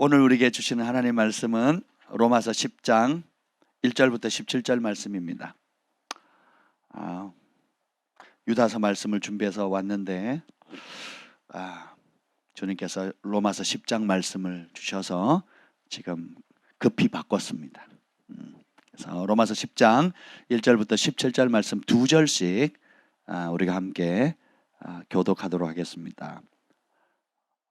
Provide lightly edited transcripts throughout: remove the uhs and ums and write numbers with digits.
오늘 우리에게 주시는 하나님의 말씀은 로마서 10장 1절부터 17절 말씀입니다. 유다서 말씀을 준비해서 왔는데 주님께서 로마서 10장 말씀을 주셔서 지금 급히 바꿨습니다. 그래서 로마서 10장 1절부터 17절 말씀 두 절씩 우리가 함께 교독하도록 하겠습니다.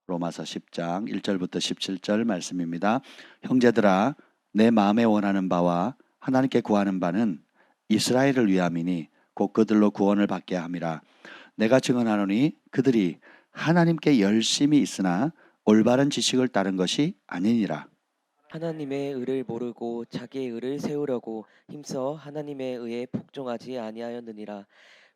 로마서 10장 1절부터 17절 말씀입니다. 형제들아, 내 마음에 원하는 바와 하나님께 구하는 바는 이스라엘을 위함이니 곧 그들로 구원을 받게 함이라. 내가 증언하노니 그들이 하나님께 열심히 있으나 올바른 지식을 따른 것이 아니니라. 하나님의 의를 모르고 자기의 의를 세우려고 힘써 하나님의 의에 복종하지 아니하였느니라.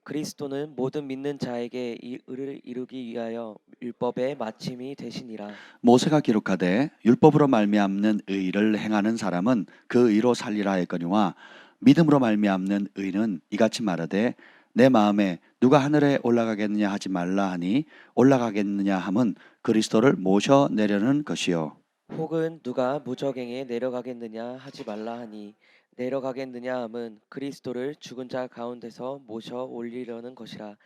그리스도는 모든 믿는 자에게 이 의를 이루기 위하여 율법의 마침이 되시니라. 모세가 기록하되 율법으로 말미암는 의를 행하는 사람은 그 의로 살리라 했거니와 믿음으로 말미암는 의는 이같이 말하되 내 마음에 누가 하늘에 올라가겠느냐 하지 말라 하니 올라가겠느냐 함은 그리스도를 모셔내려는 것이요 혹은 누가 무저갱에 내려가겠느냐 하지 말라 하니 내려가겠느냐 함은 그리스도를 죽은 자 가운데서 모셔 올리려는 것이라.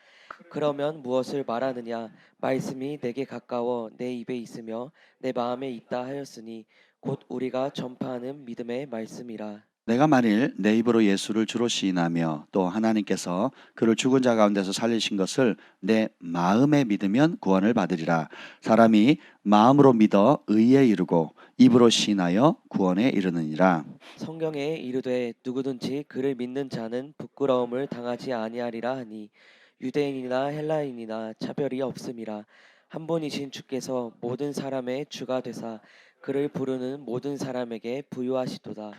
그러면 무엇을 말하느냐? 말씀이 내게 가까워 내 입에 있으며 내 마음에 있다 하였으니 곧 우리가 전파하는 믿음의 말씀이라. 내가 만일 내 입으로 예수를 주로 시인하며 또 하나님께서 그를 죽은 자 가운데서 살리신 것을 내 마음에 믿으면 구원을 받으리라. 사람이 마음으로 믿어 의에 이르고 입으로 시인하여 구원에 이르느니라. 성경에 이르되 누구든지 그를 믿는 자는 부끄러움을 당하지 아니하리라 하니 유대인이나 헬라인이나 차별이 없음이라. 한 분이신 주께서 모든 사람의 주가 되사 그를 부르는 모든 사람에게 부유하시도다.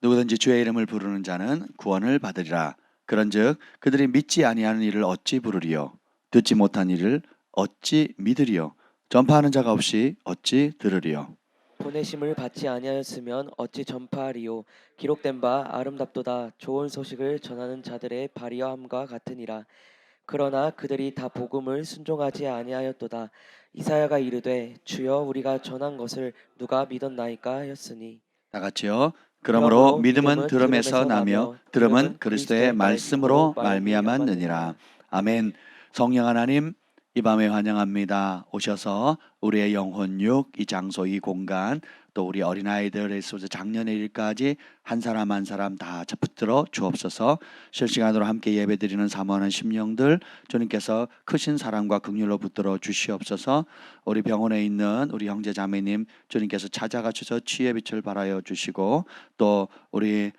누구든지 주의 이름을 부르는 자는 구원을 받으리라. 그런즉 그들이 믿지 아니하는 일을 어찌 부르리요? 듣지 못한 일을 어찌 믿으리요? 전파하는 자가 없이 어찌 들으리요? 보내심을 받지 아니하였으면 어찌 전파하리요? 기록된 바 아름답도다. 좋은 소식을 전하는 자들의 발이함과 같으니라. 그러나 그들이 다 복음을 순종하지 아니하였도다. 이사야가 이르되 주여 우리가 전한 것을 누가 믿었나이까 하였으니. 다 같이요. 그러므로 그러므로 믿음은 믿음은 들음에서 나며 나며 들음은 들음은 그리스도의 그리스도의 말씀으로 말씀으로 말미암았느니라. 아멘. 성령 하나님, 이 밤에 환영합니다. 오셔서 우리의 영혼 육, 이 장소, 이 공간, 또 우리 어린아이들에서부터 작년의 일까지 한 사람 한 사람 다 붙들어 주옵소서. 실시간으로 함께 예배드리는 사모하는 심령들 주님께서 크신 사랑과 긍휼로 붙들어 주시옵소서. 우리 병원에 있는 우리 형제 자매님 주님께서 찾아가 주셔서 치유의 빛을 발하여 주시고, 또 우리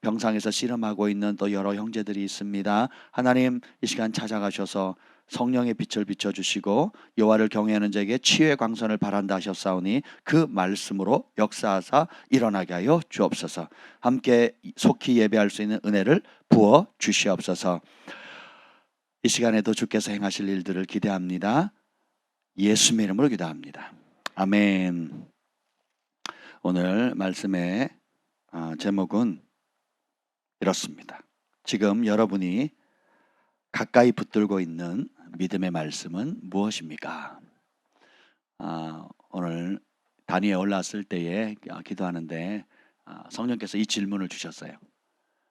병상에서 씨름하고 있는 또 여러 형제들이 있습니다. 하나님, 이 시간 찾아가셔서 성령의 빛을 비춰주시고 여호와를 경외하는 자에게 치유의 광선을 바란다 하셨사오니 그 말씀으로 역사하사 일어나게 하여 주옵소서. 함께 속히 예배할 수 있는 은혜를 부어 주시옵소서. 이 시간에도 주께서 행하실 일들을 기대합니다. 예수님의 이름으로 기도합니다. 아멘. 오늘 말씀의 제목은 이렇습니다. 지금 여러분이 가까이 붙들고 있는 믿음의 말씀은 무엇입니까? 오늘 단위에 올랐을 때에 기도하는데 성령께서 이 질문을 주셨어요.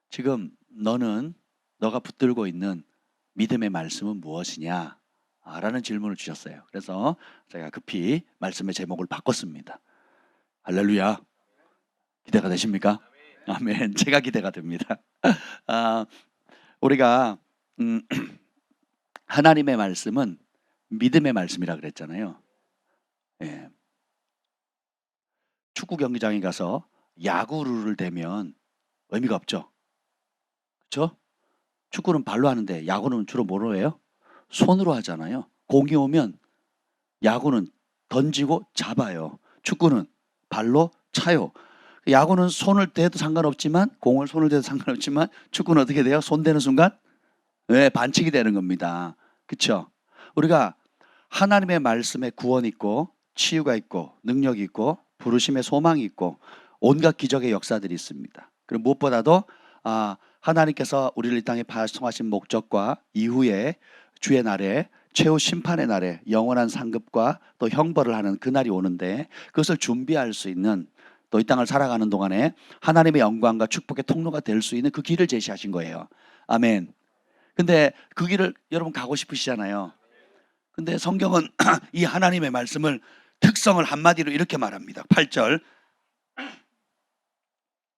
지금 너가 붙들고 있는 믿음의 말씀은 무엇이냐? 라는 질문을 주셨어요. 그래서 제가 급히 말씀의 제목을 바꿨습니다. 할렐루야. 기대가 되십니까? 아멘. 제가 기대가 됩니다. 우리가 하나님의 말씀은 믿음의 말씀이라 그랬잖아요. 예. 축구 경기장에 가서 야구를 대면 의미가 없죠. 그렇죠? 축구는 발로 하는데 야구는 주로 뭐로 해요? 손으로 하잖아요. 공이 오면 야구는 던지고 잡아요. 축구는 발로 차요. 야구는 손을 대도 상관없지만, 공을 손을 대도 상관없지만, 축구는 어떻게 돼요? 손 대는 순간 반칙이 되는 겁니다. 그렇죠? 우리가 하나님의 말씀에 구원이 있고 치유가 있고 능력이 있고 부르심의 소망이 있고 온갖 기적의 역사들이 있습니다. 그리고 무엇보다도 하나님께서 우리를 이 땅에 파송하신 목적과 이후에 주의 날에 최후 심판의 날에 영원한 상급과 또 형벌을 하는 그날이 오는데 그것을 준비할 수 있는 또 이 땅을 살아가는 동안에 하나님의 영광과 축복의 통로가 될 수 있는 그 길을 제시하신 거예요. 아멘. 근데 그 길을 여러분 가고 싶으시잖아요. 근데 성경은 이 하나님의 말씀을 특성을 한마디로 이렇게 말합니다. 8절.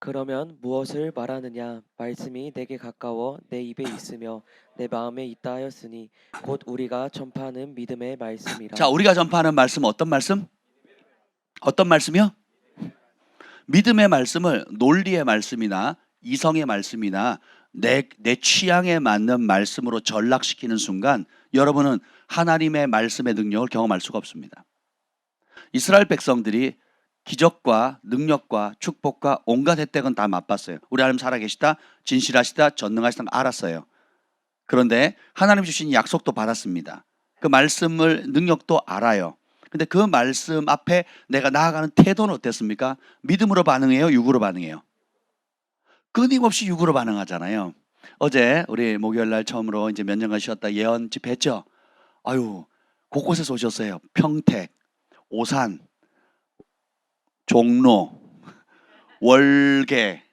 그러면 무엇을 말하느냐? 말씀이 내게 가까워 내 입에 있으며 내 마음에 있다 하였으니 곧 우리가 전파하는 믿음의 말씀이라. 자, 우리가 전파하는 말씀은 어떤 말씀? 어떤 말씀이요? 믿음의 말씀을 논리의 말씀이나 이성의 말씀이나 내 취향에 맞는 말씀으로 전락시키는 순간 여러분은 하나님의 말씀의 능력을 경험할 수가 없습니다. 이스라엘 백성들이 기적과 능력과 축복과 온갖 혜택은 다 맛봤어요. 우리 하나님 살아계시다, 진실하시다, 전능하시다 알았어요. 그런데 하나님 주신 약속도 받았습니다. 그 말씀을 능력도 알아요. 근데 그 말씀 앞에 내가 나아가는 태도는 어땠습니까? 믿음으로 반응해요? 육으로 반응해요? 끊임없이 육으로 반응하잖아요. 어제 우리 목요일 날 처음으로 이제 몇 년간 쉬었다 예언 집회했죠? 아유, 곳곳에서 오셨어요. 평택, 오산, 종로, 월계,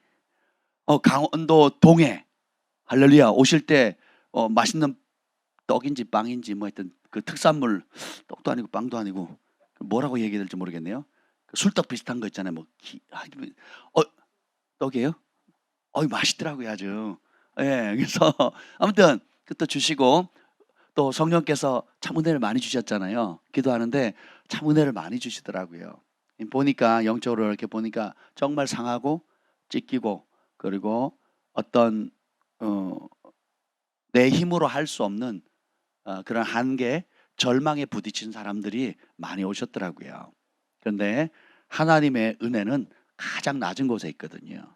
강원도 동해. 할렐루야. 오실 때 맛있는 떡인지 빵인지 뭐 하여튼 그 특산물, 떡도 아니고 빵도 아니고 뭐라고 얘기해야 될지 모르겠네요. 술떡 비슷한 거 있잖아요. 떡이에요? 맛있더라고요 아주. 예, 그래서 아무튼 그것도 주시고 또 성령께서 참 은혜를 많이 주셨잖아요. 기도하는데 참 은혜를 많이 주시더라고요. 보니까 영적으로 이렇게 보니까 정말 상하고 찢기고 그리고 어떤 내 힘으로 할 수 없는 그런 한계, 절망에 부딪힌 사람들이 많이 오셨더라고요. 그런데 하나님의 은혜는 가장 낮은 곳에 있거든요.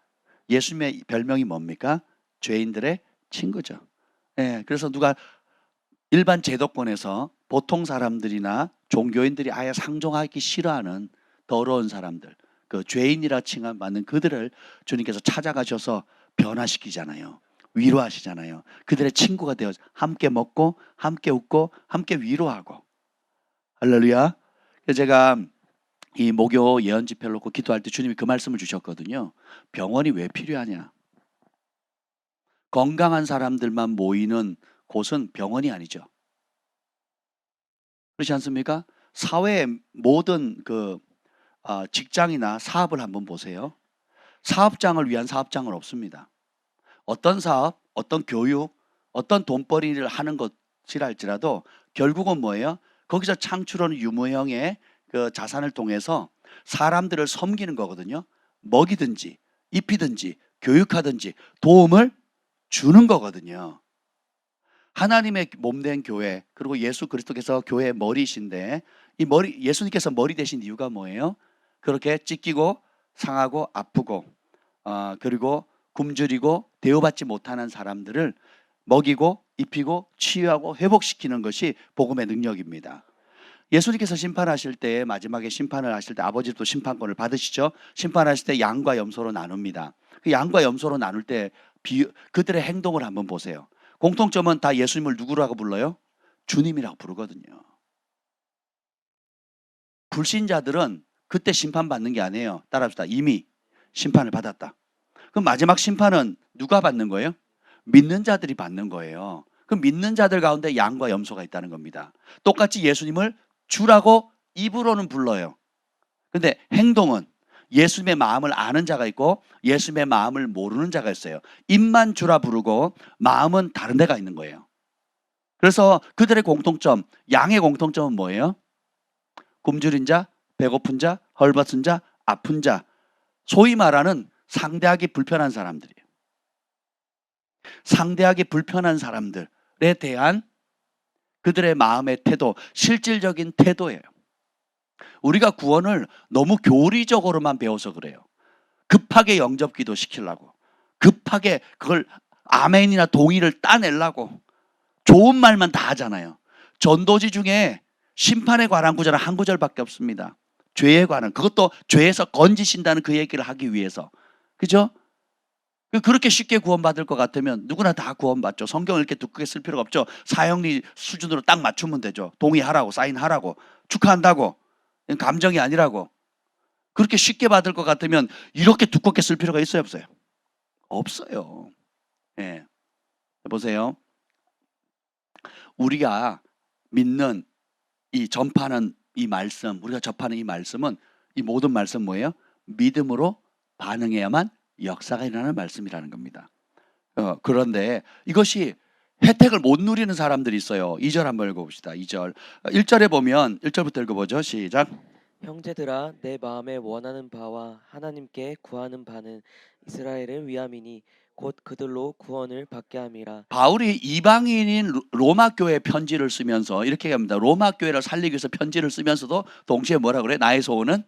예수님의 별명이 뭡니까? 죄인들의 친구죠. 예, 그래서 누가 일반 제도권에서 보통 사람들이나 종교인들이 아예 상종하기 싫어하는 더러운 사람들, 그 죄인이라 칭함받는 그들을 주님께서 찾아가셔서 변화시키잖아요. 위로하시잖아요. 그들의 친구가 되어 함께 먹고 함께 웃고 함께 위로하고. 할렐루야. 그래서 제가 이 목요 예언 집회를 놓고 기도할 때 주님이 그 말씀을 주셨거든요. 병원이 왜 필요하냐? 건강한 사람들만 모이는 곳은 병원이 아니죠. 그렇지 않습니까? 사회의 모든 직장이나 사업을 한번 보세요. 사업장을 위한 사업장은 없습니다. 어떤 사업, 어떤 교육, 어떤 돈벌이를 하는 것이랄지라도 결국은 뭐예요? 거기서 창출하는 유무형의 그 자산을 통해서 사람들을 섬기는 거거든요. 먹이든지 입히든지 교육하든지 도움을 주는 거거든요. 하나님의 몸된 교회 그리고 예수 그리스도께서 교회의 머리이신데 이 예수님께서 머리 되신 이유가 뭐예요? 그렇게 찢기고 상하고 아프고 그리고 굶주리고 대우받지 못하는 사람들을 먹이고 입히고 치유하고 회복시키는 것이 복음의 능력입니다. 예수님께서 심판하실 때 마지막에 심판을 하실 때 아버지도 심판권을 받으시죠. 심판하실 때 양과 염소로 나눕니다. 그 양과 염소로 나눌 때 그들의 행동을 한번 보세요. 공통점은 다 예수님을 누구라고 불러요? 주님이라고 부르거든요. 불신자들은 그때 심판받는 게 아니에요. 따라합시다. 이미 심판을 받았다. 그럼 마지막 심판은 누가 받는 거예요? 믿는 자들이 받는 거예요. 그럼 믿는 자들 가운데 양과 염소가 있다는 겁니다. 똑같이 예수님을 주라고 입으로는 불러요. 근데 행동은 예수님의 마음을 아는 자가 있고 예수님의 마음을 모르는 자가 있어요. 입만 주라 부르고 마음은 다른 데가 있는 거예요. 그래서 그들의 공통점, 양의 공통점은 뭐예요? 굶주린 자, 배고픈 자, 헐벗은 자, 아픈 자, 소위 말하는 상대하기 불편한 사람들이에요. 상대하기 불편한 사람들에 대한 그들의 마음의 태도, 실질적인 태도예요. 우리가 구원을 너무 교리적으로만 배워서 그래요. 급하게 영접기도 시키려고, 급하게 그걸 아멘이나 동의를 따내려고 좋은 말만 다 하잖아요. 전도지 중에 심판에 관한 구절은 한 구절밖에 없습니다. 죄에 관한, 그것도 죄에서 건지신다는 그 얘기를 하기 위해서. 그죠? 그렇게 쉽게 구원받을 것 같으면 누구나 다 구원받죠. 성경을 이렇게 두껍게 쓸 필요가 없죠. 사형리 수준으로 딱 맞추면 되죠. 동의하라고, 사인하라고, 축하한다고, 감정이 아니라고. 그렇게 쉽게 받을 것 같으면 이렇게 두껍게 쓸 필요가 있어요, 없어요? 없어요. 예. 보세요. 우리가 믿는 이 전파하는 이 말씀, 우리가 접하는 이 말씀은, 이 모든 말씀 뭐예요? 믿음으로 반응해야만 역사가 일어나는 말씀이라는 겁니다. 그런데 이것이 혜택을 못 누리는 사람들이 있어요. 2절 한번 읽어봅시다. 2절. 1절에 보면 1절부터 읽어보죠. 시작. 형제들아 내 마음에 원하는 바와 하나님께 구하는 바는 이스라엘을 위함이니 곧 그들로 구원을 받게 함이라. 바울이 이방인인 로마 교회 편지를 쓰면서 이렇게 합니다. 로마 교회를 살리기 위해서 편지를 쓰면서도 동시에 뭐라 그래? 나의 소원은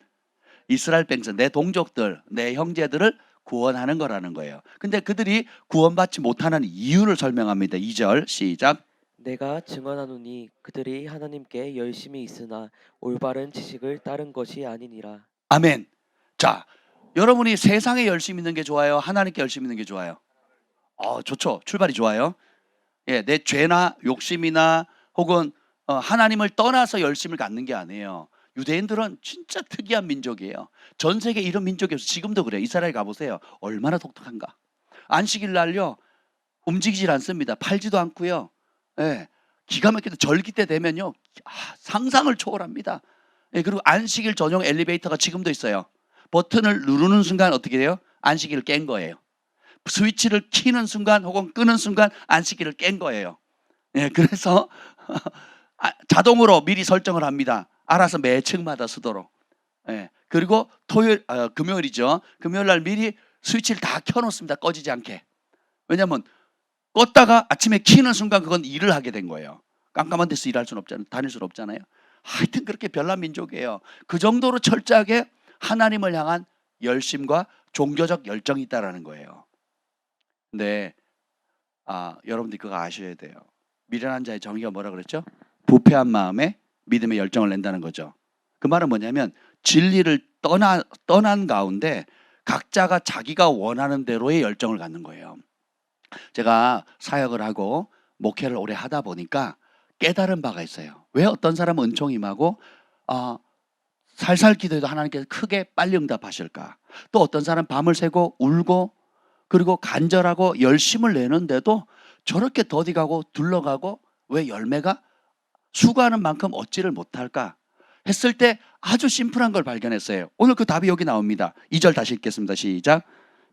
이스라엘 백성, 내 동족들, 내 형제들을 구원하는 거라는 거예요. 근데 그들이 구원받지 못하는 이유를 설명합니다. 2절 시작. 내가 증언하노니 그들이 하나님께 열심히 있으나 올바른 지식을 따른 것이 아니니라. 아멘. 자, 여러분이 세상에 열심히 있는 게 좋아요? 하나님께 열심히 있는 게 좋아요? 좋죠. 출발이 좋아요. 예, 내 죄나 욕심이나 혹은 하나님을 떠나서 열심을 갖는 게 아니에요. 유대인들은 진짜 특이한 민족이에요. 전 세계 이런 민족이 없어요. 지금도 그래요. 이스라엘 가보세요. 얼마나 독특한가. 안식일 날요 움직이질 않습니다. 팔지도 않고요. 예, 기가 막히게 절기 때 되면요 상상을 초월합니다. 예, 그리고 안식일 전용 엘리베이터가 지금도 있어요. 버튼을 누르는 순간 어떻게 돼요? 안식일을 깬 거예요. 스위치를 키는 순간 혹은 끄는 순간 안식일을 깬 거예요. 예, 그래서 자동으로 미리 설정을 합니다. 알아서 매 층마다 쓰도록. 예, 그리고 금요일이죠. 금요일 날 미리 스위치를 다 켜놓습니다. 꺼지지 않게. 왜냐하면 껐다가 아침에 키는 순간 그건 일을 하게 된 거예요. 깜깜한 데서 일할 수는 없잖아요. 다닐 수는 없잖아요. 하여튼 그렇게 별난 민족이에요. 그 정도로 철저하게 하나님을 향한 열심과 종교적 열정이 있다라는 거예요. 근데 여러분들이 그거 아셔야 돼요. 미련한 자의 정의가 뭐라 그랬죠? 부패한 마음에 믿음의 열정을 낸다는 거죠. 그 말은 뭐냐면 진리를 떠난 가운데 각자가 자기가 원하는 대로의 열정을 갖는 거예요. 제가 사역을 하고 목회를 오래 하다 보니까 깨달은 바가 있어요. 왜 어떤 사람은 은총 임하고 살살 기도해도 하나님께서 크게 빨리 응답하실까? 또 어떤 사람 밤을 새고 울고 그리고 간절하고 열심을 내는데도 저렇게 더디가고 둘러가고 왜 열매가 수고하는 만큼 얻지를 못할까? 했을 때 아주 심플한 걸 발견했어요. 오늘 그 답이 여기 나옵니다. 2절 다시 읽겠습니다. 시작.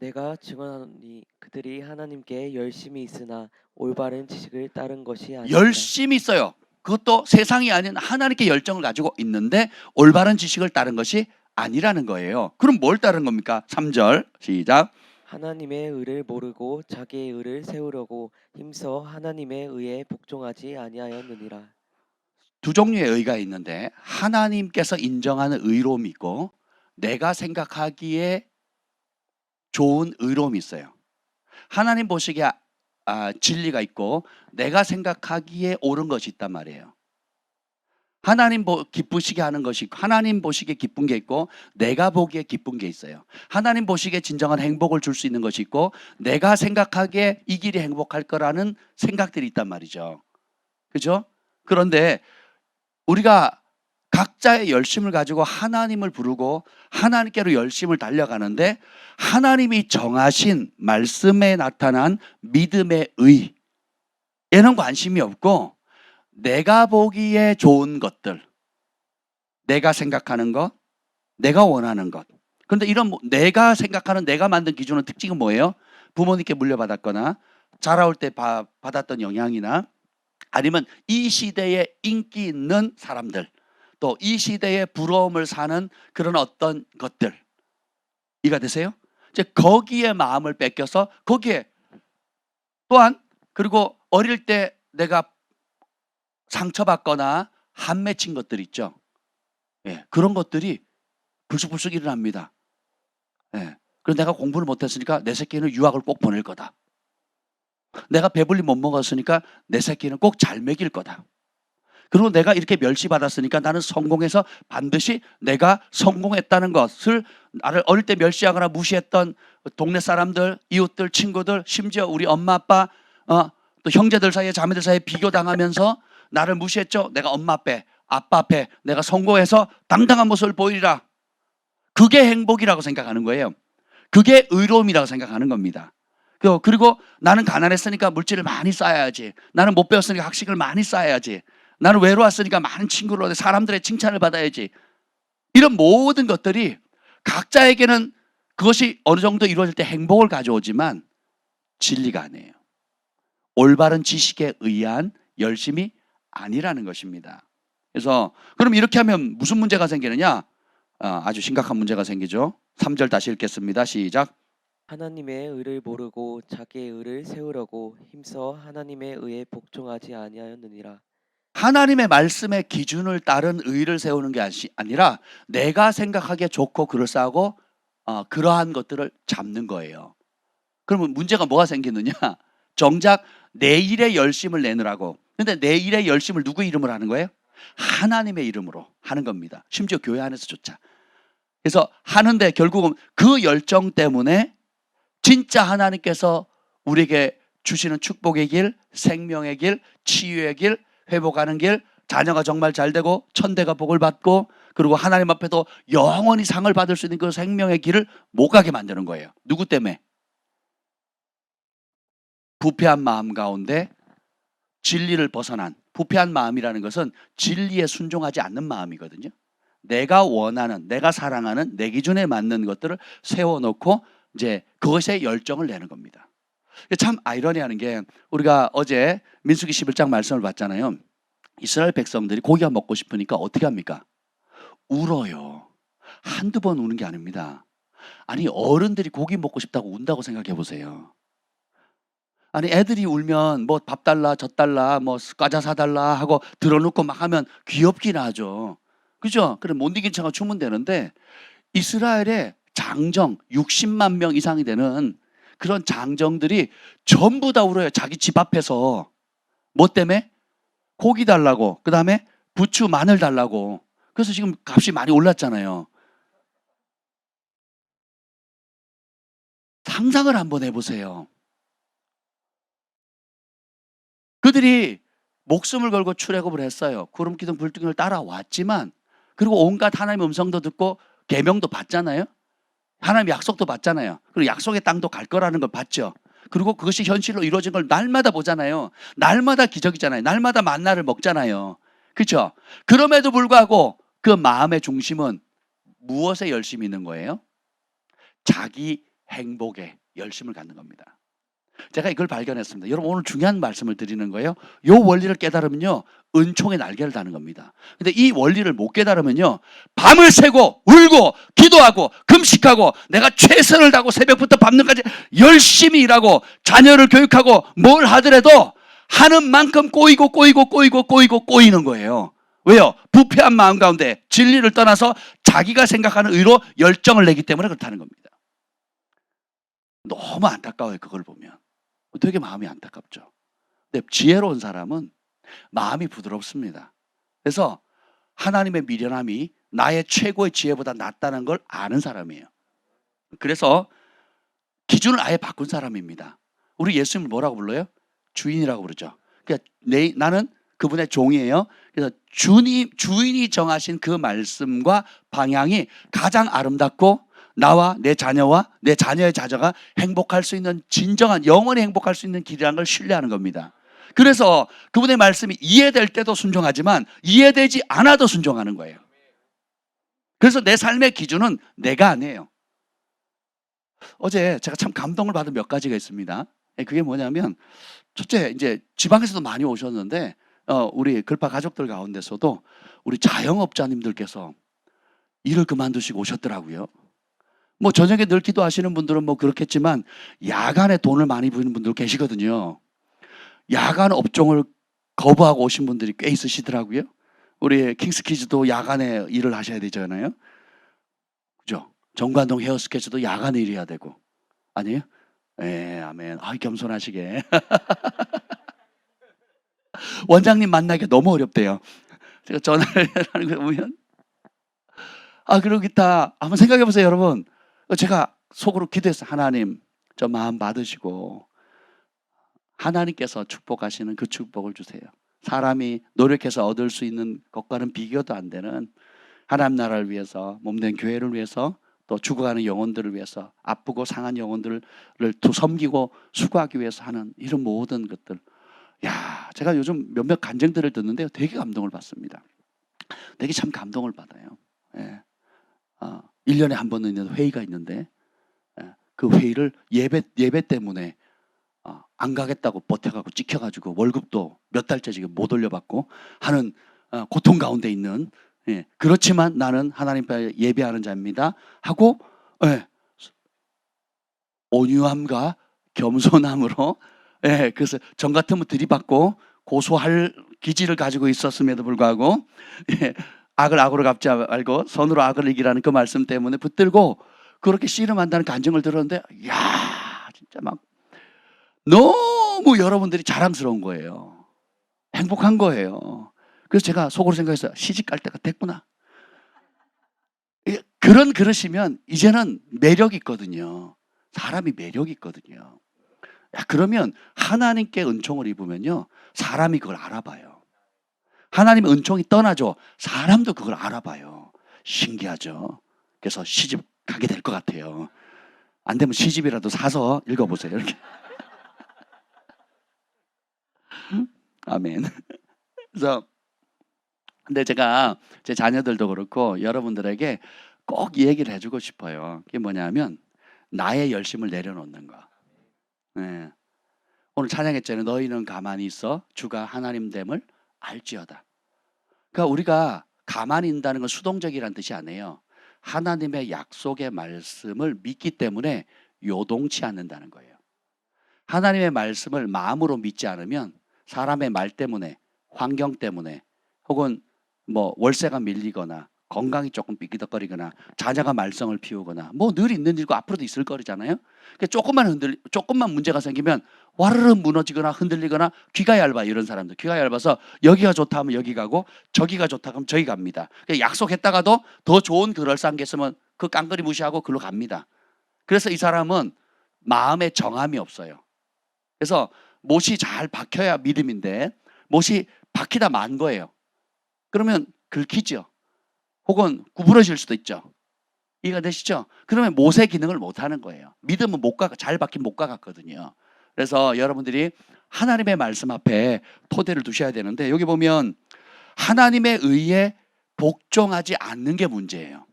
내가 증언하노니 그들이 하나님께 열심히 있으나 올바른 지식을 따른 것이 아니라. 열심히 있어요. 그것도 세상이 아닌 하나님께 열정을 가지고 있는데 올바른 지식을 따른 것이 아니라는 거예요. 그럼 뭘 따른 겁니까? 3절 시작. 하나님의 의를 모르고 자기의 의를 세우려고 힘써 하나님의 의에 복종하지 아니하였느니라. 두 종류의 의가 있는데 하나님께서 인정하는 의로움이 있고 내가 생각하기에 좋은 의로움이 있어요. 하나님 보시기에 진리가 있고 내가 생각하기에 옳은 것이 있단 말이에요. 하나님 기쁘시게 하는 것이 있고 하나님 보시기에 기쁜 게 있고 내가 보기에 기쁜 게 있어요. 하나님 보시기에 진정한 행복을 줄 수 있는 것이 있고 내가 생각하기에 이 길이 행복할 거라는 생각들이 있단 말이죠. 그죠? 그런데 우리가 각자의 열심을 가지고 하나님을 부르고 하나님께로 열심을 달려가는데 하나님이 정하신 말씀에 나타난 믿음의 의에는 관심이 없고 내가 보기에 좋은 것들, 내가 생각하는 것, 내가 원하는 것. 그런데 이런 내가 생각하는 내가 만든 기준의 특징은 뭐예요? 부모님께 물려받았거나 자라올 때 받았던 영향이나 아니면 이 시대에 인기 있는 사람들 또 이 시대의 부러움을 사는 그런 어떤 것들 이해가 되세요? 이제 거기에 마음을 뺏겨서 거기에 또한 그리고 어릴 때 내가 상처받거나 한 맺힌 것들 있죠. 예, 그런 것들이 불쑥불쑥 일어납니다. 예, 그래서 내가 공부를 못했으니까 내 새끼는 유학을 꼭 보낼 거다. 내가 배불리 못 먹었으니까 내 새끼는 꼭 잘 먹일 거다. 그리고 내가 이렇게 멸시받았으니까 나는 성공해서 반드시 내가 성공했다는 것을 나를 어릴 때 멸시하거나 무시했던 동네 사람들, 이웃들, 친구들, 심지어 우리 엄마 아빠, 또 형제들 사이에 자매들 사이에 비교당하면서 나를 무시했죠. 내가 엄마 앞에, 아빠 앞에 내가 성공해서 당당한 모습을 보이리라. 그게 행복이라고 생각하는 거예요. 그게 의로움이라고 생각하는 겁니다. 그리고 나는 가난했으니까 물질을 많이 쌓아야지. 나는 못 배웠으니까 학식을 많이 쌓아야지. 나는 외로웠으니까 많은 친구를 얻어 사람들의 칭찬을 받아야지. 이런 모든 것들이 각자에게는 그것이 어느 정도 이루어질 때 행복을 가져오지만 진리가 아니에요. 올바른 지식에 의한 열심이 아니라는 것입니다. 그래서 그럼 이렇게 하면 무슨 문제가 생기느냐? 아주 심각한 문제가 생기죠. 3절 다시 읽겠습니다. 시작. 하나님의 의를 모르고 자기의 의를 세우려고 힘써 하나님의 의에 복종하지 아니하였느니라. 하나님의 말씀의 기준을 따른 의를 세우는 게 아니라 내가 생각하기에 좋고 그럴싸하고 그러한 것들을 잡는 거예요. 그러면 문제가 뭐가 생기느냐? 정작 내 일에 열심을 내느라고. 근데 내 일에 열심을 누구 이름으로 하는 거예요? 하나님의 이름으로 하는 겁니다. 심지어 교회 안에서조차. 그래서 하는데 결국은 그 열정 때문에 진짜 하나님께서 우리에게 주시는 축복의 길, 생명의 길, 치유의 길, 회복하는 길, 자녀가 정말 잘 되고 천대가 복을 받고 그리고 하나님 앞에도 영원히 상을 받을 수 있는 그 생명의 길을 못 가게 만드는 거예요. 누구 때문에? 부패한 마음 가운데 진리를 벗어난, 부패한 마음이라는 것은 진리에 순종하지 않는 마음이거든요. 내가 원하는, 내가 사랑하는 내 기준에 맞는 것들을 세워놓고 이제 그것에 열정을 내는 겁니다. 참 아이러니하는 게 우리가 어제 민수기 11장 말씀을 봤잖아요. 이스라엘 백성들이 고기가 먹고 싶으니까 어떻게 합니까? 울어요. 한두 번 우는 게 아닙니다. 아니 어른들이 고기 먹고 싶다고 운다고 생각해 보세요. 아니 애들이 울면 뭐 밥 달라 젖 달라 뭐 과자 사달라 하고 들어놓고 막 하면 귀엽긴 하죠. 그죠? 그래 못 이긴 척하고 추면 되는데 이스라엘의 장정 60만 명 이상이 되는 그런 장정들이 전부 다 울어요. 자기 집 앞에서. 뭐 때문에? 고기 달라고. 그 다음에 부추 마늘 달라고. 그래서 지금 값이 많이 올랐잖아요. 상상을 한번 해보세요. 그들이 목숨을 걸고 출애굽을 했어요. 구름 기둥 불기둥을 따라왔지만 그리고 온갖 하나님의 음성도 듣고 계명도 받잖아요. 하나님의 약속도 받잖아요. 그리고 약속의 땅도 갈 거라는 걸 봤죠. 그리고 그것이 현실로 이루어진 걸 날마다 보잖아요. 날마다 기적이잖아요. 날마다 만나를 먹잖아요. 그렇죠? 그럼에도 불구하고 그 마음의 중심은 무엇에 열심히 있는 거예요? 자기 행복에 열심을 갖는 겁니다. 제가 이걸 발견했습니다. 여러분 오늘 중요한 말씀을 드리는 거예요. 이 원리를 깨달으면요 은총의 날개를 다는 겁니다. 근데 이 원리를 못 깨달으면요 밤을 새고 울고 기도하고 금식하고 내가 최선을 다하고 새벽부터 밤늦까지 열심히 일하고 자녀를 교육하고 뭘 하더라도 하는 만큼 꼬이는 거예요. 왜요? 부패한 마음 가운데 진리를 떠나서 자기가 생각하는 의로 열정을 내기 때문에 그렇다는 겁니다. 너무 안타까워요. 그걸 보면 되게 마음이 안타깝죠. 근데 지혜로운 사람은 마음이 부드럽습니다. 그래서 하나님의 미련함이 나의 최고의 지혜보다 낫다는 걸 아는 사람이에요. 그래서 기준을 아예 바꾼 사람입니다. 우리 예수님을 뭐라고 불러요? 주인이라고 부르죠. 그러니까 나는 그분의 종이에요. 그래서 주인이 정하신 그 말씀과 방향이 가장 아름답고 나와 내 자녀와 내 자녀의 자녀가 행복할 수 있는 진정한 영원히 행복할 수 있는 길이라는 걸 신뢰하는 겁니다. 그래서 그분의 말씀이 이해될 때도 순종하지만 이해되지 않아도 순종하는 거예요. 그래서 내 삶의 기준은 내가 아니에요. 어제 제가 참 감동을 받은 몇 가지가 있습니다. 그게 뭐냐면 첫째 이제 지방에서도 많이 오셨는데 우리 글파 가족들 가운데서도 우리 자영업자님들께서 일을 그만두시고 오셨더라고요. 뭐 저녁에 늘 기도하시는 분들은 뭐 그렇겠지만 야간에 돈을 많이 버는 분들 계시거든요. 야간 업종을 거부하고 오신 분들이 꽤 있으시더라고요. 우리 킹스키즈도 야간에 일을 하셔야 되잖아요. 그죠? 정관동 헤어스케치도 야간에 일해야 되고. 아니에요? 예, 아멘. 겸손하시게. 원장님 만나기 너무 어렵대요. 제가 전화를 하는 거 보면 그러겠다. 한번 생각해 보세요, 여러분. 제가 속으로 기도했어요. 하나님, 저 마음 받으시고 하나님께서 축복하시는 그 축복을 주세요. 사람이 노력해서 얻을 수 있는 것과는 비교도 안 되는 하나님 나라를 위해서, 몸된 교회를 위해서, 또 죽어가는 영혼들을 위해서, 아프고 상한 영혼들을 섬기고 수고하기 위해서 하는 이런 모든 것들. 제가 요즘 몇몇 간증들을 듣는데요, 되게 감동을 받습니다. 되게 참 감동을 받아요. 예. 1년에 한 번 있는 회의가 있는데, 그 회의를 예배 때문에 안 가겠다고 버텨가고 찍혀가지고 월급도 몇 달째 지금 못 올려받고 하는 고통 가운데 있는, 그렇지만 나는 하나님 앞에 예배하는 자입니다 하고, 온유함과 겸손함으로, 그래서 정 같으면 들이받고 고소할 기질을 가지고 있었음에도 불구하고, 악을 악으로 갚지 말고 선으로 악을 이기라는 그 말씀 때문에 붙들고 그렇게 씨름한다는 간증을 들었는데, 진짜 막 너무 여러분들이 자랑스러운 거예요. 행복한 거예요. 그래서 제가 속으로 생각했어요. 시집 갈 때가 됐구나. 그러시면 이제는 매력이 있거든요. 사람이 매력이 있거든요. 그러면 하나님께 은총을 입으면요, 사람이 그걸 알아봐요. 하나님의 은총이 떠나죠, 사람도 그걸 알아봐요. 신기하죠. 그래서 시집 가게 될 것 같아요. 안 되면 시집이라도 사서 읽어보세요. 이렇게. 아멘. 그래서 근데 제가 제 자녀들도 그렇고 여러분들에게 꼭 이 얘기를 해주고 싶어요. 그게 뭐냐면 나의 열심을 내려놓는 거. 네. 오늘 찬양했잖아요. 너희는 가만히 있어 주가 하나님 됨을 알지어다. 그러니까 우리가 가만히 있다는 건 수동적이라는 뜻이 아니에요. 하나님의 약속의 말씀을 믿기 때문에 요동치 않는다는 거예요. 하나님의 말씀을 마음으로 믿지 않으면 사람의 말 때문에, 환경 때문에, 혹은 뭐 월세가 밀리거나 건강이 조금 삐끼덕거리거나 자녀가 말썽을 피우거나 뭐 늘 있는 일고 앞으로도 있을 거잖아요. 조금만 문제가 생기면 와르르 무너지거나 흔들리거나 귀가 얇아. 이런 사람들 귀가 얇아서 여기가 좋다 하면 여기 가고 저기가 좋다 하면 저기 갑니다. 약속했다가도 더 좋은 그럴싸한 게 있으면 그 깡그리 무시하고 글로 갑니다. 그래서 이 사람은 마음에 정함이 없어요. 그래서 못이 잘 박혀야 믿음인데 못이 박히다 만 거예요. 그러면 긁히죠. 혹은 구부러질 수도 있죠. 이해가 되시죠? 그러면 못의 기능을 못 하는 거예요. 믿음은 잘 박힌 못과 같거든요. 그래서 여러분들이 하나님의 말씀 앞에 토대를 두셔야 되는데, 여기 보면 하나님의 의에 복종하지 않는 게 문제예요.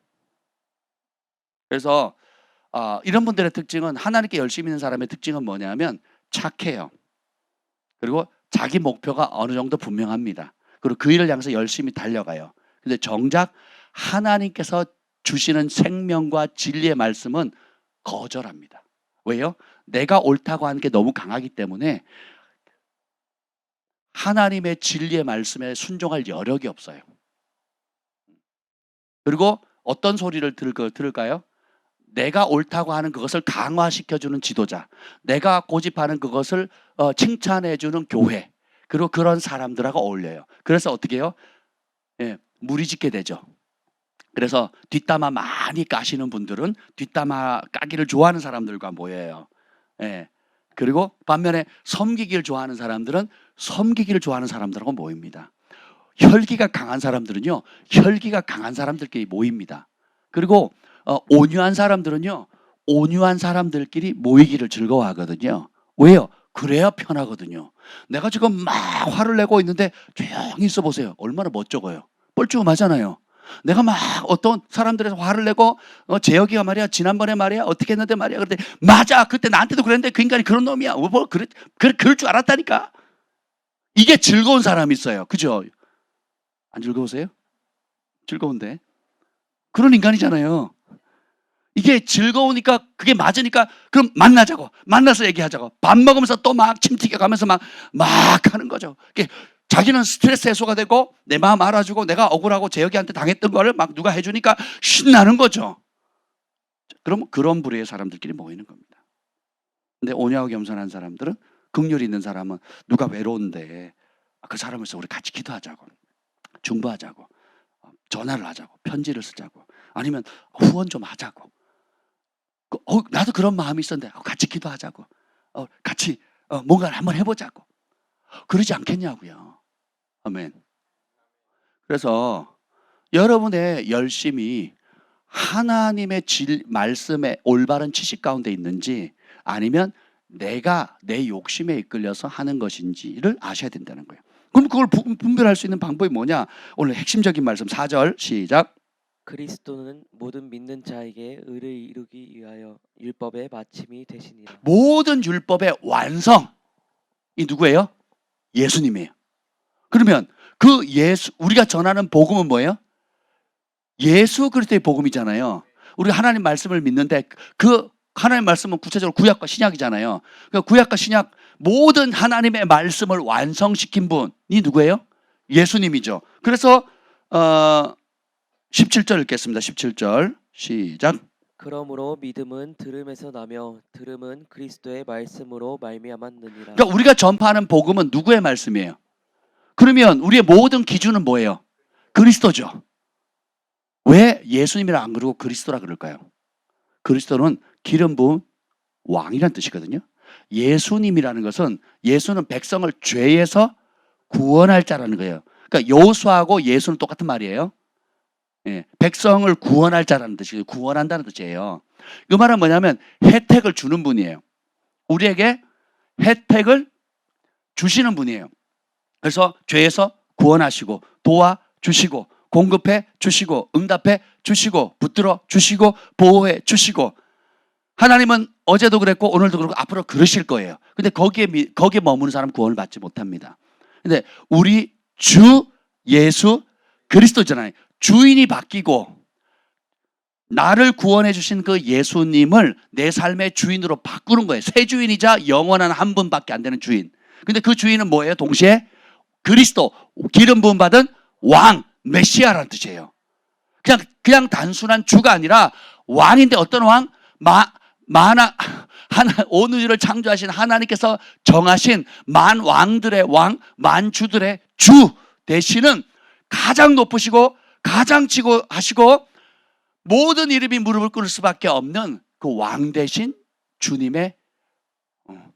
그래서 이런 분들의 특징은, 하나님께 열심히 있는 사람의 특징은 뭐냐면 착해요. 그리고 자기 목표가 어느 정도 분명합니다. 그리고 그 일을 향해서 열심히 달려가요. 근데 정작 하나님께서 주시는 생명과 진리의 말씀은 거절합니다. 왜요? 내가 옳다고 하는 게 너무 강하기 때문에 하나님의 진리의 말씀에 순종할 여력이 없어요. 그리고 어떤 소리를 들을까요? 내가 옳다고 하는 그것을 강화시켜주는 지도자, 내가 고집하는 그것을 칭찬해주는 교회, 그리고 그런 사람들하고 어울려요. 그래서 어떻게 해요? 무리짓게 되죠. 그래서 뒷담화 많이 까시는 분들은 뒷담화 까기를 좋아하는 사람들과 모여요. 그리고 반면에 섬기기를 좋아하는 사람들은 섬기기를 좋아하는 사람들하고 모입니다. 혈기가 강한 사람들은요, 혈기가 강한 사람들끼리 모입니다. 그리고 온유한 사람들은요, 온유한 사람들끼리 모이기를 즐거워하거든요. 왜요? 그래야 편하거든요. 내가 지금 막 화를 내고 있는데 조용히 있어 보세요. 얼마나 멋쩍어요. 뻘쭘하잖아요. 내가 막 어떤 사람들에서 화를 내고 재혁이가 말이야 지난번에 말이야 어떻게 했는데 말이야, 그런데 맞아 그때 나한테도 그랬는데 그 인간이 그런 놈이야. 뭐 그럴 줄 알았다니까. 이게 즐거운 사람이 있어요. 그죠? 안 즐거우세요? 즐거운데 그런 인간이잖아요. 이게 즐거우니까, 그게 맞으니까 그럼 만나자고, 만나서 얘기하자고, 밥 먹으면서 또 막 침 튀겨가면서 막 하는 거죠. 자기는 스트레스 해소가 되고 내 마음 알아주고 내가 억울하고 재혁이한테 당했던 거를 막 누가 해주니까 신나는 거죠. 그럼 그런 부류의 사람들끼리 모이는 겁니다. 근데 온유하고 겸손한 사람들은, 긍휼이 있는 사람은 누가 외로운데 그 사람을 위해서 우리 같이 기도하자고, 중보하자고, 전화를 하자고, 편지를 쓰자고, 아니면 후원 좀 하자고. 나도 그런 마음이 있었는데 같이 기도하자고. 같이 뭔가를 한번 해보자고. 그러지 않겠냐고요. 아멘. 그래서 여러분의 열심이 하나님의 말씀의 올바른 지식 가운데 있는지 아니면 내가 내 욕심에 이끌려서 하는 것인지를 아셔야 된다는 거예요. 그럼 그걸 분별할 수 있는 방법이 뭐냐? 오늘 핵심적인 말씀 4절 시작. 그리스도는 모든 믿는 자에게 의를 이루기 위하여 율법의 마침이 되시니라. 모든 율법의 완성이 누구예요? 예수님이에요. 그러면 그 우리가 전하는 복음은 뭐예요? 예수 그리스도의 복음이잖아요. 우리가 하나님 말씀을 믿는데 그 하나님 말씀은 구체적으로 구약과 신약이잖아요. 그러니까 구약과 신약 모든 하나님의 말씀을 완성시킨 분이 누구예요? 예수님이죠. 그래서 17절 읽겠습니다. 17절 시작. 그러므로 믿음은 들음에서 나며 들음은 그리스도의 말씀으로 말미암았느니라. 그러니까 우리가 전파하는 복음은 누구의 말씀이에요? 그러면 우리의 모든 기준은 뭐예요? 그리스도죠. 왜 예수님이라 안 그러고 그리스도라 그럴까요? 그리스도는 기름 부은 왕이란 뜻이거든요. 예수님이라는 것은 예수는 백성을 죄에서 구원할 자라는 거예요. 그러니까 여호수아하고 예수는 똑같은 말이에요. 예, 백성을 구원할 자라는 뜻이에요. 구원한다는 뜻이에요. 그 말은 뭐냐면 혜택을 주는 분이에요. 우리에게 혜택을 주시는 분이에요. 그래서 죄에서 구원하시고 도와주시고 공급해 주시고 응답해 주시고 붙들어 주시고 보호해 주시고 하나님은 어제도 그랬고 오늘도 그렇고 앞으로 그러실 거예요. 근데 거기에 머무는 사람은 구원을 받지 못합니다. 근데 우리 주 예수 그리스도잖아요. 주인이 바뀌고 나를 구원해 주신 그 예수님을 내 삶의 주인으로 바꾸는 거예요. 새 주인이자 영원한 한 분밖에 안 되는 주인. 근데 그 주인은 뭐예요? 동시에 그리스도, 기름 부음 받은 왕, 메시아라는 뜻이에요. 그냥 단순한 주가 아니라 왕인데 어떤 왕? 온 우주를 창조하신 하나님께서 정하신 만 왕들의 왕, 만 주들의 주 되시는 가장 높으시고 가장 지고하시고 모든 이름이 무릎을 꿇을 수밖에 없는 그 왕 대신 주님의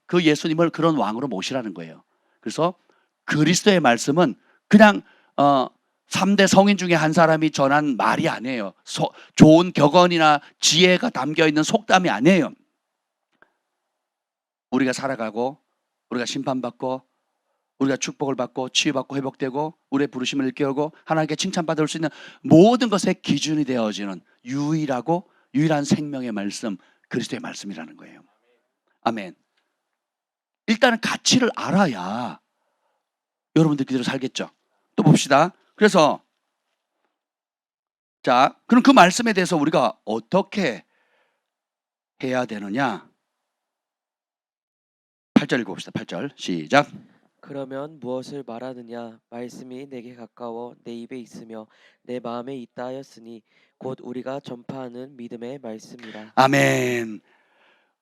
그 예수님을 그런 왕으로 모시라는 거예요. 그래서 그리스도의 말씀은 그냥 3대 성인 중에 한 사람이 전한 말이 아니에요. 좋은 격언이나 지혜가 담겨있는 속담이 아니에요. 우리가 살아가고 우리가 심판받고 우리가 축복을 받고 치유받고 회복되고 우리의 부르심을 일깨우고 하나님께 칭찬받을 수 있는 모든 것의 기준이 되어지는 유일한 생명의 말씀 그리스도의 말씀이라는 거예요. 아멘. 일단은 가치를 알아야 여러분들 그대로 살겠죠. 또 봅시다. 그래서 자, 그럼 그 말씀에 대해서 우리가 어떻게 해야 되느냐? 8절 읽어봅시다. 8절 시작. 그러면 무엇을 말하느냐? 말씀이 내게 가까워 내 입에 있으며 내 마음에 있다 하였으니 곧 우리가 전파하는 믿음의 말씀이라. 아멘.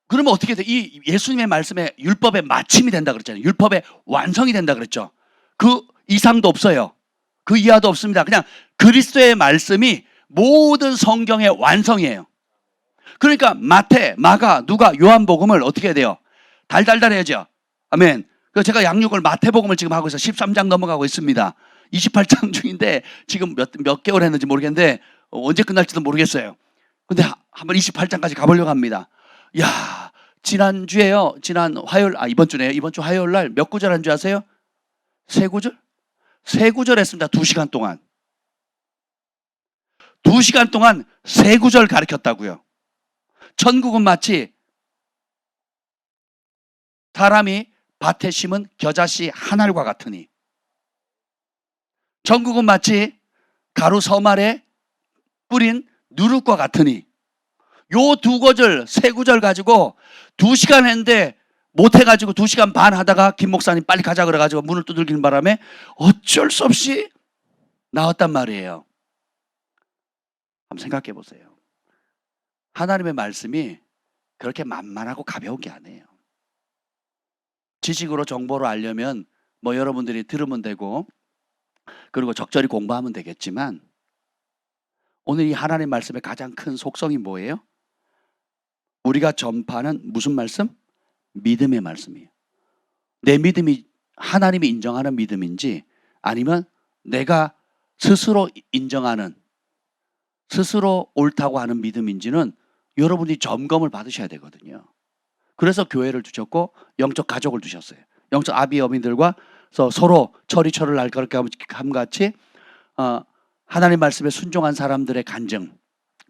그러면 어떻게 돼? 이 예수님의 말씀에 율법의 마침이 된다 그랬잖아요. 율법의 완성이 된다 그랬죠. 그 이상도 없어요. 그 이하도 없습니다. 그냥 그리스도의 말씀이 모든 성경의 완성이에요. 그러니까 마태, 마가, 누가, 요한복음을 어떻게 해야 돼요? 달달달 해야죠. 아멘. 그래서 제가 양육을 마태복음을 지금 하고 있어요. 13장 넘어가고 있습니다. 28장 중인데 지금 몇 개월 했는지 모르겠는데 언제 끝날지도 모르겠어요. 근데 한번 28장까지 가보려고 합니다. 야, 지난주에요. 지난 화요일, 이번 주네요. 이번 주 화요일 날 몇 구절 한 줄 아세요? 세 구절? 세 구절 했습니다. 2시간 동안. 2시간 동안 세 구절 가르쳤다고요. 천국은 마치 사람이 밭에 심은 겨자씨 한 알과 같으니 천국은 마치 가루 서말에 뿌린 누룩과 같으니 요 두 구절, 세 구절 가지고 2시간 했는데 못해가지고 2시간 반 하다가 김 목사님 빨리 가자 그래가지고 문을 두들기는 바람에 어쩔 수 없이 나왔단 말이에요. 한번 생각해 보세요. 하나님의 말씀이 그렇게 만만하고 가벼운 게 아니에요. 지식으로 정보로 알려면 뭐 여러분들이 들으면 되고 그리고 적절히 공부하면 되겠지만 오늘 이 하나님 말씀의 가장 큰 속성이 뭐예요? 우리가 전파하는 무슨 말씀? 믿음의 말씀이에요. 내 믿음이 하나님이 인정하는 믿음인지 아니면 내가 스스로 인정하는, 스스로 옳다고 하는 믿음인지는 여러분이 점검을 받으셔야 되거든요. 그래서 교회를 두셨고 영적 가족을 두셨어요. 영적 아비 어미들과 서로 철이 철을 날 것 함같이 하나님 말씀에 순종한 사람들의 간증,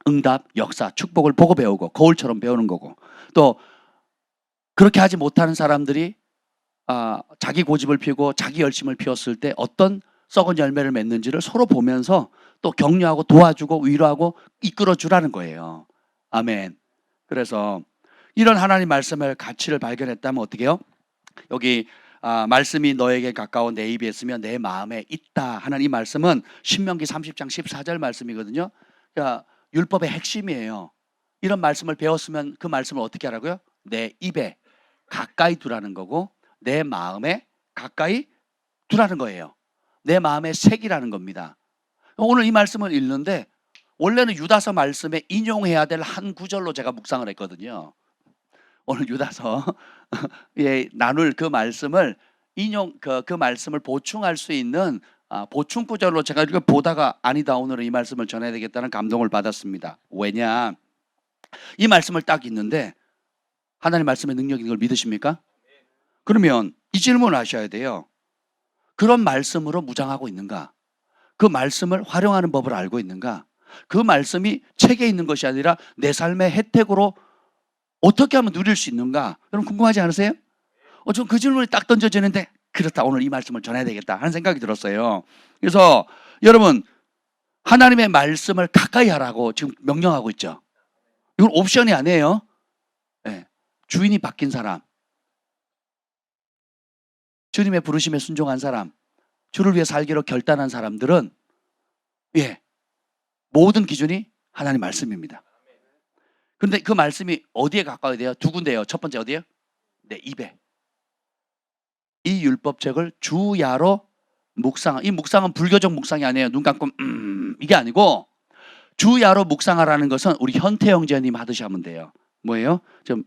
응답, 역사, 축복을 보고 배우고 거울처럼 배우는 거고, 또 그렇게 하지 못하는 사람들이 자기 고집을 피우고 자기 열심을 피웠을 때 어떤 썩은 열매를 맺는지를 서로 보면서 또 격려하고 도와주고 위로하고 이끌어 주라는 거예요. 아멘. 그래서 이런 하나님 말씀의 가치를 발견했다면 어떻게 해요? 여기 말씀이 너에게 가까워 내 입에 있으며 내 마음에 있다 하는 이 말씀은 신명기 30장 14절 말씀이거든요. 그러니까 율법의 핵심이에요. 이런 말씀을 배웠으면 그 말씀을 어떻게 하라고요? 내 입에 가까이 두라는 거고 내 마음에 가까이 두라는 거예요. 내 마음에 새기라는 겁니다. 오늘 이 말씀을 읽는데 원래는 유다서 말씀에 인용해야 될 한 구절로 제가 묵상을 했거든요. 오늘 유다서에 나눌 그 말씀을 그 말씀을 보충할 수 있는 보충 구절로 제가 이렇게 보다가 아니다, 오늘은 이 말씀을 전해야 되겠다는 감동을 받았습니다. 왜냐? 이 말씀을 딱 읽는데 하나님 말씀의 능력이 있는 걸 믿으십니까? 그러면 이 질문을 하셔야 돼요. 그런 말씀으로 무장하고 있는가? 그 말씀을 활용하는 법을 알고 있는가? 그 말씀이 책에 있는 것이 아니라 내 삶의 혜택으로 어떻게 하면 누릴 수 있는가? 여러분 궁금하지 않으세요? 전 그 질문이 딱 던져지는데 그렇다, 오늘 이 말씀을 전해야 되겠다 하는 생각이 들었어요. 그래서 여러분 하나님의 말씀을 가까이 하라고 지금 명령하고 있죠. 이건 옵션이 아니에요. 네. 주인이 바뀐 사람, 주님의 부르심에 순종한 사람, 주를 위해 살기로 결단한 사람들은 모든 기준이 하나님 말씀입니다. 그런데 그 말씀이 어디에 가까워야 돼요? 두 군데예요. 첫 번째 어디예요? 내 입에. 이 율법책을 주야로 묵상. 이 묵상은 불교적 묵상이 아니에요. 눈 감고 이게 아니고 주야로 묵상하라는 것은 우리 현태 형제님 하듯이 하면 돼요. 뭐예요? 지금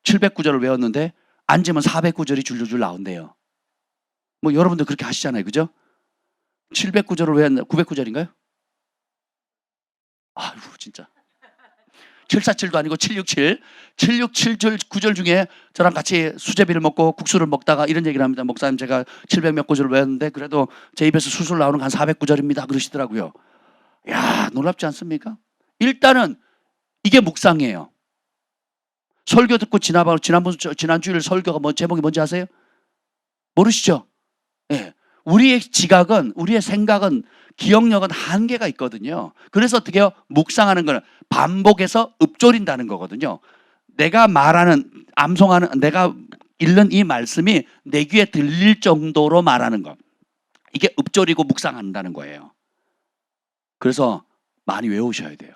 700구절을 외웠는데 앉으면 400구절이 줄줄줄 나온대요. 뭐 여러분들 그렇게 하시잖아요. 그죠? 700구절을 외웠는데 900구절인가요? 아이고 진짜 747도 아니고 767 9절 중에 저랑 같이 수제비를 먹고 국수를 먹다가 이런 얘기를 합니다. 목사님 제가 700몇 구절을 외웠는데 그래도 제 입에서 술술 나오는 한 400구절입니다 그러시더라고요. 야, 놀랍지 않습니까? 일단은 이게 묵상이에요. 설교 듣고 지난주일 설교가 제목이 뭔지 아세요? 모르시죠? 예. 우리의 지각은, 우리의 생각은, 기억력은 한계가 있거든요. 그래서 어떻게 해요? 묵상하는 거는 반복해서 읊조린다는 거거든요. 내가 말하는, 암송하는, 내가 읽는 이 말씀이 내 귀에 들릴 정도로 말하는 것. 이게 읊조리고 묵상한다는 거예요. 그래서 많이 외우셔야 돼요.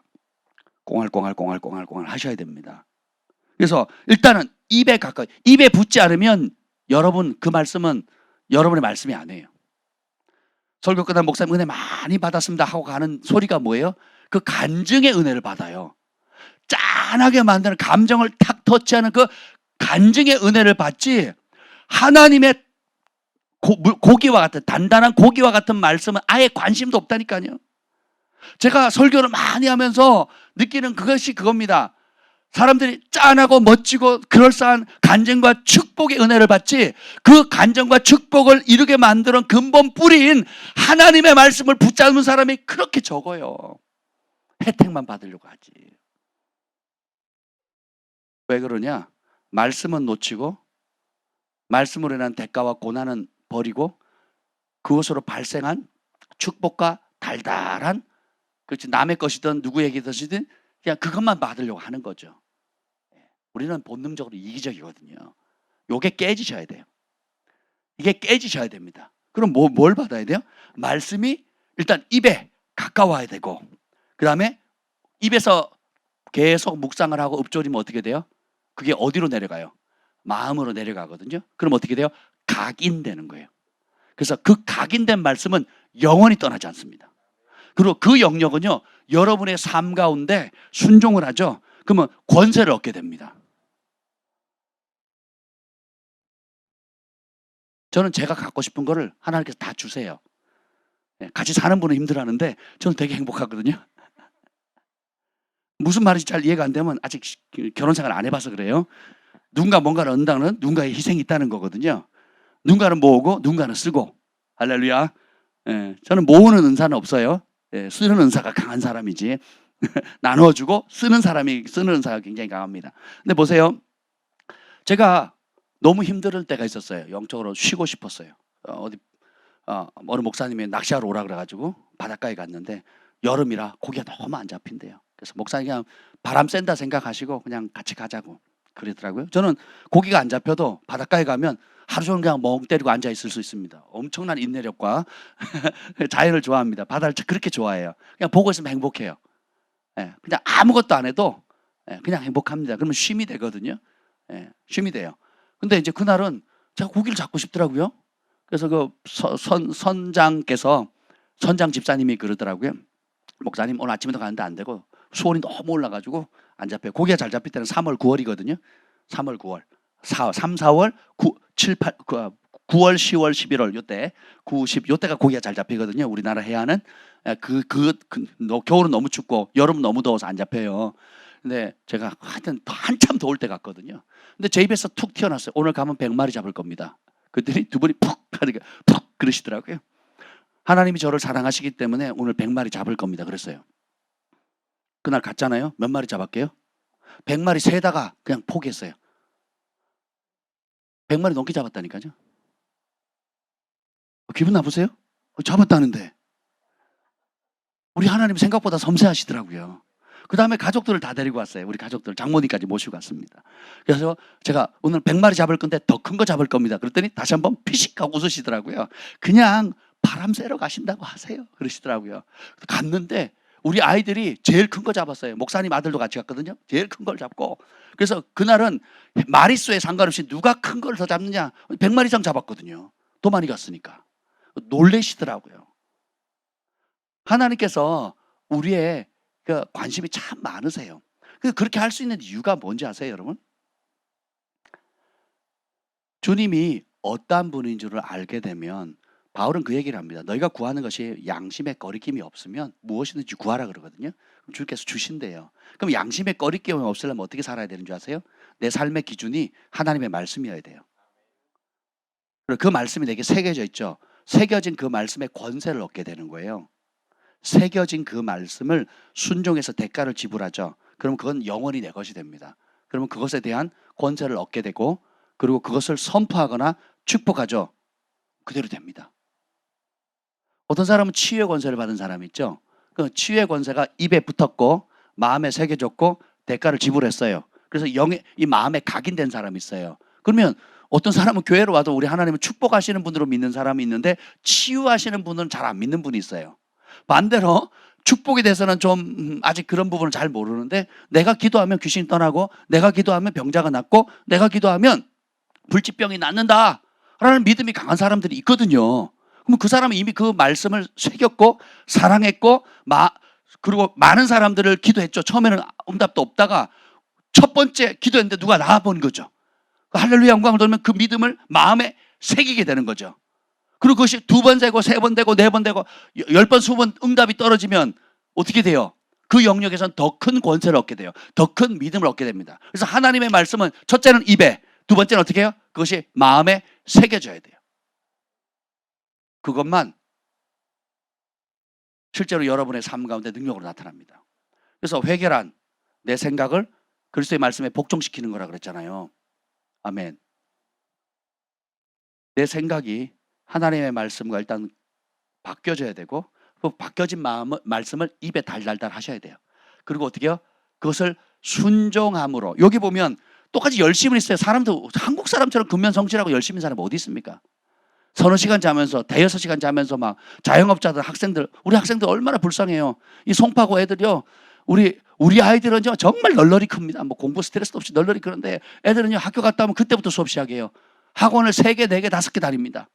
꽁알꽁알 하셔야 됩니다. 그래서 일단은 입에 가까이, 입에 붙지 않으면 여러분 그 말씀은 여러분의 말씀이 아니에요. 설교 끝나면 목사님 은혜 많이 받았습니다 하고 가는 소리가 뭐예요? 그 간증의 은혜를 받아요. 짠하게 만드는 감정을 탁 터치하는 그 간증의 은혜를 받지, 하나님의 고기와 같은, 단단한 고기와 같은 말씀은 아예 관심도 없다니까요. 제가 설교를 많이 하면서 느끼는 그것이 그겁니다. 사람들이 짠하고 멋지고 그럴싸한 간증과 축복의 은혜를 받지, 그 간증과 축복을 이루게 만드는 근본 뿌리인 하나님의 말씀을 붙잡는 사람이 그렇게 적어요. 혜택만 받으려고 하지. 왜 그러냐? 말씀은 놓치고 말씀으로 인한 대가와 고난은 버리고 그것으로 발생한 축복과 달달한, 그렇지, 남의 것이든 누구의 것이든 그냥 그것만 받으려고 하는 거죠. 우리는 본능적으로 이기적이거든요. 이게 깨지셔야 돼요. 이게 깨지셔야 됩니다. 그럼 뭘 받아야 돼요? 말씀이 일단 입에 가까워야 되고, 그 다음에 입에서 계속 묵상을 하고 읊조리면 어떻게 돼요? 그게 어디로 내려가요? 마음으로 내려가거든요. 그럼 어떻게 돼요? 각인되는 거예요. 그래서 그 각인된 말씀은 영원히 떠나지 않습니다. 그리고 그 영역은요, 여러분의 삶 가운데 순종을 하죠. 그러면 권세를 얻게 됩니다. 저는 제가 갖고 싶은 거를 하나님께서 다 주세요. 같이 사는 분은 힘들어하는데 저는 되게 행복하거든요. 무슨 말인지 잘 이해가 안 되면 아직 결혼 생활 안 해봐서 그래요. 누군가 뭔가를 얻는다는 누군가의 희생이 있다는 거거든요. 누군가는 모으고 누군가는 쓰고. 할렐루야. 저는 모으는 은사는 없어요. 쓰는 은사가 강한 사람이지. 나눠주고 쓰는 은사가 굉장히 강합니다. 근데 보세요. 제가 너무 힘들 때가 있었어요. 영적으로 쉬고 싶었어요. 어느 목사님이 낚시하러 오라 그래가지고 바닷가에 갔는데 여름이라 고기가 너무 안 잡힌대요. 그래서 목사님 그냥 바람 쐰다 생각하시고 그냥 같이 가자고 그러더라고요. 저는 고기가 안 잡혀도 바닷가에 가면 하루 종일 그냥 멍 때리고 앉아 있을 수 있습니다. 엄청난 인내력과 자연을 좋아합니다. 바다를 그렇게 좋아해요. 그냥 보고 있으면 행복해요. 그냥 아무것도 안 해도 그냥 행복합니다. 그러면 쉼이 되거든요. 쉼이 돼요. 근데 이제 그날은 제가 고기를 잡고 싶더라고요. 그래서 그 선장 집사님이 그러더라고요. 목사님 오늘 아침에도 가는데 안 되고 수온이 너무 올라가지고 안 잡혀요. 고기가 잘 잡힐 때는 3월, 9월이거든요. 3월, 9월, 3, 4월, 7, 8, 9월, 10월, 11월 요때 9, 10 요때가 고기가 잘 잡히거든요. 우리나라 해안은 겨울은 너무 춥고 여름은 너무 더워서 안 잡혀요. 근데 제가 하여튼 한참 더울 때 갔거든요. 근데 제 입에서 툭 튀어나왔어요. 오늘 가면 100마리 잡을 겁니다. 그랬더니 두 분이 푹 그러시더라고요. 하나님이 저를 사랑하시기 때문에 오늘 100마리 잡을 겁니다. 그랬어요. 그날 갔잖아요. 몇 마리 잡았게요? 100마리 세다가 그냥 포기했어요. 100마리 넘게 잡았다니까요. 기분 나쁘세요? 잡았다는데. 우리 하나님 생각보다 섬세하시더라고요. 그 다음에 가족들을 다 데리고 왔어요. 우리 가족들 장모님까지 모시고 왔습니다. 그래서 제가 오늘 100마리 잡을 건데 더 큰 거 잡을 겁니다. 그랬더니 다시 한번 피식하고 웃으시더라고요. 그냥 바람 쐬러 가신다고 하세요. 그러시더라고요. 갔는데 우리 아이들이 제일 큰 거 잡았어요. 목사님 아들도 같이 갔거든요. 제일 큰 걸 잡고. 그래서 그날은 마리수에 상관없이 누가 큰 걸 더 잡느냐 100마리 이상 잡았거든요. 더 많이 갔으니까. 놀래시더라고요. 하나님께서 우리의 그 관심이 참 많으세요. 그렇게 할 수 있는 이유가 뭔지 아세요, 여러분? 주님이 어떠한 분인 줄을 알게 되면 바울은 그 얘기를 합니다. 너희가 구하는 것이 양심의 거리낌이 없으면 무엇이든지 구하라 그러거든요. 그럼 주께서 주신대요. 그럼 양심의 거리낌이 없으려면 어떻게 살아야 되는 줄 아세요? 내 삶의 기준이 하나님의 말씀이어야 돼요. 그리고 그 말씀이 내게 새겨져 있죠. 새겨진 그 말씀의 권세를 얻게 되는 거예요. 새겨진 그 말씀을 순종해서 대가를 지불하죠. 그럼 그건 영원히 내 것이 됩니다. 그러면 그것에 대한 권세를 얻게 되고 그리고 그것을 선포하거나 축복하죠. 그대로 됩니다. 어떤 사람은 치유의 권세를 받은 사람이 있죠. 그 치유의 권세가 입에 붙었고 마음에 새겨졌고 대가를 지불했어요. 그래서 이 마음에 각인된 사람이 있어요. 그러면 어떤 사람은 교회로 와도 우리 하나님을 축복하시는 분으로 믿는 사람이 있는데 치유하시는 분은 잘 안 믿는 분이 있어요. 반대로 축복에 대해서는 좀 아직 그런 부분을 잘 모르는데 내가 기도하면 귀신이 떠나고 내가 기도하면 병자가 낫고 내가 기도하면 불치병이 낫는다라는 믿음이 강한 사람들이 있거든요. 그럼 그 사람은 이미 그 말씀을 새겼고 사랑했고 그리고 많은 사람들을 기도했죠. 처음에는 응답도 없다가 첫 번째 기도했는데 누가 나와본 거죠. 할렐루야 영광을 돌면 그 믿음을 마음에 새기게 되는 거죠. 그리고 그것이 2번 되고 3번 되고 4번 되고 10번 20번 응답이 떨어지면 어떻게 돼요? 그 영역에서는 더 큰 권세를 얻게 돼요. 더 큰 믿음을 얻게 됩니다. 그래서 하나님의 말씀은 첫째는 입에, 두 번째는 어떻게 해요? 그것이 마음에 새겨져야 돼요. 그것만 실제로 여러분의 삶 가운데 능력으로 나타납니다. 그래서 회개란 내 생각을 그리스도의 말씀에 복종시키는 거라 그랬잖아요. 아멘. 내 생각이 하나님의 말씀과 일단 바뀌어져야 되고 그 바뀌어진 말씀을 입에 달달달 하셔야 돼요. 그리고 어떻게 해요? 그것을 순종함으로. 여기 보면 똑같이 열심을 있어요. 사람도 한국 사람처럼 근면성실하고 열심히 사람 어디 있습니까? 서너 시간 자면서 대여섯 시간 자면서 막 자영업자들 학생들 우리 학생들 얼마나 불쌍해요. 이 송파구 애들이요. 우리 아이들은요 정말 널널히 큽니다. 뭐 공부 스트레스도 없이 널널히 그런데 애들은요 학교 갔다 오면 그때부터 수업 시작해요. 학원을 3개, 4개, 5개 다닙니다.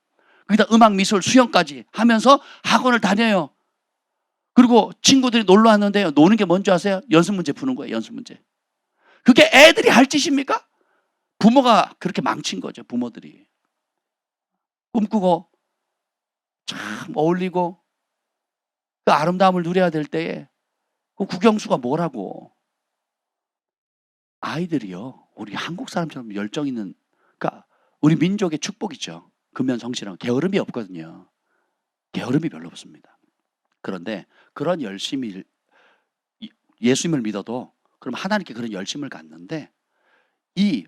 거기다 음악, 미술, 수영까지 하면서 학원을 다녀요. 그리고 친구들이 놀러 왔는데 노는 게 뭔지 아세요? 연습 문제 푸는 거예요. 연습 문제. 그게 애들이 할 짓입니까? 부모가 그렇게 망친 거죠. 부모들이. 꿈꾸고 참 어울리고 그 아름다움을 누려야 될 때에 그 국영수가 뭐라고. 아이들이요. 우리 한국 사람처럼 열정 있는, 그러니까 우리 민족의 축복이죠. 근면성실한 게으름이 없거든요. 게으름이 별로 없습니다. 그런데 그런 열심히 예수님을 믿어도 그럼 하나님께 그런 열심을 갖는데 이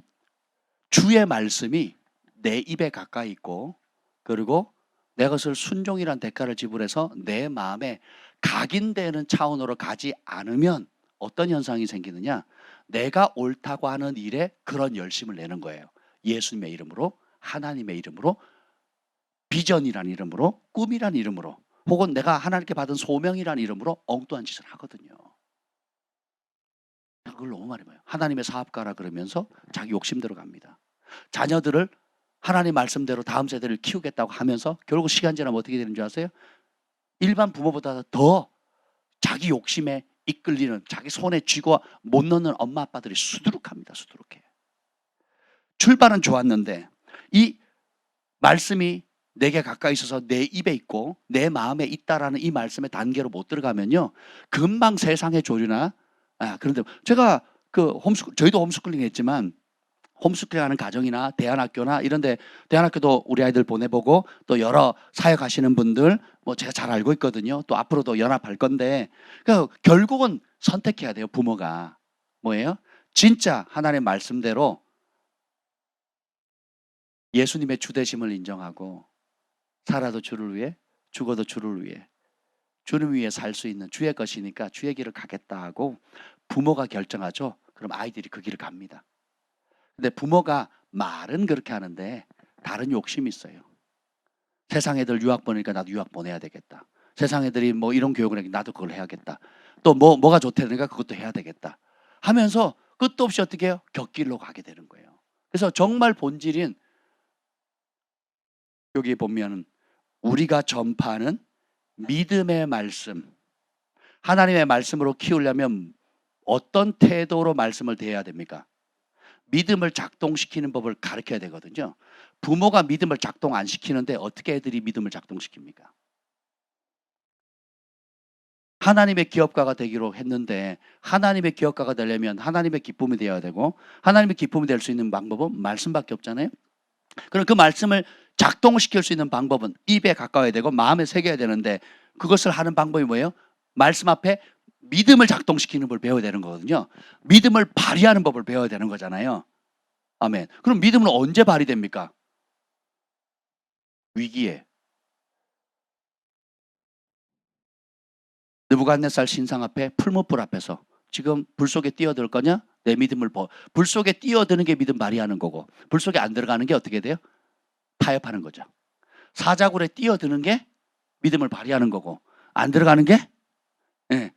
주의 말씀이 내 입에 가까이 있고 그리고 내 것을 순종이란 대가를 지불해서 내 마음에 각인되는 차원으로 가지 않으면 어떤 현상이 생기느냐? 내가 옳다고 하는 일에 그런 열심을 내는 거예요. 예수님의 이름으로, 하나님의 이름으로, 비전이라는 이름으로, 꿈이라는 이름으로, 혹은 내가 하나님께 받은 소명이라는 이름으로 엉뚱한 짓을 하거든요. 그걸 너무 많이 봐요. 하나님의 사업가라 그러면서 자기 욕심대로 갑니다. 자녀들을 하나님 말씀대로 다음 세대를 키우겠다고 하면서 결국 시간 지나면 어떻게 되는 줄 아세요? 일반 부모보다 더 자기 욕심에 이끌리는, 자기 손에 쥐고 못 넣는 엄마 아빠들이 수두룩합니다. 수두룩해. 출발은 좋았는데 이 말씀이 내게 가까이 있어서 내 입에 있고 내 마음에 있다라는 이 말씀의 단계로 못 들어가면요, 금방 세상의 조류나 그런데 제가 저희도 홈스쿨링 했지만 홈스쿨링하는 가정이나 대안학교나 이런데, 대안학교도 우리 아이들 보내보고 또 여러 사역하시는 분들 뭐 제가 잘 알고 있거든요. 또 앞으로도 연합할 건데, 그러니까 결국은 선택해야 돼요. 부모가 뭐예요? 진짜 하나님의 말씀대로 예수님의 주되심을 인정하고 살아도 주를 위해, 죽어도 주를 위해, 주님 위해 살 수 있는 주의 것이니까 주의 길을 가겠다 하고 부모가 결정하죠. 그럼 아이들이 그 길을 갑니다. 근데 부모가 말은 그렇게 하는데 다른 욕심이 있어요. 세상 애들 유학 보내니까 나도 유학 보내야 되겠다. 세상 애들이 뭐 이런 교육을 하니까 나도 그걸 해야겠다. 또 뭐가 좋다니까 그것도 해야 되겠다 하면서 끝도 없이 어떻게 해요? 곁길로 가게 되는 거예요. 그래서 정말 본질인, 여기 보면 우리가 전파하는 믿음의 말씀, 하나님의 말씀으로 키우려면 어떤 태도로 말씀을 대해야 됩니까? 믿음을 작동시키는 법을 가르쳐야 되거든요. 부모가 믿음을 작동 안 시키는데 어떻게 애들이 믿음을 작동시킵니까? 하나님의 기업가가 되기로 했는데 하나님의 기업가가 되려면 하나님의 기쁨이 되어야 되고, 하나님의 기쁨이 될 수 있는 방법은 말씀밖에 없잖아요. 그럼 그 말씀을 작동시킬 수 있는 방법은 입에 가까워야 되고 마음에 새겨야 되는데, 그것을 하는 방법이 뭐예요? 말씀 앞에 믿음을 작동시키는 법을 배워야 되는 거거든요. 믿음을 발휘하는 법을 배워야 되는 거잖아요. 아멘. 그럼 믿음은 언제 발휘됩니까? 위기에. 느부갓네살 신상 앞에 풀무불 앞에서 지금 불 속에 뛰어들 거냐? 내 믿음을 불 속에 뛰어드는 게 믿음 발휘하는 거고, 불 속에 안 들어가는 게 어떻게 돼요? 타협하는 거죠. 사자굴에 뛰어드는 게 믿음을 발휘하는 거고, 안 들어가는 게, 예.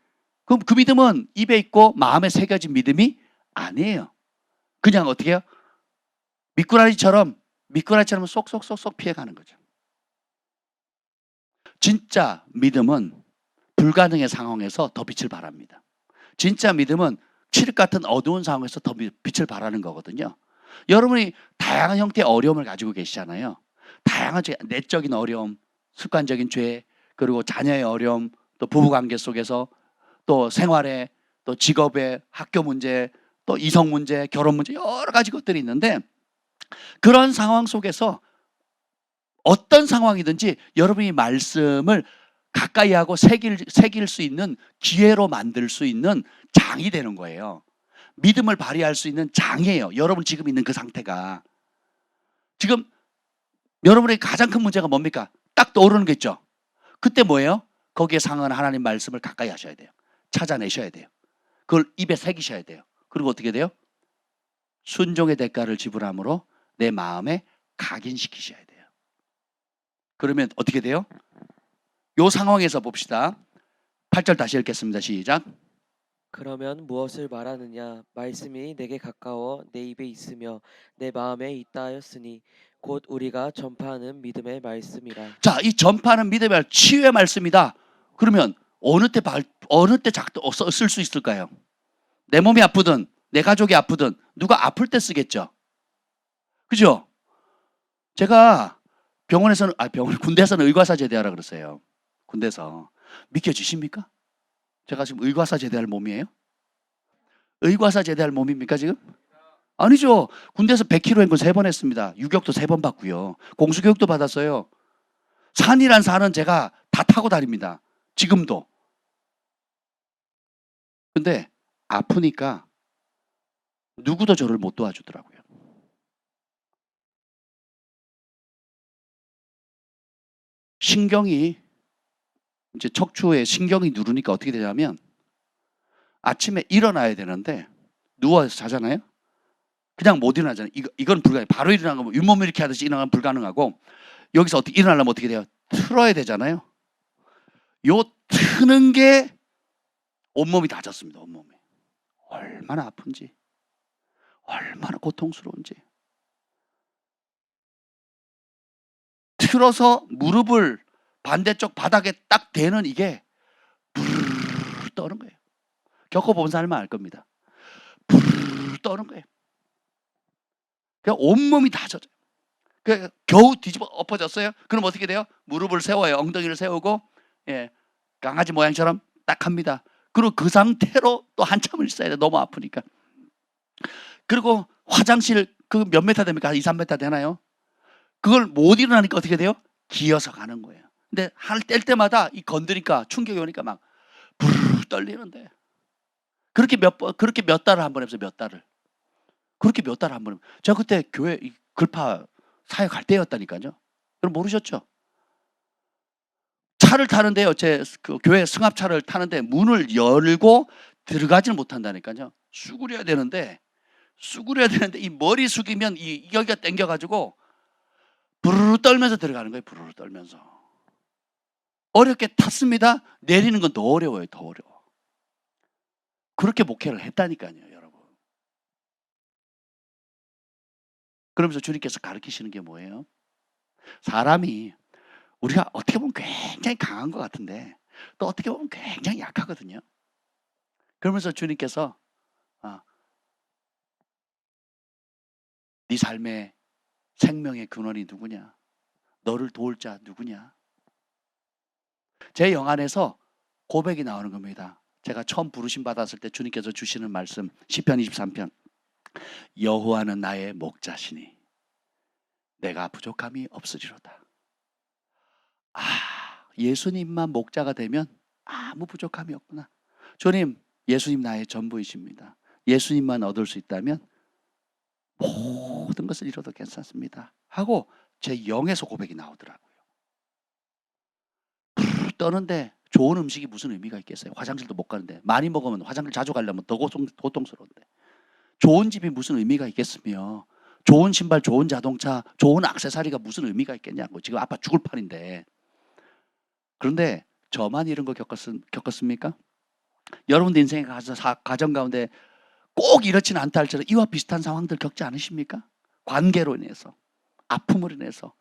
그럼 그 믿음은 입에 있고 마음에 새겨진 믿음이 아니에요. 그냥 어떻게 해요? 미꾸라지처럼 쏙쏙쏙쏙 피해가는 거죠. 진짜 믿음은 불가능의 상황에서 더 빛을 발합니다. 진짜 믿음은 칠흑 같은 어두운 상황에서 더 빛을 발하는 거거든요. 여러분이 다양한 형태의 어려움을 가지고 계시잖아요. 다양한 내적인 어려움, 습관적인 죄, 그리고 자녀의 어려움, 또 부부관계 속에서, 또 생활에, 또 직업에, 학교 문제, 또 이성 문제, 결혼 문제, 여러 가지 것들이 있는데, 그런 상황 속에서 어떤 상황이든지 여러분이 말씀을 가까이 하고 새길 수 있는 기회로 만들 수 있는 장이 되는 거예요. 믿음을 발휘할 수 있는 장이에요. 여러분 지금 있는 그 상태가. 지금 여러분의 가장 큰 문제가 뭡니까? 딱 떠오르는 게 있죠. 그때 뭐예요? 거기에 상응하는 하나님 말씀을 가까이 하셔야 돼요. 찾아내셔야 돼요. 그걸 입에 새기셔야 돼요. 그리고 어떻게 돼요? 순종의 대가를 지불함으로 내 마음에 각인시키셔야 돼요. 그러면 어떻게 돼요? 이 상황에서 봅시다. 8절 다시 읽겠습니다. 시작. 그러면 무엇을 말하느냐? 말씀이 내게 가까워 내 입에 있으며 내 마음에 있다 하였으니 곧 우리가 전파하는 믿음의 말씀이라. 자, 이 전파하는 믿음의 치유의 말씀이다. 그러면 어느 때 쓸 수 있을까요? 내 몸이 아프든 내 가족이 아프든 누가 아플 때 쓰겠죠. 그죠? 제가 군대에서는 의과사 제대하라 그랬어요. 군대에서. 믿겨지십니까? 제가 지금 의과사 제대할 몸이에요? 의과사 제대할 몸입니까 지금? 아니죠. 군대에서 100km 행군 3번 했습니다. 유격도 3번 받고요. 공수교육도 받았어요. 산이란 산은 제가 다 타고 다닙니다. 지금도. 근데 아프니까 누구도 저를 못 도와주더라고요. 신경이 이제 척추에 신경이 누르니까 어떻게 되냐면 아침에 일어나야 되는데 누워서 자잖아요. 그냥 못 일어나잖아요. 이건 불가능해요. 바로 일어나는 거 윗몸 이렇게 하듯이 일어나면 불가능하고 여기서 어떻게 일어나려면 어떻게 돼요? 틀어야 되잖아요. 요 트는 게 온몸이 다졌습니다. 온몸이. 얼마나 아픈지, 얼마나 고통스러운지. 틀어서 무릎을 반대쪽 바닥에 딱 대는 이게 부르르 떠는 거예요. 겪어본 사람은 알 겁니다. 부르르 떠는 거예요. 그냥 온몸이 다 젖어요. 겨우 뒤집어 엎어졌어요. 그럼 어떻게 돼요? 무릎을 세워요. 엉덩이를 세우고 강아지 모양처럼 딱 합니다. 그리고 그 상태로 또 한참을 있어야 돼요. 너무 아프니까. 그리고 화장실 그 몇 메타 됩니까? 한 2, 3m 되나요? 그걸 못 일어나니까 어떻게 돼요? 기어서 가는 거예요. 근데 뗄 때마다 이 건드니까 충격이 오니까 막 부르르 떨리는데 그렇게 몇 달을 한 번 해보세요. 몇 달을. 그렇게 몇 달을 한 번. 제가 그때 교회 글파 사회 갈 때였다니까요. 그럼 모르셨죠? 차를 타는데요. 그 교회 승합차를 타는데 문을 열고 들어가지는 못한다니까요. 수그려야 되는데 이 머리 숙이면 여기가 당겨가지고 부르르 떨면서 들어가는 거예요. 부르르 떨면서. 어렵게 탔습니다. 내리는 건 더 어려워요. 더 어려워. 그렇게 목회를 했다니까요. 여러분. 그러면서 주님께서 가르치시는 게 뭐예요? 사람이 우리가 어떻게 보면 굉장히 강한 것 같은데 또 어떻게 보면 굉장히 약하거든요. 그러면서 주님께서 네 삶의 생명의 근원이 누구냐? 너를 도울 자 누구냐? 제 영안에서 고백이 나오는 겁니다. 제가 처음 부르심 받았을 때 주님께서 주시는 말씀 시편 23편 여호와는 나의 목자시니 내가 부족함이 없으리로다. 예수님만 목자가 되면 아무 부족함이 없구나. 주님, 예수님 나의 전부이십니다. 예수님만 얻을 수 있다면 모든 것을 잃어도 괜찮습니다. 하고 제 영에서 고백이 나오더라고요. 떠는데 좋은 음식이 무슨 의미가 있겠어요? 화장실도 못 가는데 많이 먹으면 화장실 자주 가려면 더 고통스러운데 좋은 집이 무슨 의미가 있겠으며 좋은 신발, 좋은 자동차, 좋은 액세서리가 무슨 의미가 있겠냐고. 지금 아빠 죽을 판인데. 그런데 저만 이런 거 겪었습니까? 여러분들 인생의 가정 가운데 꼭 이렇지는 않다 할지라도 이와 비슷한 상황들 겪지 않으십니까? 관계로 인해서, 아픔을 인해서,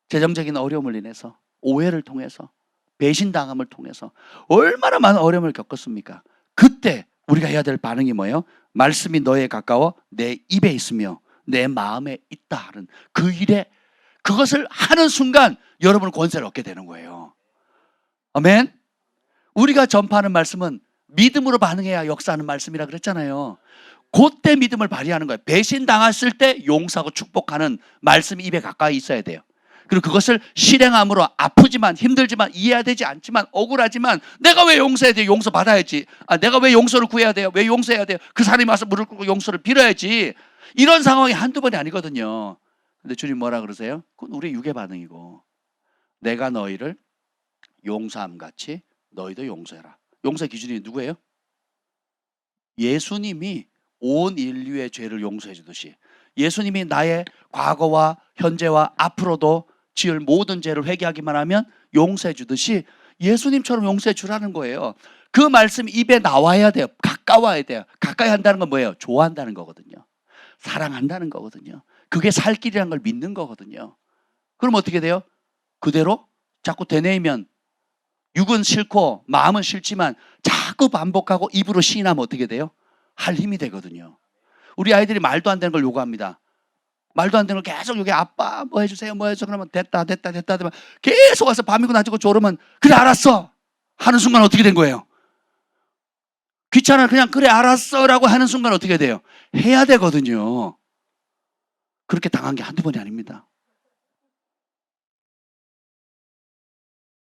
재정적인 어려움을 인해서, 오해를 통해서, 배신당함을 통해서 얼마나 많은 어려움을 겪었습니까? 그때 우리가 해야 될 반응이 뭐예요? 말씀이 너에 가까워 내 입에 있으며 내 마음에 있다 하는 그 일에 그것을 하는 순간 여러분은 권세를 얻게 되는 거예요. 아멘. 우리가 전파하는 말씀은 믿음으로 반응해야 역사하는 말씀이라 그랬잖아요. 그때 믿음을 발휘하는 거예요. 배신당했을 때 용서하고 축복하는 말씀이 입에 가까이 있어야 돼요. 그리고 그것을 실행함으로 아프지만 힘들지만 이해되지 않지만 억울하지만 내가 왜 용서해야 돼요? 용서 받아야지. 내가 왜 용서를 구해야 돼요? 왜 용서해야 돼요? 그 사람이 와서 무릎 꿇고 용서를 빌어야지. 이런 상황이 한두 번이 아니거든요. 근데 주님 뭐라 그러세요? 그건 우리의 육의 반응이고 내가 너희를 용서함 같이 너희도 용서해라. 용서의 기준이 누구예요? 예수님이 온 인류의 죄를 용서해 주듯이 예수님이 나의 과거와 현재와 앞으로도 지을 모든 죄를 회개하기만 하면 용서해 주듯이 예수님처럼 용서해 주라는 거예요. 그 말씀 입에 나와야 돼요. 가까워야 돼요. 가까이 한다는 건 뭐예요? 좋아한다는 거거든요. 사랑한다는 거거든요. 그게 살 길이라는 걸 믿는 거거든요. 그럼 어떻게 돼요? 그대로 자꾸 되뇌이면 육은 싫고 마음은 싫지만 자꾸 반복하고 입으로 시인하면 어떻게 돼요? 할 힘이 되거든요. 우리 아이들이 말도 안 되는 걸 요구합니다. 말도 안 되는 걸 계속 여기 아빠 뭐 해주세요 뭐 해주세요 그러면 됐다 하면 계속 와서 밤이고 낮이고 졸으면 그래 알았어 하는 순간 어떻게 된 거예요? 귀찮아 그냥 그래 알았어 라고 하는 순간 어떻게 돼요? 해야 되거든요. 그렇게 당한 게 한두 번이 아닙니다.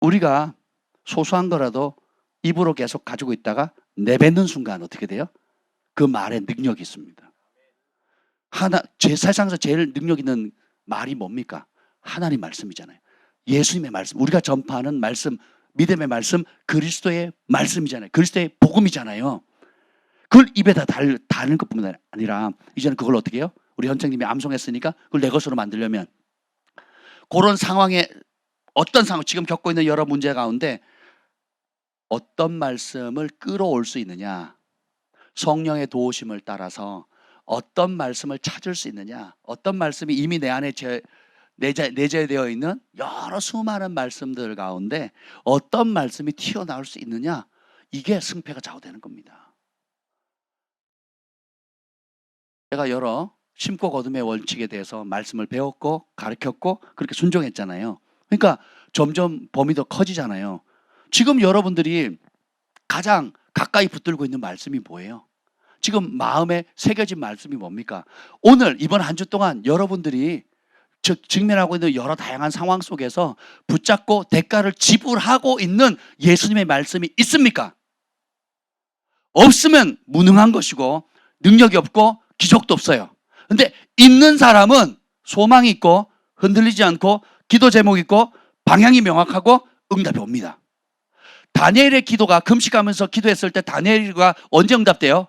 우리가 소소한 거라도 입으로 계속 가지고 있다가 내뱉는 순간 어떻게 돼요? 그 말에 능력이 있습니다. 세상에서 제일 능력 있는 말이 뭡니까? 하나님 말씀이잖아요. 예수님의 말씀, 우리가 전파하는 말씀, 믿음의 말씀, 그리스도의 말씀이잖아요. 그리스도의 복음이잖아요. 그걸 입에다 다는 것뿐만 아니라 이제는 그걸 어떻게 해요? 우리 현장님이 암송했으니까 그걸 내 것으로 만들려면 그런 상황에 어떤 상황, 지금 겪고 있는 여러 문제 가운데 어떤 말씀을 끌어올 수 있느냐, 성령의 도우심을 따라서 어떤 말씀을 찾을 수 있느냐, 어떤 말씀이 이미 내 안에 내재되어 있는 여러 수많은 말씀들 가운데 어떤 말씀이 튀어나올 수 있느냐, 이게 승패가 좌우되는 겁니다. 제가 여러 심고 거둠의 원칙에 대해서 말씀을 배웠고 가르쳤고 그렇게 순종했잖아요. 그러니까 점점 범위 더 커지잖아요. 지금 여러분들이 가장 가까이 붙들고 있는 말씀이 뭐예요? 지금 마음에 새겨진 말씀이 뭡니까? 오늘 이번 한 주 동안 여러분들이 직면하고 있는 여러 다양한 상황 속에서 붙잡고 대가를 지불하고 있는 예수님의 말씀이 있습니까? 없으면 무능한 것이고 능력이 없고 기적도 없어요. 근데 있는 사람은 소망이 있고 흔들리지 않고 기도 제목이 있고 방향이 명확하고 응답이 옵니다. 다니엘의 기도가 금식하면서 기도했을 때 다니엘과 언제 응답돼요?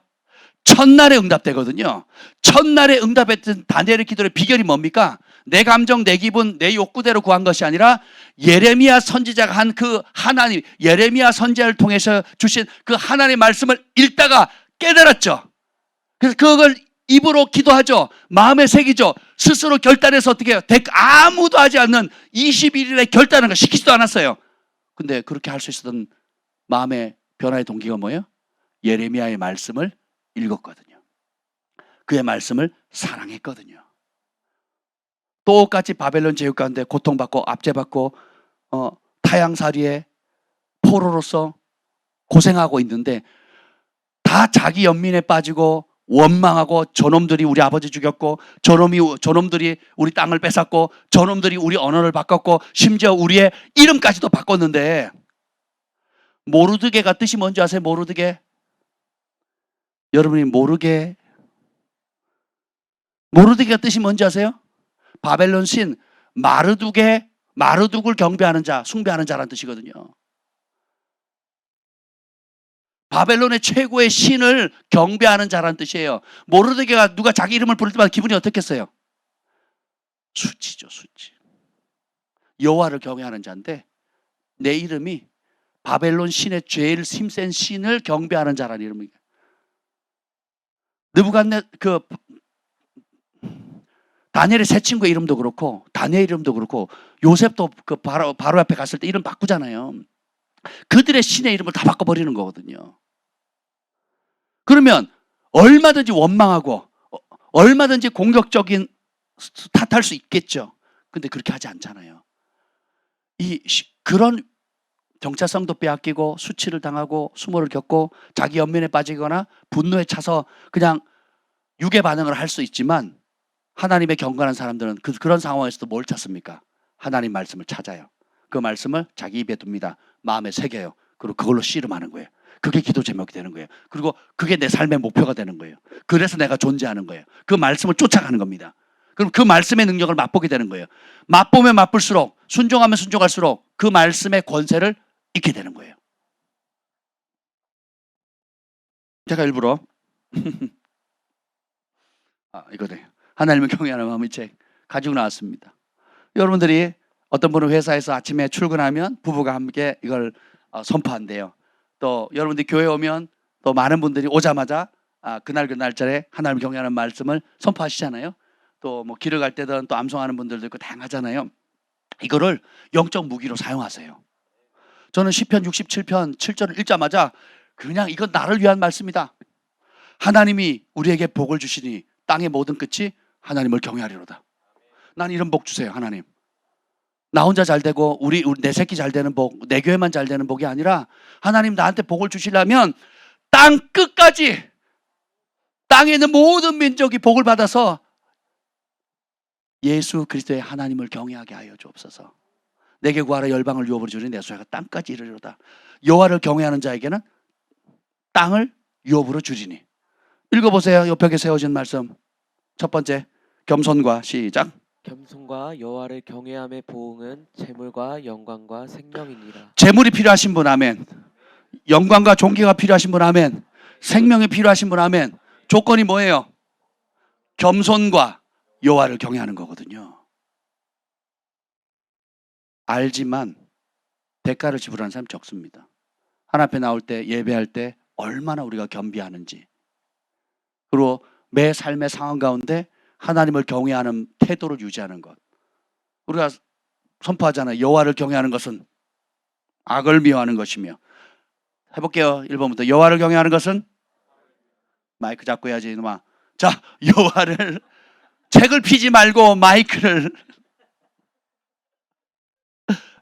첫날에 응답되거든요. 첫날에 응답했던 다니엘의 기도의 비결이 뭡니까? 내 감정, 내 기분, 내 욕구대로 구한 것이 아니라 예레미야 선지자가 한 그 하나님, 예레미야 선지자를 통해서 주신 그 하나님의 말씀을 읽다가 깨달았죠. 그래서 그걸 입으로 기도하죠. 마음에 새기죠. 스스로 결단해서 어떻게 해요? 아무도 하지 않는 21일에 결단한 거 시키지도 않았어요. 근데 그렇게 할 수 있었던 마음의 변화의 동기가 뭐예요? 예레미야의 말씀을 읽었거든요. 그의 말씀을 사랑했거든요. 똑같이 바벨론 제국 가운데 고통받고 압제받고 타향살이에 포로로서 고생하고 있는데 다 자기 연민에 빠지고 원망하고 저놈들이 우리 아버지 죽였고 저놈들이 우리 땅을 뺏었고 저놈들이 우리 언어를 바꿨고 심지어 우리의 이름까지도 바꿨는데 모르드게가 뜻이 뭔지 아세요? 모르드게? 여러분이 모르드게가 뜻이 뭔지 아세요? 바벨론 신 마르둑을 경배하는 자, 숭배하는 자라는 뜻이거든요. 바벨론의 최고의 신을 경배하는 자라는 뜻이에요. 모르드게가 누가 자기 이름을 부를 때마다 기분이 어떻겠어요? 수치죠, 수치. 여호와를 경외하는 자인데 내 이름이 바벨론 신의 제일 힘센 신을 경배하는 자라는 이름이에요. 다니엘의 세 친구의 이름도 그렇고 다니엘 이름도 그렇고 요셉도 그 바로 앞에 갔을 때 이름 바꾸잖아요. 그들의 신의 이름을 다 바꿔버리는 거거든요. 그러면 얼마든지 원망하고 얼마든지 공격적인 탓할 수 있겠죠. 근데 그렇게 하지 않잖아요. 그런 정체성도 빼앗기고 수치를 당하고 수모를 겪고 자기 연민에 빠지거나 분노에 차서 그냥 유괴 반응을 할 수 있지만 하나님의 경건한 사람들은 그런 상황에서도 뭘 찾습니까? 하나님 말씀을 찾아요. 그 말씀을 자기 입에 둡니다. 마음에 새겨요. 그리고 그걸로 씨름하는 거예요. 그게 기도 제목이 되는 거예요. 그리고 그게 내 삶의 목표가 되는 거예요. 그래서 내가 존재하는 거예요. 그 말씀을 쫓아가는 겁니다. 그럼 그 말씀의 능력을 맛보게 되는 거예요. 맛보면 맛볼수록 순종하면 순종할수록 그 말씀의 권세를 잊게 되는 거예요. 제가 일부러 이거네. 하나님을 경외하는 마음의 책 가지고 나왔습니다. 여러분들이 어떤 분은 회사에서 아침에 출근하면 부부가 함께 이걸 선포한대요. 또 여러분들이 교회 오면 또 많은 분들이 오자마자 그날 그 날짜에 하나님을 경외하는 말씀을 선포하시잖아요. 또 뭐 길을 갈 때든 또 암송하는 분들도 있고 다양하잖아요. 이거를 영적 무기로 사용하세요. 저는 시편 67편 7절을 읽자마자 그냥 이건 나를 위한 말씀이다. 하나님이 우리에게 복을 주시니 땅의 모든 끝이 하나님을 경외하리로다. 난 이런 복 주세요, 하나님. 나 혼자 잘 되고 내 새끼 잘 되는 복, 내 교회만 잘 되는 복이 아니라 하나님 나한테 복을 주시려면 땅 끝까지 땅에 있는 모든 민족이 복을 받아서 예수 그리스도의 하나님을 경외하게 하여 주옵소서. 내게 구하라 열방을 유업으로 주니 내 소유가 땅까지 이르리로다. 여호와를 경외하는 자에게는 땅을 유업으로 주리니. 읽어보세요. 옆에 세워진 말씀. 첫 번째, 겸손과 시작. 겸손과 여호와를 경외함의 보응은 재물과 영광과 생명이니라. 재물이 필요하신 분 아멘. 영광과 존귀가 필요하신 분 아멘. 생명이 필요하신 분 아멘. 조건이 뭐예요? 겸손과 여호와를 경외하는 거거든요. 알지만 대가를 지불하는 사람이 적습니다. 하나님 앞에 나올 때, 예배할 때 얼마나 우리가 겸비하는지, 그리고 매 삶의 상황 가운데 하나님을 경외하는 태도를 유지하는 것. 우리가 선포하잖아요. 여호와를 경외하는 것은 악을 미워하는 것이며. 해볼게요. 1번부터. 여호와를 경외하는 것은, 마이크 잡고 해야지 이놈아. 자, 여호와를, 책을 피지 말고 마이크를.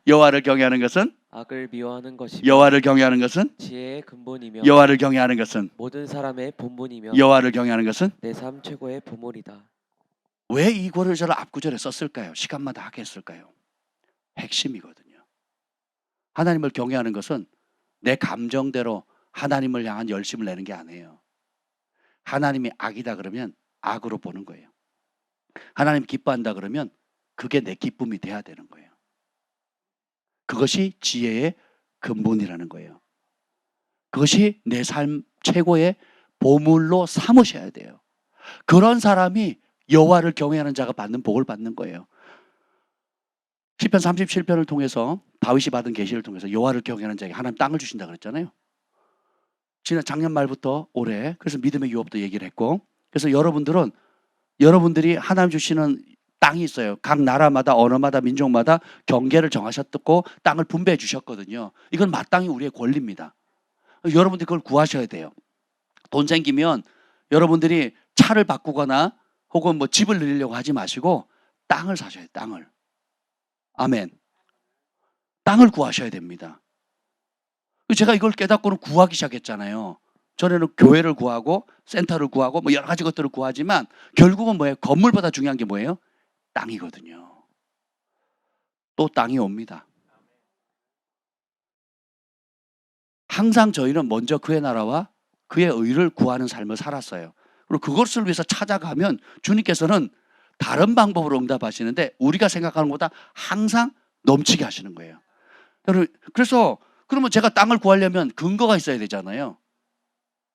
여호와를 경외하는 것은, 악을 미워하는 것이며 여호와를 경외하는 것은, 지혜의 근본이며 여호와를 경외하는 것은, 모든 사람의 본분이며 여호와를 경외하는 것은. 내 삶 최고의 보물이다. 왜 이거를 저를 앞구절에 썼을까요? 시간마다 하게 했을까요? 핵심이거든요. 하나님을 경외하는 것은 내 감정대로 하나님을 향한 열심을 내는 게 아니에요. 하나님이 악이다 그러면 악으로 보는 거예요. 하나님 기뻐한다 그러면 그게 내 기쁨이 돼야 되는 거예요. 그것이 지혜의 근본이라는 거예요. 그것이 내 삶 최고의 보물로 삼으셔야 돼요. 그런 사람이 여호와를 경외하는 자가 받는 복을 받는 거예요. 시편 37편을 통해서 다윗이 받은 계시를 통해서 여호와를 경외하는 자에게 하나님 땅을 주신다 그랬잖아요. 지난 작년 말부터 올해 그래서 믿음의 유업도 얘기를 했고, 그래서 여러분들이 하나님 주시는 땅이 있어요. 각 나라마다 언어마다 민족마다 경계를 정하셨고 땅을 분배해 주셨거든요. 이건 마땅히 우리의 권리입니다. 여러분들이 그걸 구하셔야 돼요. 돈 생기면 여러분들이 차를 바꾸거나 혹은 뭐 집을 늘리려고 하지 마시고 땅을 사셔야 돼요. 땅을. 아멘. 땅을 구하셔야 됩니다. 제가 이걸 깨닫고는 구하기 시작했잖아요. 전에는 교회를 구하고 센터를 구하고 뭐 여러 가지 것들을 구하지만 결국은 뭐예요? 건물보다 중요한 게 뭐예요? 땅이거든요. 또 땅이 옵니다. 항상 저희는 먼저 그의 나라와 그의 의를 구하는 삶을 살았어요. 그리고 그것을 위해서 찾아가면 주님께서는 다른 방법으로 응답하시는데 우리가 생각하는 것보다 항상 넘치게 하시는 거예요. 그래서 그러면 제가 땅을 구하려면 근거가 있어야 되잖아요.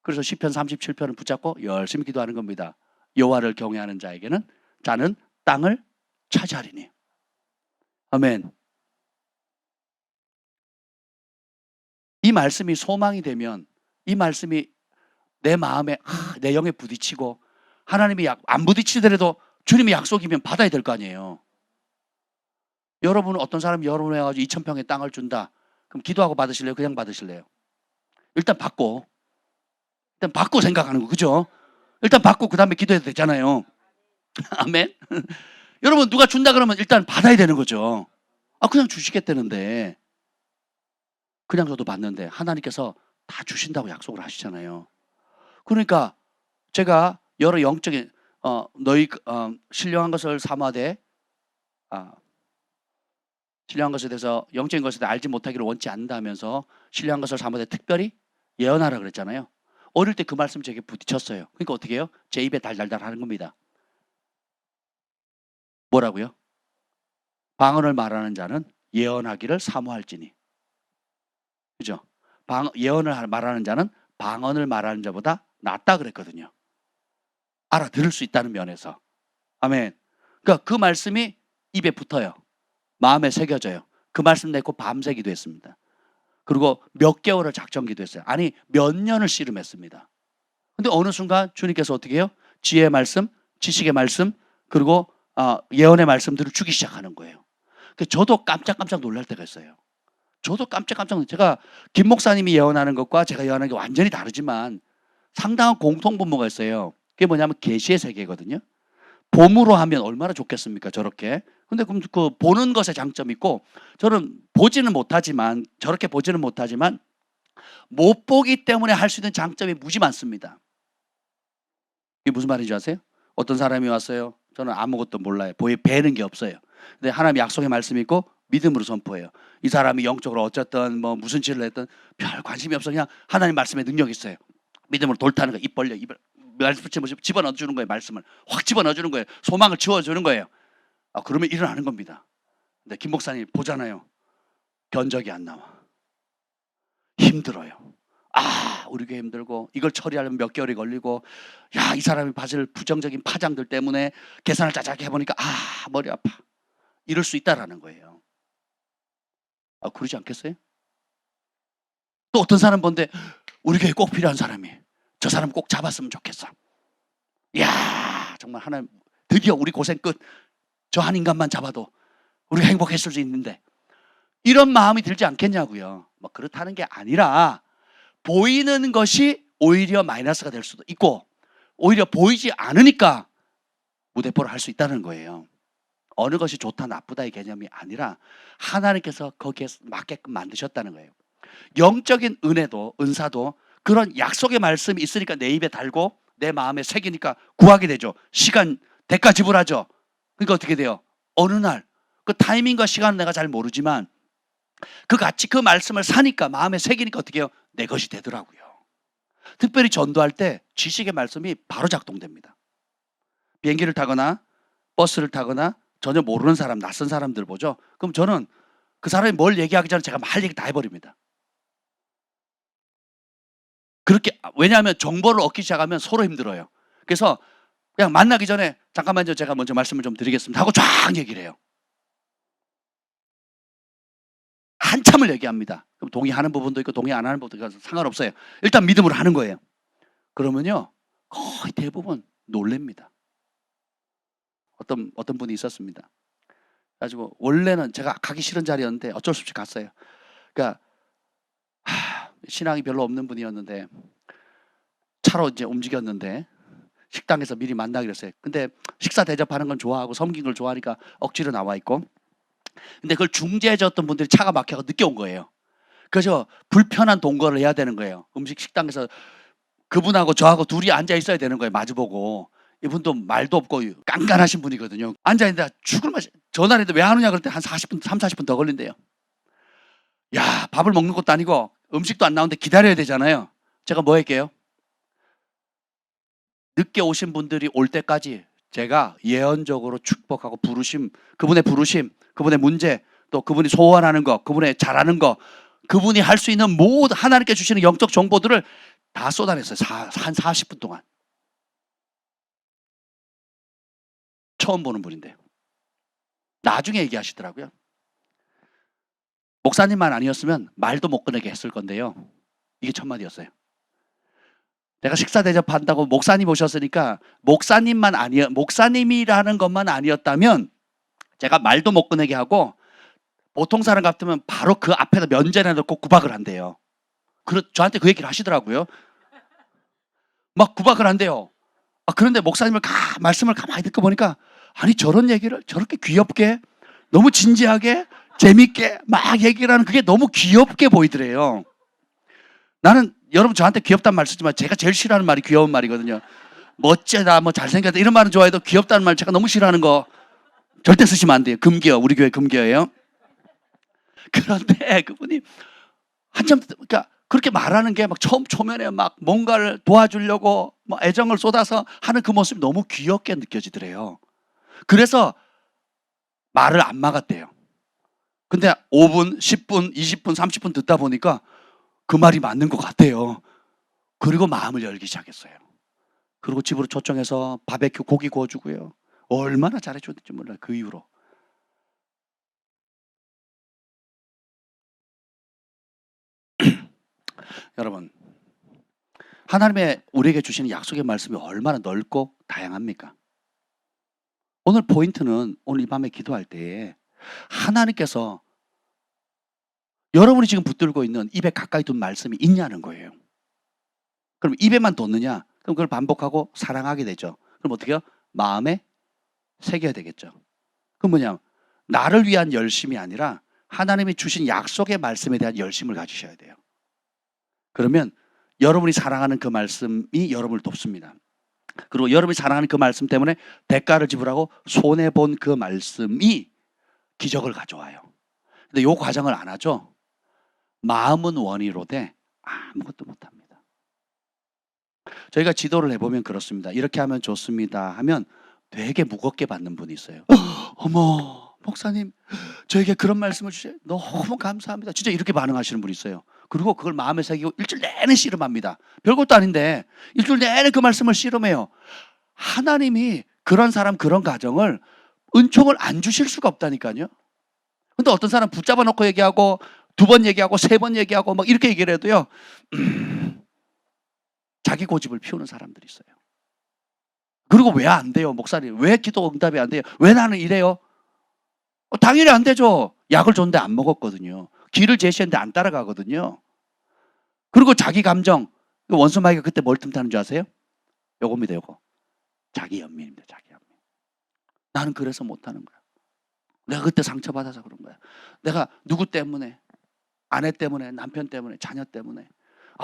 그래서 시편 37편을 붙잡고 열심히 기도하는 겁니다. 여호와를 경외하는 자는 땅을 차지하리니. 아멘. 이 말씀이 소망이 되면, 이 말씀이 내 마음에, 내 영에 부딪히고, 하나님이 안 부딪히더라도 주님의 약속이면 받아야 될 거 아니에요. 여러분은 어떤 사람이 여러분 해가지고 2,000평의 땅을 준다. 그럼 기도하고 받으실래요? 그냥 받으실래요? 일단 받고 생각하는 거, 그죠? 일단 받고 그 다음에 기도해도 되잖아요. 아멘. 여러분 누가 준다 그러면 일단 받아야 되는 거죠. 그냥 주시겠다는데, 그냥 저도 받는데 하나님께서 다 주신다고 약속을 하시잖아요. 그러니까 제가 여러 영적인 너희 신령한 것을 삼아되 신령한 것에 대해서 영적인 것에 대해 알지 못하기를 원치 않는다면서 신령한 것을 삼아되 특별히 예언하라 그랬잖아요. 어릴 때 그 말씀 제게 부딪혔어요. 그러니까 어떻게 해요? 제 입에 달달달 하는 겁니다. 뭐라고요? 방언을 말하는 자는 예언하기를 사모할지니. 그죠? 예언을 말하는 자는 방언을 말하는 자보다 낫다 그랬거든요. 알아들을 수 있다는 면에서. 아멘. 그러니까 그 말씀이 입에 붙어요. 마음에 새겨져요. 그 말씀 내고 밤새 기도했습니다. 그리고 몇 개월을 작정 기도했어요. 아니 몇 년을 씨름했습니다. 근데 어느 순간 주님께서 어떻게 해요? 지혜의 말씀, 지식의 말씀, 그리고 예언의 말씀들을 주기 시작하는 거예요. 저도 깜짝깜짝 놀랄 때가 있어요. 저도 깜짝깜짝 놀랐어요. 제가 김 목사님이 예언하는 것과 제가 예언하는 게 완전히 다르지만 상당한 공통분모가 있어요. 그게 뭐냐면 계시의 세계거든요. 봄으로 하면 얼마나 좋겠습니까, 저렇게. 근데 그럼 그 보는 것에 장점이 있고, 저는 보지는 못하지만, 저렇게 보지는 못하지만 못 보기 때문에 할 수 있는 장점이 무지 많습니다. 이게 무슨 말인지 아세요? 어떤 사람이 왔어요. 저는 아무것도 몰라요. 배는 게 없어요. 근데 하나님 약속의 말씀이 있고 믿음으로 선포해요. 이 사람이 영적으로 어쨌든 뭐 무슨 짓을 했든 별 관심이 없어. 그냥 하나님 말씀에 능력이 있어요. 믿음으로 돌타는 거예요. 입 벌려 입을 말씀 집어넣어 주는 거예요. 말씀을 확 집어넣어 주는 거예요. 소망을 지워 주는 거예요. 그러면 일어나는 겁니다. 근데 김 목사님 보잖아요. 견적이 안 나와. 힘들어요. 우리 교회 힘들고 이걸 처리하려면 몇 개월이 걸리고, 이 사람이 받을 부정적인 파장들 때문에 계산을 짜잘하게 해보니까 머리 아파. 이럴 수 있다라는 거예요. 그러지 않겠어요? 또 어떤 사람 본데 우리 교회 꼭 필요한 사람이, 저 사람 꼭 잡았으면 좋겠어. 이야, 정말 하나님 드디어 우리 고생 끝. 저 한 인간만 잡아도 우리가 행복했을 수 있는데, 이런 마음이 들지 않겠냐고요. 뭐 그렇다는 게 아니라 보이는 것이 오히려 마이너스가 될 수도 있고, 오히려 보이지 않으니까 무대뽀를 할 수 있다는 거예요. 어느 것이 좋다 나쁘다의 개념이 아니라 하나님께서 거기에 맞게끔 만드셨다는 거예요. 영적인 은혜도, 은사도 그런 약속의 말씀이 있으니까 내 입에 달고 내 마음에 새기니까 구하게 되죠. 시간, 대가 지불하죠. 그러니까 어떻게 돼요? 어느 날 그 타이밍과 시간은 내가 잘 모르지만 그 같이 그 말씀을 사니까, 마음에 새기니까 어떻게 해요? 내 것이 되더라고요. 특별히 전도할 때 지식의 말씀이 바로 작동됩니다. 비행기를 타거나 버스를 타거나 전혀 모르는 사람, 낯선 사람들 보죠. 그럼 저는 그 사람이 뭘 얘기하기 전에 제가 할 얘기 다 해버립니다. 그렇게, 왜냐하면 정보를 얻기 시작하면 서로 힘들어요. 그래서 그냥 만나기 전에 잠깐만요, 제가 먼저 말씀을 좀 드리겠습니다 하고 쫙 얘기를 해요. 한참을 얘기합니다. 그럼 동의하는 부분도 있고 동의 안 하는 부분도 있고 상관없어요. 일단 믿음으로 하는 거예요. 그러면요 거의 대부분 놀랍니다. 어떤 분이 있었습니다. 가지고 원래는 제가 가기 싫은 자리였는데 어쩔 수 없이 갔어요. 그러니까 신앙이 별로 없는 분이었는데 차로 이제 움직였는데 식당에서 미리 만나기로 했어요. 근데 식사 대접하는 건 좋아하고 섬긴 걸 좋아하니까 억지로 나와 있고, 근데 그걸 중재해 줬던 분들이 차가 막혀서 늦게 온 거예요. 그래서 불편한 동거를 해야 되는 거예요. 음식 식당에서 그분하고 저하고 둘이 앉아 있어야 되는 거예요. 마주보고. 이분도 말도 없고 깐깐하신 분이거든요. 앉아 있는데 죽을 맛이, 전화를 했는데 왜 안 오냐 그럴 때 한 40분 더 걸린대요. 야, 밥을 먹는 것도 아니고 음식도 안 나오는데 기다려야 되잖아요. 제가 뭐 할게요? 늦게 오신 분들이 올 때까지 제가 예언적으로 축복하고 부르심, 그분의 문제, 또 그분이 소원하는 거, 그분의 잘하는 거, 그분이 할 수 있는 모든 하나님께 주시는 영적 정보들을 다 쏟아냈어요. 한 40분 동안. 처음 보는 분인데요. 나중에 얘기하시더라고요. 목사님만 아니었으면 말도 못 꺼내게 했을 건데요. 이게 첫 마디였어요. 내가 식사 대접한다고 목사님 오셨으니까 목사님이라는 것만 아니었다면 제가 말도 못 꺼내게 하고, 보통 사람 같으면 바로 그 앞에다 면제를 놓고 구박을 한대요. 저한테 그 얘기를 하시더라고요. 막 구박을 한대요. 그런데 목사님을 말씀을 가만히 듣고 보니까, 아니 저런 얘기를 저렇게 귀엽게, 너무 진지하게 재밌게 막 얘기를 하는, 그게 너무 귀엽게 보이더래요. 나는, 여러분 저한테 귀엽다는 말 쓰지만 제가 제일 싫어하는 말이 귀여운 말이거든요. 멋지다, 뭐 잘생겼다 이런 말은 좋아해도 귀엽다는 말 제가 너무 싫어하는 거 절대 쓰시면 안 돼요. 금기어, 우리 교회 금기어예요. 그런데 그분이 한참, 그러니까 그렇게 말하는 게 막 처음 초면에 막 뭔가를 도와주려고 뭐 애정을 쏟아서 하는 그 모습이 너무 귀엽게 느껴지더래요. 그래서 말을 안 막았대요. 근데 5분, 10분, 20분, 30분 듣다 보니까 그 말이 맞는 것 같아요. 그리고 마음을 열기 시작했어요. 그리고 집으로 초청해서 바베큐 고기 구워주고요. 얼마나 잘해줬는지 몰라요. 그 이후로. 여러분, 하나님의 우리에게 주시는 약속의 말씀이 얼마나 넓고 다양합니까? 오늘 포인트는, 오늘 이 밤에 기도할 때에 하나님께서 여러분이 지금 붙들고 있는 입에 가까이 둔 말씀이 있냐는 거예요. 그럼 입에만 뒀느냐? 그럼 그걸 반복하고 사랑하게 되죠. 그럼 어떻게 해요? 마음에 새겨야 되겠죠. 그럼 뭐냐? 나를 위한 열심이 아니라 하나님이 주신 약속의 말씀에 대한 열심을 가지셔야 돼요. 그러면 여러분이 사랑하는 그 말씀이 여러분을 돕습니다. 그리고 여러분이 사랑하는 그 말씀 때문에 대가를 지불하고 손해본 그 말씀이 기적을 가져와요. 근데 이 과정을 안 하죠. 마음은 원이로되 아무것도 못합니다. 저희가 지도를 해보면 그렇습니다. 이렇게 하면 좋습니다 하면 되게 무겁게 받는 분이 있어요. 어머 목사님 저에게 그런 말씀을 주셔서 너무 감사합니다. 진짜 이렇게 반응하시는 분이 있어요. 그리고 그걸 마음에 새기고 일주일 내내 씨름합니다. 별것도 아닌데 일주일 내내 그 말씀을 씨름해요. 하나님이 그런 사람 그런 가정을 은총을 안 주실 수가 없다니까요. 근데 어떤 사람 붙잡아 놓고 얘기하고 2번 얘기하고 3번 얘기하고 막 이렇게 얘기를 해도요. 자기 고집을 피우는 사람들이 있어요. 그리고 왜 안 돼요? 목사님 왜 기도 응답이 안 돼요? 왜 나는 이래요? 당연히 안 되죠. 약을 줬는데 안 먹었거든요. 길을 제시했는데 안 따라가거든요. 그리고 자기 감정, 원수 마귀가 그때 뭘 틈타는 줄 아세요? 요겁니다. 요거 자기 연민입니다. 자기 연민. 나는 그래서 못하는 거야. 내가 그때 상처받아서 그런 거야. 내가 누구 때문에, 아내 때문에, 남편 때문에, 자녀 때문에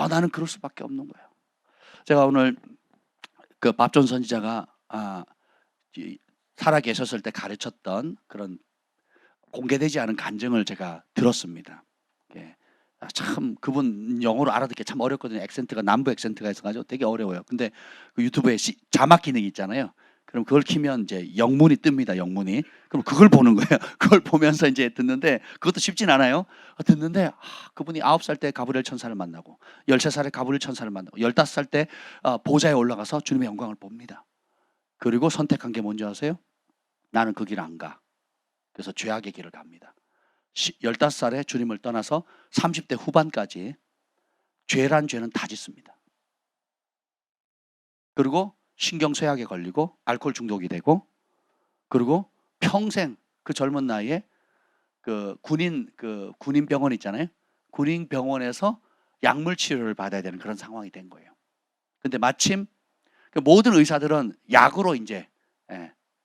나는 그럴 수밖에 없는 거예요. 제가 오늘 그 밥존 선지자가 살아 계셨을 때 가르쳤던 그런 공개되지 않은 간증을 제가 들었습니다. 참 그분 영어로 알아듣기 참 어렵거든요. 액센트가 남부 액센트가 있어가지고 되게 어려워요. 근데 그 유튜브에 자막 기능이 있잖아요. 그럼 그걸 키면 이제 영문이 뜹니다. 영문이. 그럼 그걸 보는 거예요. 그걸 보면서 이제 듣는데 그것도 쉽진 않아요. 듣는데 그분이 9살 때 가브리엘 천사를 만나고 13살에 가브리엘 천사를 만나고 15살 때 보좌에 올라가서 주님의 영광을 봅니다. 그리고 선택한 게 뭔지 아세요? 나는 그 길 안 가. 그래서 죄악의 길을 갑니다. 15살에 주님을 떠나서 30대 후반까지 죄란 죄는 다 짓습니다. 그리고 신경쇠약에 걸리고 알코올 중독이 되고 그리고 평생 그 젊은 나이에 그 군인 병원 있잖아요. 군인 병원에서 약물 치료를 받아야 되는 그런 상황이 된 거예요. 근데 마침 그 모든 의사들은 약으로 이제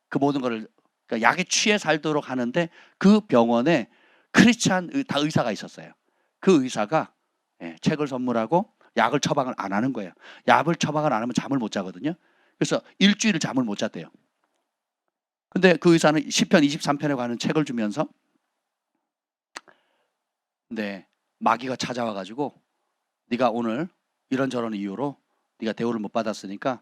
그 모든 거를 그러니까 약에 취해 살도록 하는데 그 병원에 크리스찬 다 의사가 있었어요. 그 의사가 책을 선물하고 약을 처방을 안 하는 거예요. 약을 처방을 안 하면 잠을 못 자거든요. 그래서 일주일을 잠을 못 잤대요. 근데 그 의사는 시편 23편에 관한 책을 주면서 마귀가 찾아와가지고 네가 오늘 이런저런 이유로 네가 대우를 못 받았으니까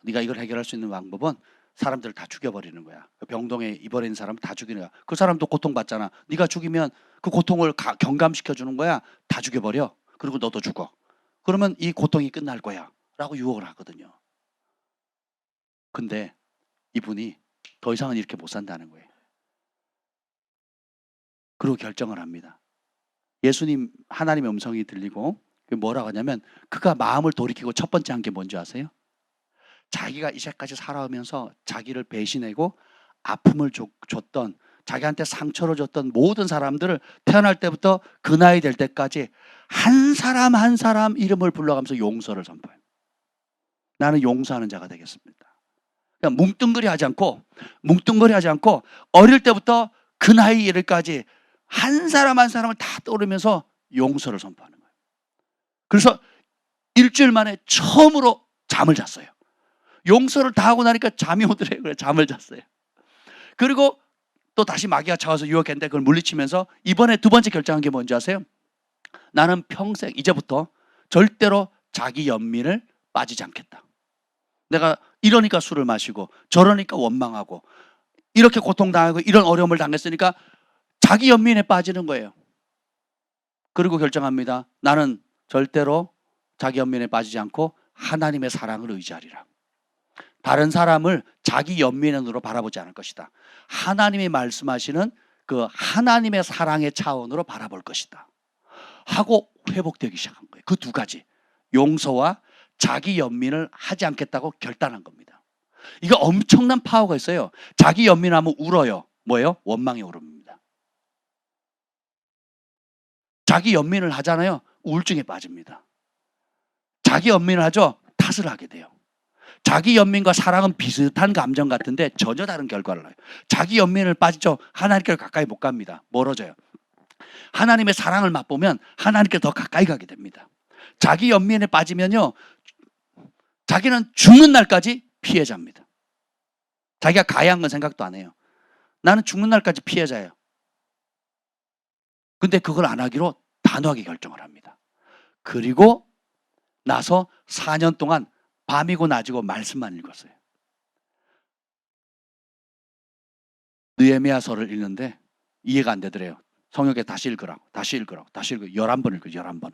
네가 이걸 해결할 수 있는 방법은 사람들을 다 죽여버리는 거야. 병동에 입원해 있는 사람 다 죽이는 거야. 그 사람도 고통받잖아. 네가 죽이면 그 고통을 경감시켜주는 거야. 다 죽여버려. 그리고 너도 죽어. 그러면 이 고통이 끝날 거야 라고 유혹을 하거든요. 근데 이분이 더 이상은 이렇게 못 산다는 거예요. 그리고 결정을 합니다. 예수님 하나님의 음성이 들리고 뭐라고 하냐면 그가 마음을 돌이키고 첫 번째 한 게 뭔지 아세요? 자기가 이제까지 살아오면서 자기를 배신하고 아픔을 줬던 자기한테 상처를 줬던 모든 사람들을 태어날 때부터 그 나이 될 때까지 한 사람 한 사람 이름을 불러가면서 용서를 선포해요. 나는 용서하는 자가 되겠습니다. 그러니까 뭉뚱그리 하지 않고 어릴 때부터 그 나이 이르까지 한 사람 한 사람을 다 떠오르면서 용서를 선포하는 거예요. 그래서 일주일 만에 처음으로 잠을 잤어요. 용서를 다 하고 나니까 잠이 오더래요. 그래 잠을 잤어요. 그리고 또 다시 마귀가 차와서 유혹했는데 그걸 물리치면서 이번에 2번째 결정한 게 뭔지 아세요? 나는 평생 이제부터 절대로 자기 연민을 빠지지 않겠다. 내가 이러니까 술을 마시고 저러니까 원망하고 이렇게 고통당하고 이런 어려움을 당했으니까 자기 연민에 빠지는 거예요. 그리고 결정합니다. 나는 절대로 자기 연민에 빠지지 않고 하나님의 사랑을 의지하리라. 다른 사람을 자기 연민의 눈으로 바라보지 않을 것이다. 하나님이 말씀하시는 그 하나님의 사랑의 차원으로 바라볼 것이다. 하고 회복되기 시작한 거예요. 그 2가지. 용서와 자기 연민을 하지 않겠다고 결단한 겁니다. 이거 엄청난 파워가 있어요. 자기 연민하면 울어요. 뭐예요? 원망의 울음입니다. 자기 연민을 하잖아요. 우울증에 빠집니다. 자기 연민을 하죠. 탓을 하게 돼요. 자기 연민과 사랑은 비슷한 감정 같은데 전혀 다른 결과를 낳아요. 자기 연민을 빠지죠. 하나님께 가까이 못 갑니다. 멀어져요. 하나님의 사랑을 맛보면 하나님께 더 가까이 가게 됩니다. 자기 연민에 빠지면요, 자기는 죽는 날까지 피해자입니다. 자기가 가해한 건 생각도 안 해요. 나는 죽는 날까지 피해자예요. 근데 그걸 안 하기로 단호하게 결정을 합니다. 그리고 나서 4년 동안 밤이고 낮이고 말씀만 읽었어요. 느헤미야서를 읽는데 이해가 안 되더래요. 성역에 다시 읽으라고 11번 읽어요. 11번을.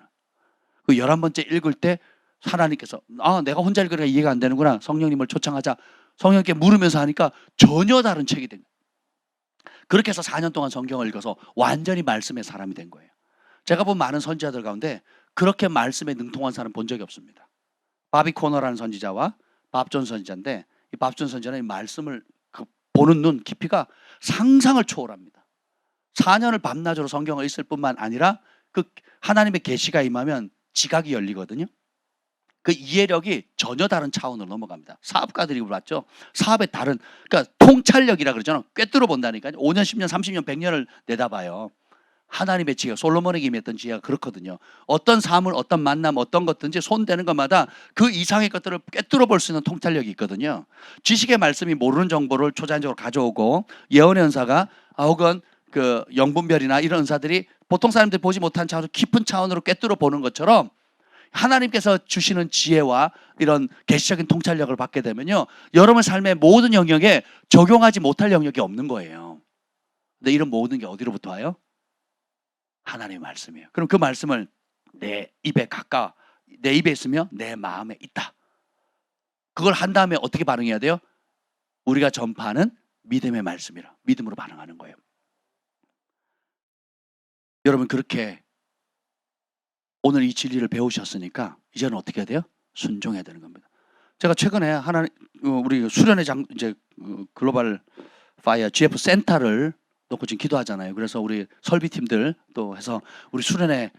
그 11번째 읽을 때 하나님께서 내가 혼자 읽으니까 이해가 안 되는구나. 성령님을 초청하자. 성령님께 물으면서 하니까 전혀 다른 책이 된 거예요. 그렇게 해서 4년 동안 성경을 읽어서 완전히 말씀의 사람이 된 거예요. 제가 본 많은 선지자들 가운데 그렇게 말씀에 능통한 사람 본 적이 없습니다. 바비 코너라는 선지자와 밥존 선지자인데, 이 밥존 선지자는 이 말씀을 보는 눈 깊이가 상상을 초월합니다. 4년을 밤낮으로 성경을 읽을 뿐만 아니라 그 하나님의 계시가 임하면 지각이 열리거든요. 그 이해력이 전혀 다른 차원으로 넘어갑니다. 사업가들이 봤죠. 사업의 다른, 그러니까 통찰력이라 그러잖아요. 꿰뚫어 본다니까요. 5년, 10년, 30년, 100년을 내다봐요. 하나님의 지혜가, 솔로몬에게 임했던 지혜가 그렇거든요. 어떤 사물, 어떤 만남, 어떤 것든지 손대는 것마다 그 이상의 것들을 꿰뚫어 볼 수 있는 통찰력이 있거든요. 지식의 말씀이 모르는 정보를 초자연적으로 가져오고, 예언의 은사가 혹은 그 영분별이나 이런 은사들이 보통 사람들이 보지 못한 차원으로 깊은 차원으로 꿰뚫어 보는 것처럼 하나님께서 주시는 지혜와 이런 계시적인 통찰력을 받게 되면요, 여러분 삶의 모든 영역에 적용하지 못할 영역이 없는 거예요. 근데 이런 모든 게 어디로부터 와요? 하나님의 말씀이에요. 그럼 그 말씀을 내 입에 내 입에 있으며 내 마음에 있다. 그걸 한 다음에 어떻게 반응해야 돼요? 우리가 전파하는 믿음의 말씀이라, 믿음으로 반응하는 거예요. 여러분, 그렇게 오늘 이 진리를 배우셨으니까 이제는 어떻게 해야 돼요? 순종해야 되는 겁니다. 제가 최근에 우리 수련회 이제 글로벌 파이어 GF 센터를 놓고 지금 기도하잖아요. 그래서 우리 설비팀들 또 해서 우리 수련회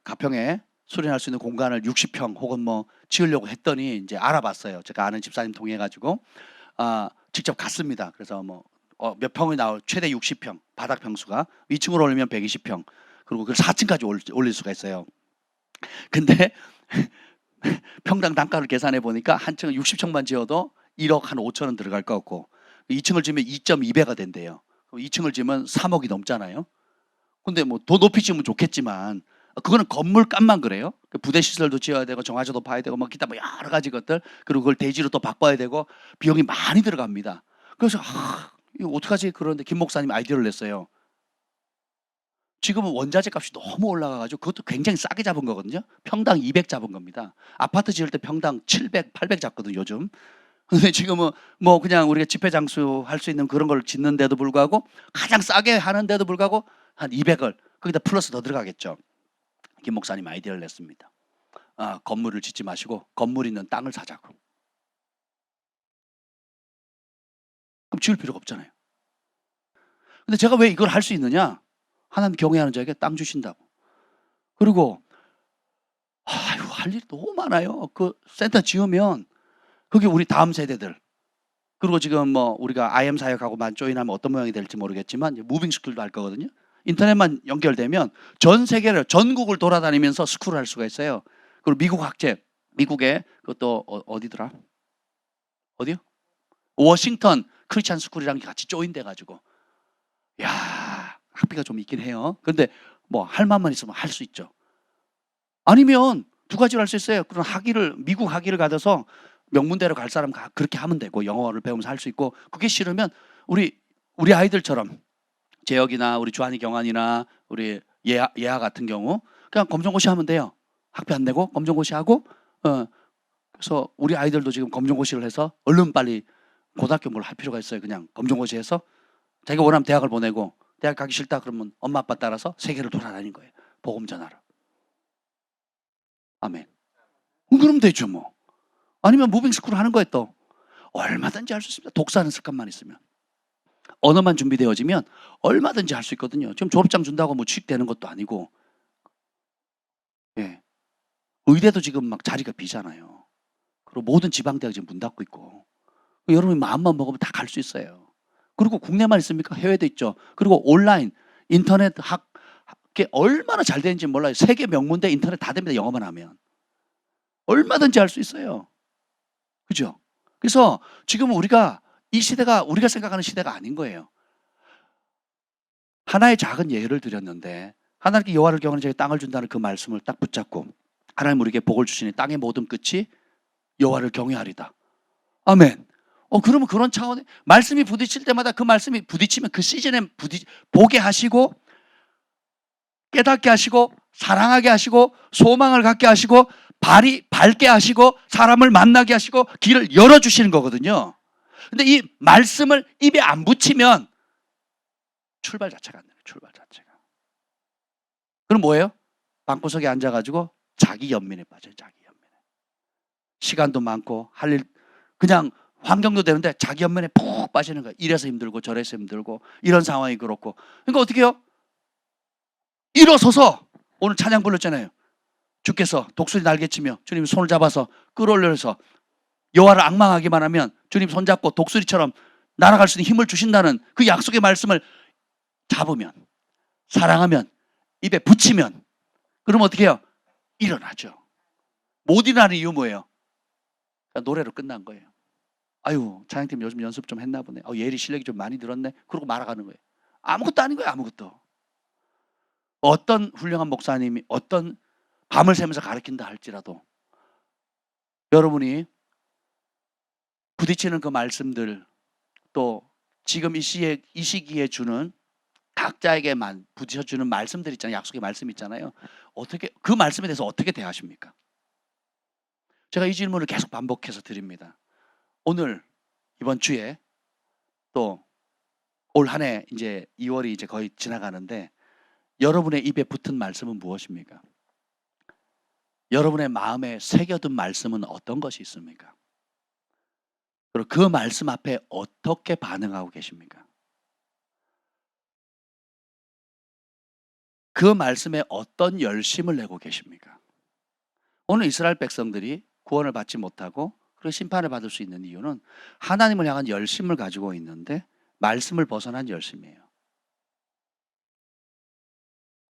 가평에 수련할 수 있는 공간을 60평 혹은 뭐 지으려고 했더니 이제 알아봤어요. 제가 아는 집사님 통해 가지고 직접 갔습니다. 그래서 뭐 몇 평이 나올 최대 60평 바닥 평수가 2층으로 올리면 120평 그리고 그걸 4층까지 올릴 수가 있어요. 근데 평당 단가를 계산해 보니까 한 층을 60층만 지어도 1억 한 5천원 들어갈 것 같고 2층을 지으면 2.2배가 된대요. 2층을 지으면 3억이 넘잖아요. 근데 뭐 더 높이 지으면 좋겠지만 그거는 건물값만 그래요. 부대 시설도 지어야 되고 정화조도 봐야 되고 뭐 기타 뭐 여러 가지 것들, 그리고 그걸 대지로 또 바꿔야 되고 비용이 많이 들어갑니다. 그래서 이거 어떡하지? 그런데 김 목사님 아이디어를 냈어요. 지금은 원자재 값이 너무 올라가가지고 그것도 굉장히 싸게 잡은 거거든요. 평당 200 잡은 겁니다. 아파트 지을 때 평당 700, 800 잡거든요, 요즘. 근데 지금은 뭐 그냥 우리가 집회 장수 할 수 있는 그런 걸 짓는데도 불구하고 가장 싸게 하는데도 불구하고 한 200을 거기다 플러스 더 들어가겠죠. 김 목사님 아이디어를 냈습니다. 건물을 짓지 마시고 건물 있는 땅을 사자고. 그럼 지을 필요가 없잖아요. 근데 제가 왜 이걸 할 수 있느냐? 하나님 경외하는 자에게 땅 주신다고. 그리고 할 일이 너무 많아요. 그 센터 지으면 그게 우리 다음 세대들, 그리고 지금 뭐 우리가 IM 사역하고만 조인하면 어떤 모양이 될지 모르겠지만 무빙 스쿨도 할 거거든요. 인터넷만 연결되면 전 세계를, 전국을 돌아다니면서 스쿨을 할 수가 있어요. 그리고 미국 학제, 미국에 그것도 어디더라? 어디요? 워싱턴 크리스찬 스쿨이랑 같이 조인돼 가지고, 야, 학비가 좀 있긴 해요. 근데 뭐 할 만만 있으면 할 수 있죠. 아니면 두 가지를 할 수 있어요. 그런 미국 학위를 가져서 명문대로 갈 사람 그렇게 하면 되고 영어를 배우면서 할 수 있고, 그게 싫으면 우리 아이들처럼 재혁이나 우리 주한이 경환이나 우리 예하 같은 경우 그냥 검정고시 하면 돼요. 학비 안 내고 검정고시 하고 그래서 우리 아이들도 지금 검정고시를 해서 얼른 빨리 고등학교 뭘 할 필요가 있어요. 그냥 검정고시 해서 자기가 원하면 대학을 보내고, 대학 가기 싫다 그러면 엄마 아빠 따라서 세계를 돌아다니는 거예요. 복음 전하러. 아멘. 그러면 되죠 뭐. 아니면 무빙스쿨 하는 거에 또 얼마든지 할 수 있습니다. 독서하는 습관만 있으면. 언어만 준비되어지면 얼마든지 할 수 있거든요. 지금 졸업장 준다고 뭐 취직되는 것도 아니고 의대도 지금 막 자리가 비잖아요. 그리고 모든 지방대학 지금 문 닫고 있고. 여러분이 마음만 먹으면 다 갈 수 있어요. 그리고 국내만 있습니까? 해외도 있죠. 그리고 온라인, 인터넷 학게 얼마나 잘 되는지 몰라요. 세계 명문대 인터넷 다 됩니다. 영어만 하면. 얼마든지 할 수 있어요. 그죠? 그래서 지금 우리가 이 시대가 우리가 생각하는 시대가 아닌 거예요. 하나의 작은 예를 드렸는데 하나님께 여호와를 경외하는 자에게 땅을 준다는 그 말씀을 딱 붙잡고 하나님 우리에게 복을 주시니 땅의 모든 끝이 여호와를 경외하리다. 아멘. 그러면 그런 차원에 말씀이 부딪힐 때마다 그 말씀이 부딪히면 그 시즌에 보게 하시고 깨닫게 하시고 사랑하게 하시고 소망을 갖게 하시고 발이 밝게 하시고 사람을 만나게 하시고 길을 열어주시는 거거든요. 근데 이 말씀을 입에 안 붙이면 출발 자체가 안 돼요. 출발 자체가. 그럼 뭐예요? 방구석에 앉아가지고 자기 연민에 빠져요. 자기 연민에. 시간도 많고 할 일 그냥 환경도 되는데 자기 연민에 푹 빠지는 거예요. 이래서 힘들고 저래서 힘들고 이런 상황이 그렇고. 그러니까 어떻게 해요? 일어서서 오늘 찬양 불렀잖아요. 주께서 독수리 날개치며 주님 손을 잡아서 끌어올려서 여호와를 앙망하기만 하면 주님 손잡고 독수리처럼 날아갈 수 있는 힘을 주신다는 그 약속의 말씀을 잡으면 사랑하면 입에 붙이면 그러면 어떻게 해요? 일어나죠. 못 일어나는 이유 뭐예요? 그러니까 노래로 끝난 거예요. 아유 찬양팀 요즘 연습 좀 했나 보네. 예리 실력이 좀 많이 늘었네. 그러고 말아가는 거예요. 아무것도 아닌 거예요. 아무것도. 어떤 훌륭한 목사님이 어떤 밤을 새면서 가르친다 할지라도 여러분이 부딪히는 그 말씀들 또 지금 이 시기에 주는 각자에게만 부딪혀주는 말씀들 있잖아요. 약속의 말씀 있잖아요. 어떻게 그 말씀에 대해서 어떻게 대하십니까? 제가 이 질문을 계속 반복해서 드립니다. 오늘 이번 주에 또 올 한 해 이제 2월이 이제 거의 지나가는데 여러분의 입에 붙은 말씀은 무엇입니까? 여러분의 마음에 새겨둔 말씀은 어떤 것이 있습니까? 그리고 그 말씀 앞에 어떻게 반응하고 계십니까? 그 말씀에 어떤 열심을 내고 계십니까? 오늘 이스라엘 백성들이 구원을 받지 못하고 그리고 심판을 받을 수 있는 이유는 하나님을 향한 열심을 가지고 있는데 말씀을 벗어난 열심이에요.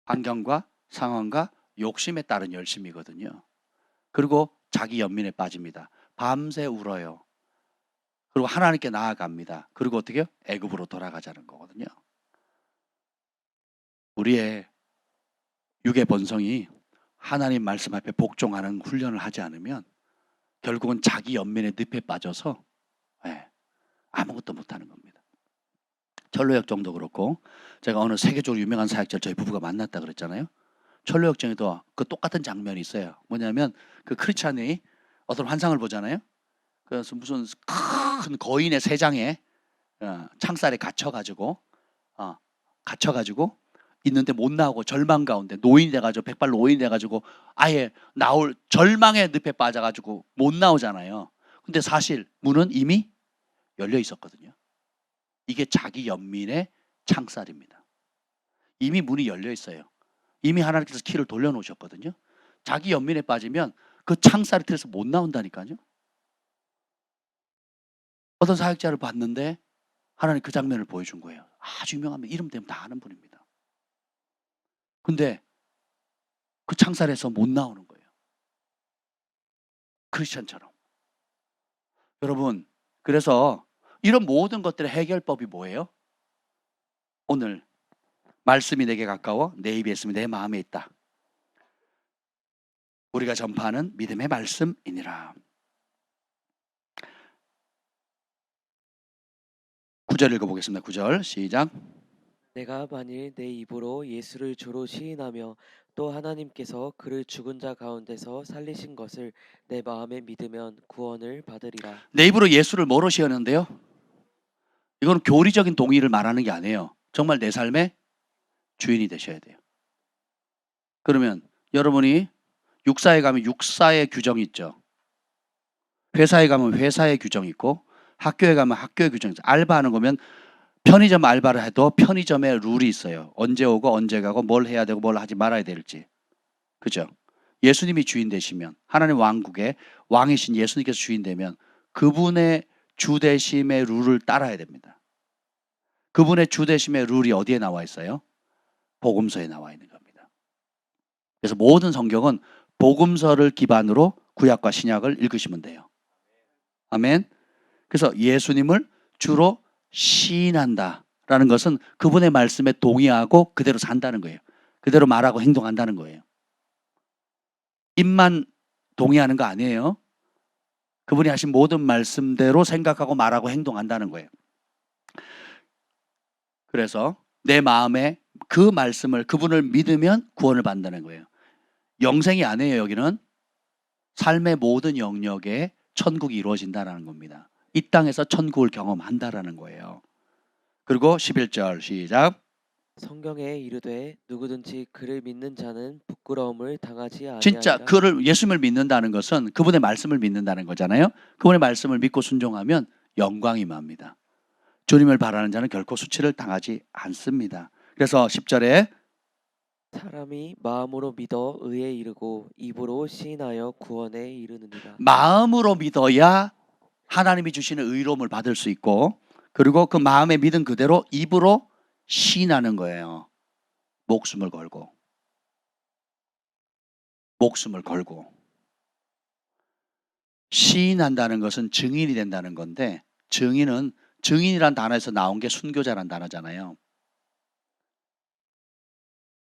환경과 상황과 욕심에 따른 열심이거든요. 그리고 자기 연민에 빠집니다. 밤새 울어요. 그리고 하나님께 나아갑니다. 그리고 어떻게 해요? 애굽으로 돌아가자는 거거든요. 우리의 육의 본성이 하나님 말씀 앞에 복종하는 훈련을 하지 않으면 결국은 자기 연민의 늪에 빠져서 아무것도 못하는 겁니다. 철로역정도 그렇고 제가 어느 세계적으로 유명한 사역자를 저희 부부가 만났다 그랬잖아요. 철로역정에도 그 똑같은 장면이 있어요. 뭐냐면 그 크리스찬이 어떤 환상을 보잖아요. 그래서 무슨 큰 거인의 세장에 창살에 갇혀가지고 있는데 못 나오고 절망 가운데 노인이 돼가지고 백발 노인이 돼가지고 아예 나올 절망의 늪에 빠져가지고 못 나오잖아요. 근데 사실 문은 이미 열려 있었거든요. 이게 자기 연민의 창살입니다. 이미 문이 열려 있어요. 이미 하나님께서 키를 돌려놓으셨거든요. 자기 연민에 빠지면 그 창살의 틀에서 못 나온다니까요. 어떤 사역자를 봤는데 하나님 그 장면을 보여준 거예요. 아주 유명한 이름 되면 다 아는 분입니다. 근데 그 창살에서 못 나오는 거예요. 크리스천처럼. 여러분, 그래서 이런 모든 것들의 해결법이 뭐예요? 오늘 말씀이 내게 가까워 내 입에 있으면 내 마음에 있다. 우리가 전파하는 믿음의 말씀이니라. 9절 읽어보겠습니다. 9절 시작. 내가 만일 내 입으로 예수를 주로 시인하며 또 하나님께서 그를 죽은 자 가운데서 살리신 것을 내 마음에 믿으면 구원을 받으리라. 내 입으로 예수를 뭐로 시하는데요? 이건 교리적인 동의를 말하는 게 아니에요. 정말 내 삶의 주인이 되셔야 돼요. 그러면 여러분이 육사에 가면 육사의 규정이 있죠. 회사에 가면 회사의 규정이 있고 학교에 가면 학교의 규정이 있죠. 알바하는 거면 편의점 알바를 해도 편의점에 룰이 있어요. 언제 오고 언제 가고 뭘 해야 되고 뭘 하지 말아야 될지. 그죠? 예수님이 주인 되시면, 하나님 왕국의 왕이신 예수님께서 주인 되면 그분의 주되심의 룰을 따라야 됩니다. 그분의 주되심의 룰이 어디에 나와 있어요? 복음서에 나와 있는 겁니다. 그래서 모든 성경은 복음서를 기반으로 구약과 신약을 읽으시면 돼요. 아멘. 그래서 예수님을 주로 시인한다라는 것은 그분의 말씀에 동의하고 그대로 산다는 거예요. 그대로 말하고 행동한다는 거예요. 입만 동의하는 거 아니에요. 그분이 하신 모든 말씀대로 생각하고 말하고 행동한다는 거예요. 그래서 내 마음에 그 말씀을, 그분을 믿으면 구원을 받는다는 거예요. 영생이 아니에요. 여기는 삶의 모든 영역에 천국이 이루어진다는 겁니다. 이 땅에서 천국을 경험한다라는 거예요. 그리고 11절 시작. 성경에 이르되 누구든지 그를 믿는 자는 부끄러움을 당하지 진짜 아니하리라. 그를, 예수님을 믿는다는 것은 그분의 말씀을 믿는다는 거잖아요. 그분의 말씀을 믿고 순종하면 영광이 임합니다. 주님을 바라는 자는 결코 수치를 당하지 않습니다. 그래서 10절에 사람이 마음으로 믿어 의에 이르고 입으로 시인하여 구원에 이르느니라. 마음으로 믿어야 하나님이 주시는 의로움을 받을 수 있고, 그리고 그 마음에 믿은 그대로 입으로 시인하는 거예요. 목숨을 걸고. 목숨을 걸고. 시인한다는 것은 증인이 된다는 건데, 증인이란 단어에서 나온 게 순교자란 단어잖아요.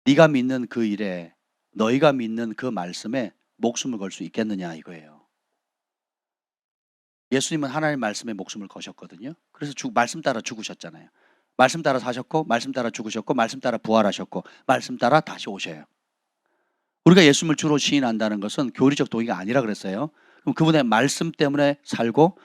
네가 믿는 그 일에, 너희가 믿는 그 말씀에 목숨을 걸 수 있겠느냐 이거예요. 예수님은 하나님 말씀에 목숨을 거셨거든요. 그래서 말씀 따라 죽으셨잖아요. 말씀 따라 사셨고, 말씀 따라 죽으셨고, 말씀 따라 부활하셨고, 말씀 따라 다시 오셔요. 우리가 예수님을 주로 시인한다는 것은 교리적 동의가 아니라 그랬어요. 그럼 그분의 말씀 때문에 살고,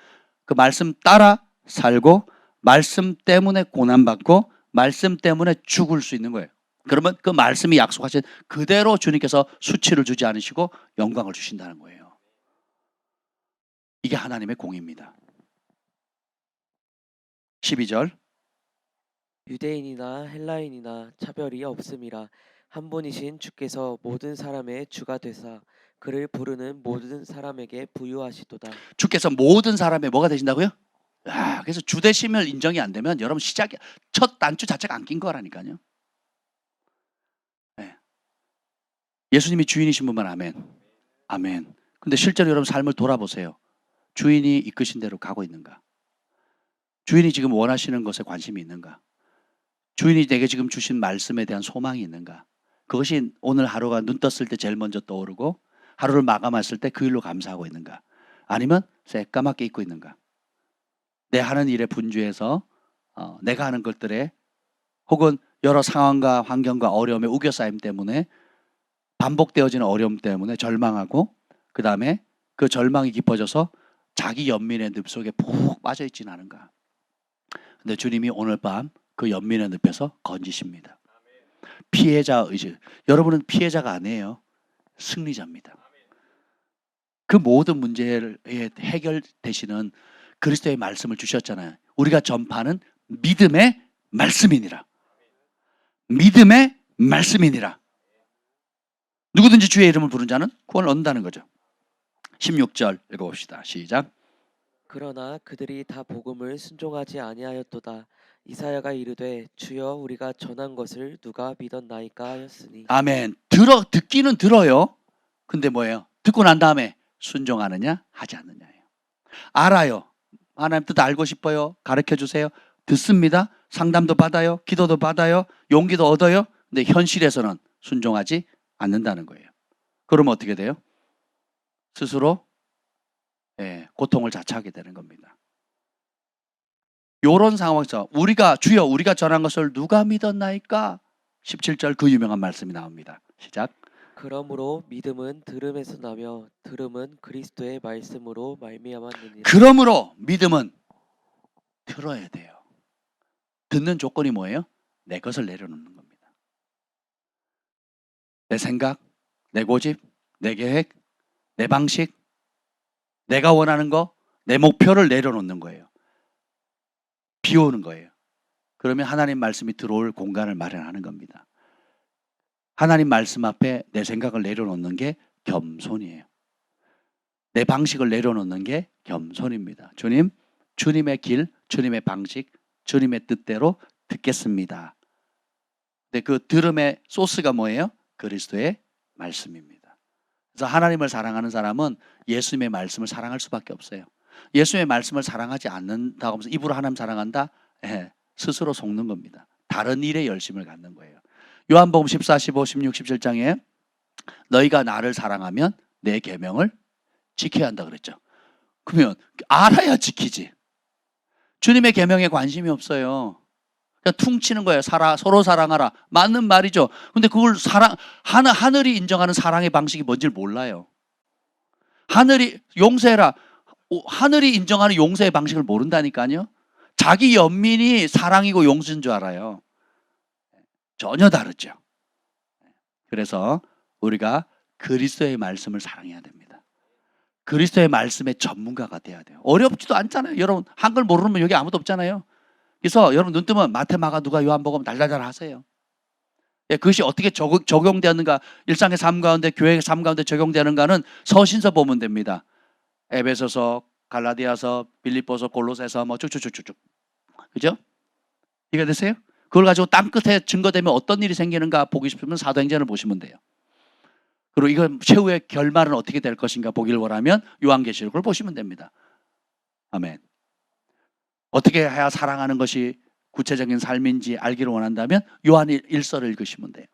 그 말씀 따라 살고, 말씀 때문에 고난받고, 말씀 때문에 죽을 수 있는 거예요. 그러면 그 말씀이 약속하신 그대로 주님께서 수치를 주지 않으시고 영광을 주신다는 거예요. 이게 하나님의 공입니다. 12절. 유대인이나 헬라인이나 차별이 없음이라 한 분이신 주께서 모든 사람의 주가 되사 그를 부르는 모든 사람에게 부유하시도다. 주께서 모든 사람의 뭐가 되신다고요? 그래서 주되심을 인정이 안 되면 여러분 시작이 첫 단추 자체가 안 낀 거라니까요. 네. 예수님이 주인이신 분만 아멘. 아멘. 근데 실제로 여러분 삶을 돌아보세요. 주인이 이끄신 대로 가고 있는가? 주인이 지금 원하시는 것에 관심이 있는가? 주인이 내게 지금 주신 말씀에 대한 소망이 있는가? 그것이 오늘 하루가 눈 떴을 때 제일 먼저 떠오르고 하루를 마감했을 때 그 일로 감사하고 있는가? 아니면 새까맣게 잊고 있는가? 내 하는 일에 분주해서 내가 하는 것들에 혹은 여러 상황과 환경과 어려움의 우겨싸임 때문에 반복되어지는 어려움 때문에 절망하고, 그 다음에 그 절망이 깊어져서 자기 연민의 늪 속에 푹 빠져있지는 않은가? 근데 주님이 오늘 밤 그 연민의 늪에서 건지십니다. 피해자 의식. 여러분은 피해자가 아니에요. 승리자입니다. 그 모든 문제에 해결되시는 그리스도의 말씀을 주셨잖아요. 우리가 전파하는 믿음의 말씀이니라. 믿음의 말씀이니라. 누구든지 주의 이름을 부른 자는 구원을 얻는다는 거죠. 16절 읽어봅시다. 시작. 그러나 그들이 다 복음을 순종하지 아니하였도다. 이사야가 이르되 주여 우리가 전한 것을 누가 믿었나이까 하였으니. 아멘. 듣기는 들어요. 근데 뭐예요? 듣고 난 다음에 순종하느냐 하지 않느냐예요. 알아요. 하나님 뜻 알고 싶어요. 가르쳐 주세요. 듣습니다. 상담도 받아요. 기도도 받아요. 용기도 얻어요. 근데 현실에서는 순종하지 않는다는 거예요. 그러면 어떻게 돼요? 스스로 고통을 자초하게 되는 겁니다. 이런 상황에서 주여 우리가 전한 것을 누가 믿었나이까? 17절 그 유명한 말씀이 나옵니다. 시작. 그러므로 믿음은 들음에서 나며 들음은 그리스도의 말씀으로 말미암았느니라. 그러므로 믿음은 들어야 돼요. 듣는 조건이 뭐예요? 내 것을 내려놓는 겁니다. 내 생각, 내 고집, 내 계획, 내 방식, 내가 원하는 거, 내 목표를 내려놓는 거예요. 비우는 거예요. 그러면 하나님 말씀이 들어올 공간을 마련하는 겁니다. 하나님 말씀 앞에 내 생각을 내려놓는 게 겸손이에요. 내 방식을 내려놓는 게 겸손입니다. 주님, 주님의 길, 주님의 방식, 주님의 뜻대로 듣겠습니다. 근데 그 들음의 소스가 뭐예요? 그리스도의 말씀입니다. 그래서 하나님을 사랑하는 사람은 예수님의 말씀을 사랑할 수밖에 없어요. 예수님의 말씀을 사랑하지 않는다고 하면서 입으로 하나님 사랑한다? 스스로 속는 겁니다. 다른 일에 열심을 갖는 거예요. 요한복음 14, 15, 16, 17장에 너희가 나를 사랑하면 내 계명을 지켜야 한다 그랬죠. 그러면 알아야 지키지. 주님의 계명에 관심이 없어요. 그냥 퉁치는 거예요. 서로 사랑하라. 맞는 말이죠. 근데 그걸 하늘이 인정하는 사랑의 방식이 뭔지를 몰라요. 하늘이 용서해라. 하늘이 인정하는 용서의 방식을 모른다니까요. 자기 연민이 사랑이고 용서인 줄 알아요. 전혀 다르죠. 그래서 우리가 그리스도의 말씀을 사랑해야 됩니다. 그리스도의 말씀의 전문가가 돼야 돼요. 어렵지도 않잖아요. 여러분 한글 모르면 여기 아무도 없잖아요. 그래서 여러분 눈 뜨면 마태, 마가, 누가, 요한복음 달달달 하세요. 그것이 어떻게 적용되었는가, 일상의 삶 가운데, 교회의 삶 가운데 적용되는가는 서신서 보면 됩니다. 에베소서, 갈라디아서, 빌립보서, 골로새서 뭐 쭉쭉쭉쭉. 그죠? 이해가 되세요? 그걸 가지고 땅 끝에 증거되면 어떤 일이 생기는가 보기 싶으면 사도행전을 보시면 돼요. 그리고 이건 최후의 결말은 어떻게 될 것인가 보기를 원하면 요한계시록을 보시면 됩니다. 아멘. 어떻게 해야 사랑하는 것이 구체적인 삶인지 알기를 원한다면 요한 1서를 읽으시면 돼요.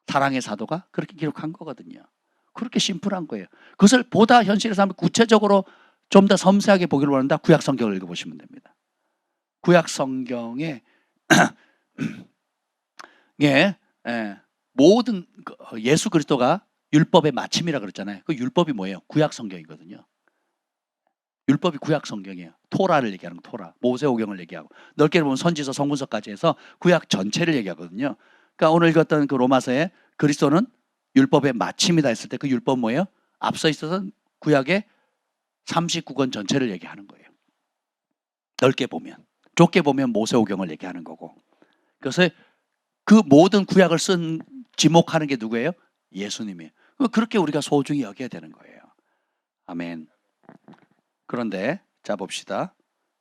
사랑의 사도가 그렇게 기록한 거거든요. 그렇게 심플한 거예요. 그것을 보다 현실에서 하면 구체적으로 좀 더 섬세하게 보기를 원한다. 구약 성경을 읽어보시면 됩니다. 구약 성경에 모든 예수 그리스도가 율법의 마침이라 그랬잖아요. 그 율법이 뭐예요? 구약 성경이거든요. 율법이 구약 성경이에요. 토라를 얘기하는 거, 토라. 모세오경을 얘기하고 넓게 보면 선지서, 성문서까지 해서 구약 전체를 얘기하거든요. 그러니까 오늘 읽었던 그 로마서에 그리스도는 율법의 마침이다 했을 때 그 율법 뭐예요? 앞서 있었던 구약의 39권 전체를 얘기하는 거예요. 넓게 보면. 좁게 보면 모세오경을 얘기하는 거고. 그래서 그 모든 구약을 쓴 지목하는 게 누구예요? 예수님이에요. 그렇게 우리가 소중히 여겨야 되는 거예요. 아멘. 그런데 자 봅시다.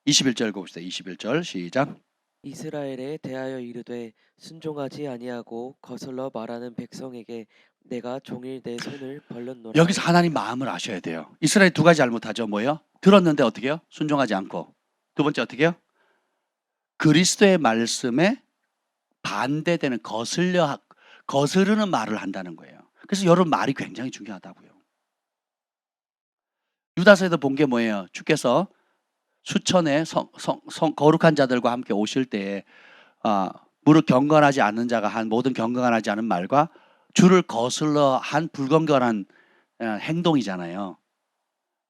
21절 봅시다. 21절 시작. 이스라엘에 대하여 이르되 순종하지 아니하고 거슬러 말하는 백성에게 내가 종일 내 손을 벌렸노라. 여기서 하나님 마음을 아셔야 돼요. 이스라엘 두 가지 잘못하죠. 뭐예요? 들었는데 어떻게 해요? 순종하지 않고. 두 번째 어떻게 해요? 그리스도의 말씀에 반대되는 거스르는 말을 한다는 거예요. 그래서 여러분 말이 굉장히 중요하다고요. 유다서에도 본 게 뭐예요? 주께서 수천의 거룩한 자들과 함께 오실 때 무릇 경건하지 않는 자가 한 모든 경건하지 않은 말과 주를 거슬러 한 불경건한 행동이잖아요.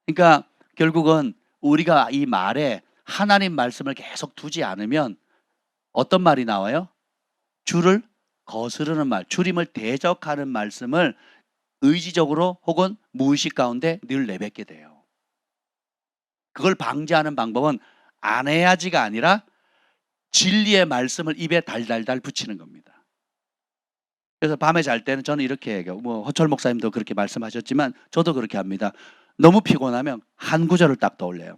그러니까 결국은 우리가 이 말에 하나님 말씀을 계속 두지 않으면 어떤 말이 나와요? 주를 거스르는 말, 주님을 대적하는 말씀을 의지적으로 혹은 무의식 가운데 늘 내뱉게 돼요. 그걸 방지하는 방법은 안 해야지가 아니라 진리의 말씀을 입에 달달달 붙이는 겁니다. 그래서 밤에 잘 때는 저는 이렇게 얘기해요. 허철 목사님도 그렇게 말씀하셨지만 저도 그렇게 합니다. 너무 피곤하면 한 구절을 딱 떠올려요.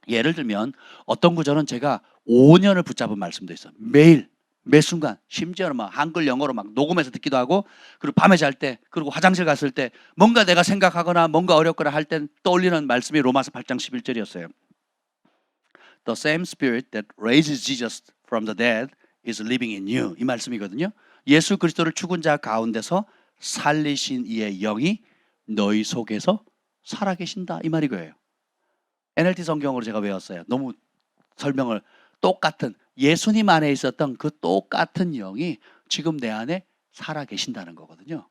예를 들면 어떤 구절은 제가 5년을 붙잡은 말씀도 있어요. 매일 매 순간 심지어는 막 한글 영어로 막 녹음해서 듣기도 하고 그리고 밤에 잘 때 그리고 화장실 갔을 때 뭔가 내가 생각하거나 뭔가 어렵거나 할 땐 떠올리는 말씀이 로마서 8장 11절이었어요. The same spirit that raises Jesus from the dead is living in you. 이 말씀이거든요. 예수 그리스도를 죽은 자 가운데서 살리신 이의 영이 너희 속에서 살아계신다. 이 말이 거예요. NLT 성경으로 제가 외웠어요. 너무 설명을 똑같은 예수님 안에 있었던 그 똑같은 영이 지금 내 안에 살아계신다는 거거든요.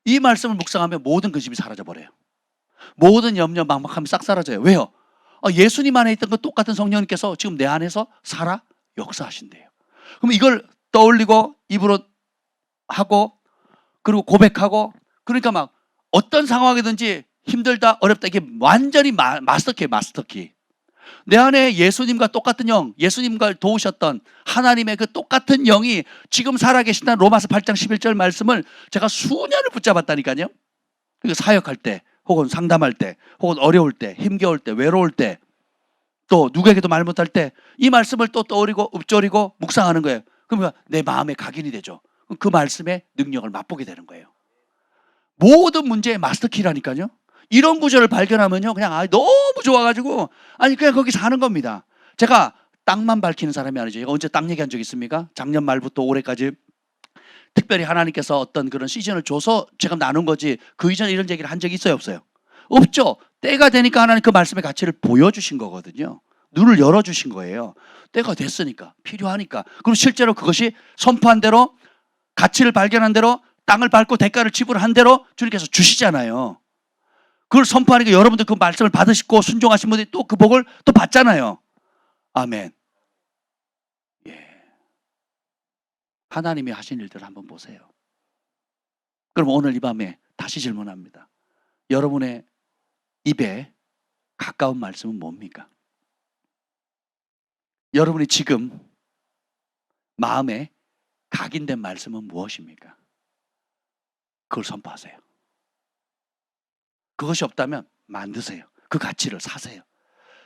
이 말씀을 묵상하면 모든 근심이 사라져버려요. 모든 염려 막막함이 싹 사라져요. 왜요? 예수님 안에 있던 그 똑같은 성령님께서 지금 내 안에서 살아 역사하신대요. 그럼 이걸 떠올리고 입으로 하고 그리고 고백하고 그러니까 막 어떤 상황이든지 힘들다 어렵다 이게 완전히 마스터키. 내 안에 예수님과 똑같은 영, 예수님과 도우셨던 하나님의 그 똑같은 영이 지금 살아계신다는 로마서 8장 11절 말씀을 제가 수년을 붙잡았다니까요. 그러니까 사역할 때, 혹은 상담할 때, 혹은 어려울 때, 힘겨울 때, 외로울 때, 또 누구에게도 말 못할 때 이 말씀을 또 떠올리고 읊조리고 묵상하는 거예요. 그러면 내 마음에 각인이 되죠. 그 말씀의 능력을 맛보게 되는 거예요. 모든 문제의 마스터키라니까요. 이런 구절을 발견하면요, 그냥 너무 좋아가지고 그냥 거기 사는 겁니다. 제가 땅만 밝히는 사람이 아니죠. 제가 언제 땅 얘기한 적 있습니까? 작년 말부터 올해까지 특별히 하나님께서 어떤 그런 시즌을 줘서 제가 나눈 거지, 그 이전에 이런 얘기를 한 적이 있어요, 없어요? 없죠. 때가 되니까 하나님 그 말씀의 가치를 보여주신 거거든요. 눈을 열어주신 거예요. 때가 됐으니까, 필요하니까. 그리고 실제로 그것이 선포한 대로, 가치를 발견한 대로, 땅을 밟고 대가를 지불한 대로 주님께서 주시잖아요. 그걸 선포하니까 여러분들 그 말씀을 받으시고 순종하신 분들이 또 그 복을 또 받잖아요. 아멘. 예. 하나님이 하신 일들을 한번 보세요. 그럼 오늘 이 밤에 다시 질문합니다. 여러분의 입에 가까운 말씀은 뭡니까? 여러분이 지금 마음에 각인된 말씀은 무엇입니까? 그걸 선포하세요. 그것이 없다면 만드세요. 그 가치를 사세요.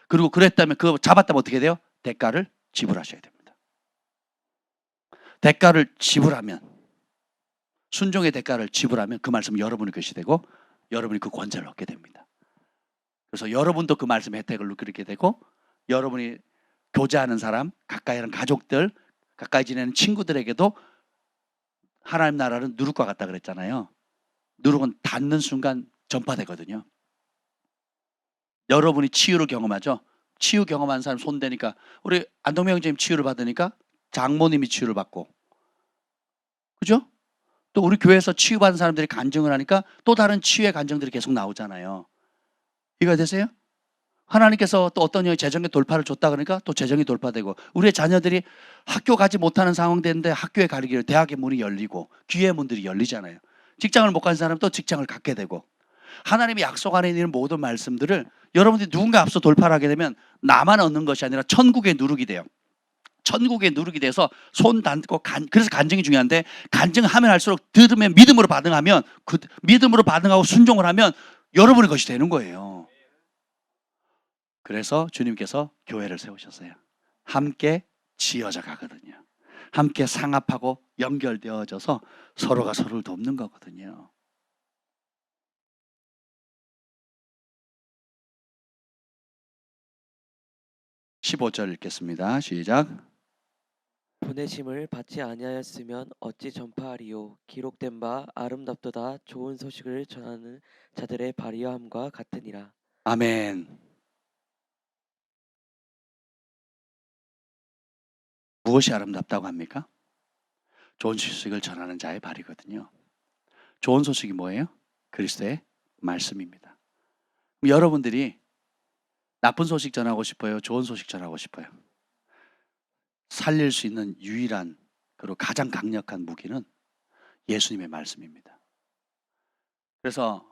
그리고 그랬다면, 그거 잡았다면 어떻게 돼요? 대가를 지불하셔야 됩니다. 대가를 지불하면, 순종의 대가를 지불하면 그 말씀은 여러분의 것이 되고 여러분이 그 권세를 얻게 됩니다. 그래서 여러분도 그 말씀의 혜택을 누리게 되고, 여러분이 교제하는 사람, 가까이 하는 가족들, 가까이 지내는 친구들에게도 하나님 나라는 누룩과 같다 그랬잖아요. 누룩은 닿는 순간 전파되거든요. 여러분이 치유를 경험하죠. 치유 경험한 사람 손대니까, 우리 안동명 형제님 치유를 받으니까 장모님이 치유를 받고, 그죠? 또 우리 교회에서 치유받은 사람들이 간증을 하니까 또 다른 치유의 간증들이 계속 나오잖아요. 이해가 되세요? 하나님께서 또 어떤 형이 재정의 돌파를 줬다 그러니까 또 재정이 돌파되고, 우리의 자녀들이 학교 가지 못하는 상황 되는데 학교에 가기를, 대학의 문이 열리고 기회의 문들이 열리잖아요. 직장을 못 간 사람은 또 직장을 갖게 되고, 하나님이 약속 안에 있는 모든 말씀들을 여러분들이 누군가 앞서 돌파를 하게 되면 나만 얻는 것이 아니라 천국의 누룩이 돼요. 천국의 누룩이 돼서 손 닿고, 그래서 간증이 중요한데, 간증하면 할수록 들으면 믿음으로 반응하면, 그 믿음으로 반응하고 순종을 하면 여러분의 것이 되는 거예요. 그래서 주님께서 교회를 세우셨어요. 함께 지어져 가거든요. 함께 상합하고 연결되어져서 서로가 서로를 돕는 거거든요. (15절) 읽겠습니다. 시작. 보내심을 받지 아니하였으면 어찌 전파하리요. 기록된 바 아름답도다 좋은 소식을 전하는 자들의 발휘함과 같으니라. 아멘. 무엇이 아름답다고 합니까? 좋은 소식을 전하는 자의 발이거든요. 좋은 소식이 뭐예요? 그리스도의 말씀입니다. 여러분들이 나쁜 소식 전하고 싶어요? 좋은 소식 전하고 싶어요? 살릴 수 있는 유일한, 그리고 가장 강력한 무기는 예수님의 말씀입니다. 그래서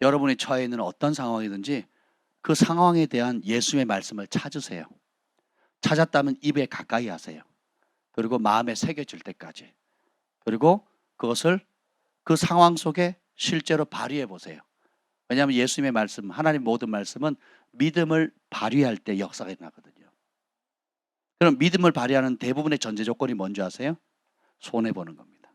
여러분이 처해 있는 어떤 상황이든지 그 상황에 대한 예수의 말씀을 찾으세요. 찾았다면 입에 가까이 하세요. 그리고 마음에 새겨질 때까지. 그리고 그것을 그 상황 속에 실제로 발휘해 보세요. 왜냐하면 예수님의 말씀, 하나님 모든 말씀은 믿음을 발휘할 때 역사가 일어나거든요. 그럼 믿음을 발휘하는 대부분의 전제 조건이 뭔지 아세요? 손해보는 겁니다.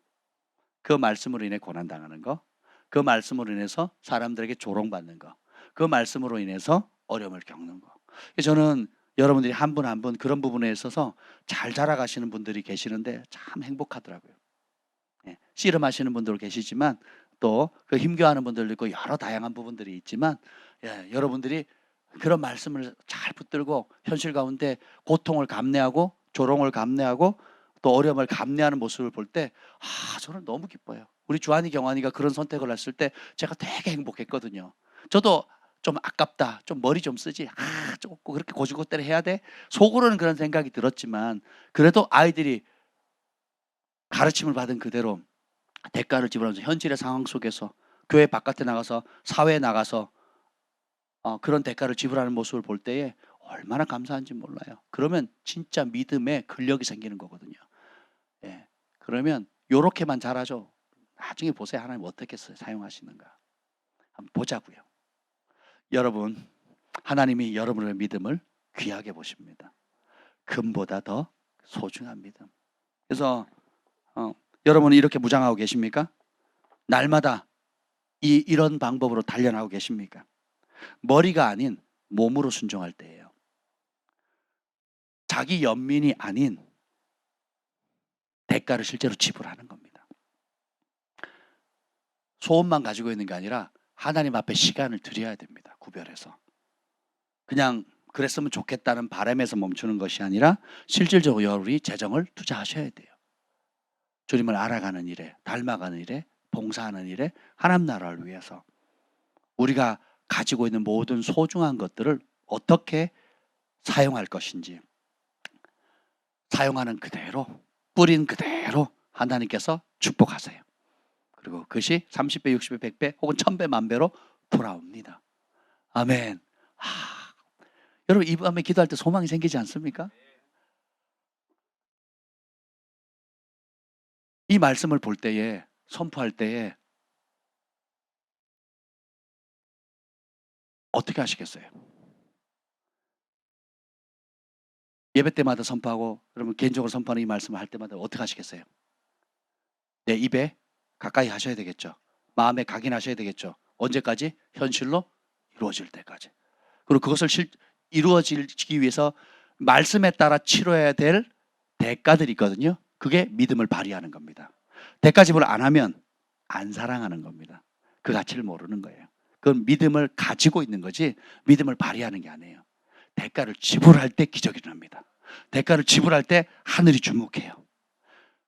그 말씀으로 인해 고난당하는 거, 그 말씀으로 인해서 사람들에게 조롱받는 거, 그 말씀으로 인해서 어려움을 겪는 거. 저는 여러분들이 한 분 한 분 그런 부분에 있어서 잘 자라가시는 분들이 계시는데 참 행복하더라고요. 씨름하시는 분들 계시지만 또 그 힘겨워하는 분들도 있고 여러 다양한 부분들이 있지만, 여러분들이 그런 말씀을 잘 붙들고 현실 가운데 고통을 감내하고 조롱을 감내하고 또 어려움을 감내하는 모습을 볼 때 저는 너무 기뻐요. 우리 주한이 경환이가 그런 선택을 했을 때 제가 되게 행복했거든요. 저도 좀 아깝다, 좀 머리 좀 쓰지, 조금 그렇게 고지고대로 해야 돼? 속으로는 그런 생각이 들었지만, 그래도 아이들이 가르침을 받은 그대로 대가를 지불하면서 현실의 상황 속에서 교회 바깥에 나가서 사회에 나가서 그런 대가를 지불하는 모습을 볼 때에 얼마나 감사한지 몰라요. 그러면 진짜 믿음에 근력이 생기는 거거든요. 그러면 요렇게만 잘하죠. 나중에 보세요. 하나님 어떻게 사용하시는가. 한번 보자고요. 여러분, 하나님이 여러분의 믿음을 귀하게 보십니다. 금보다 더 소중한 믿음. 그래서 여러분은 이렇게 무장하고 계십니까? 날마다 이런 방법으로 단련하고 계십니까? 머리가 아닌 몸으로 순종할 때예요. 자기 연민이 아닌 대가를 실제로 지불하는 겁니다. 소원만 가지고 있는 게 아니라 하나님 앞에 시간을 드려야 됩니다. 구별해서. 그냥 그랬으면 좋겠다는 바람에서 멈추는 것이 아니라 실질적으로 여러분이 재정을 투자하셔야 돼요. 주님을 알아가는 일에, 닮아가는 일에, 봉사하는 일에, 하나님 나라를 위해서 우리가 가지고 있는 모든 소중한 것들을 어떻게 사용할 것인지, 사용하는 그대로, 뿌린 그대로 하나님께서 축복하세요. 그리고 그것이 30배, 60배, 100배 혹은 1000배, 만배로 돌아옵니다. 아멘. 여러분, 이 밤에 기도할 때 소망이 생기지 않습니까? 이 말씀을 볼 때에, 선포할 때에 어떻게 하시겠어요? 예배 때마다 선포하고, 여러분 개인적으로 선포하는 이 말씀을 할 때마다 어떻게 하시겠어요? 내 입에 가까이 하셔야 되겠죠. 마음에 각인하셔야 되겠죠. 언제까지? 현실로 이루어질 때까지. 그리고 그것을 이루어지기 위해서 말씀에 따라 치러야 될 대가들이 있거든요. 그게 믿음을 발휘하는 겁니다. 대가 지불 안 하면 안 사랑하는 겁니다. 그 가치를 모르는 거예요. 그건 믿음을 가지고 있는 거지 믿음을 발휘하는 게 아니에요. 대가를 지불할 때 기적이 일어납니다. 대가를 지불할 때 하늘이 주목해요.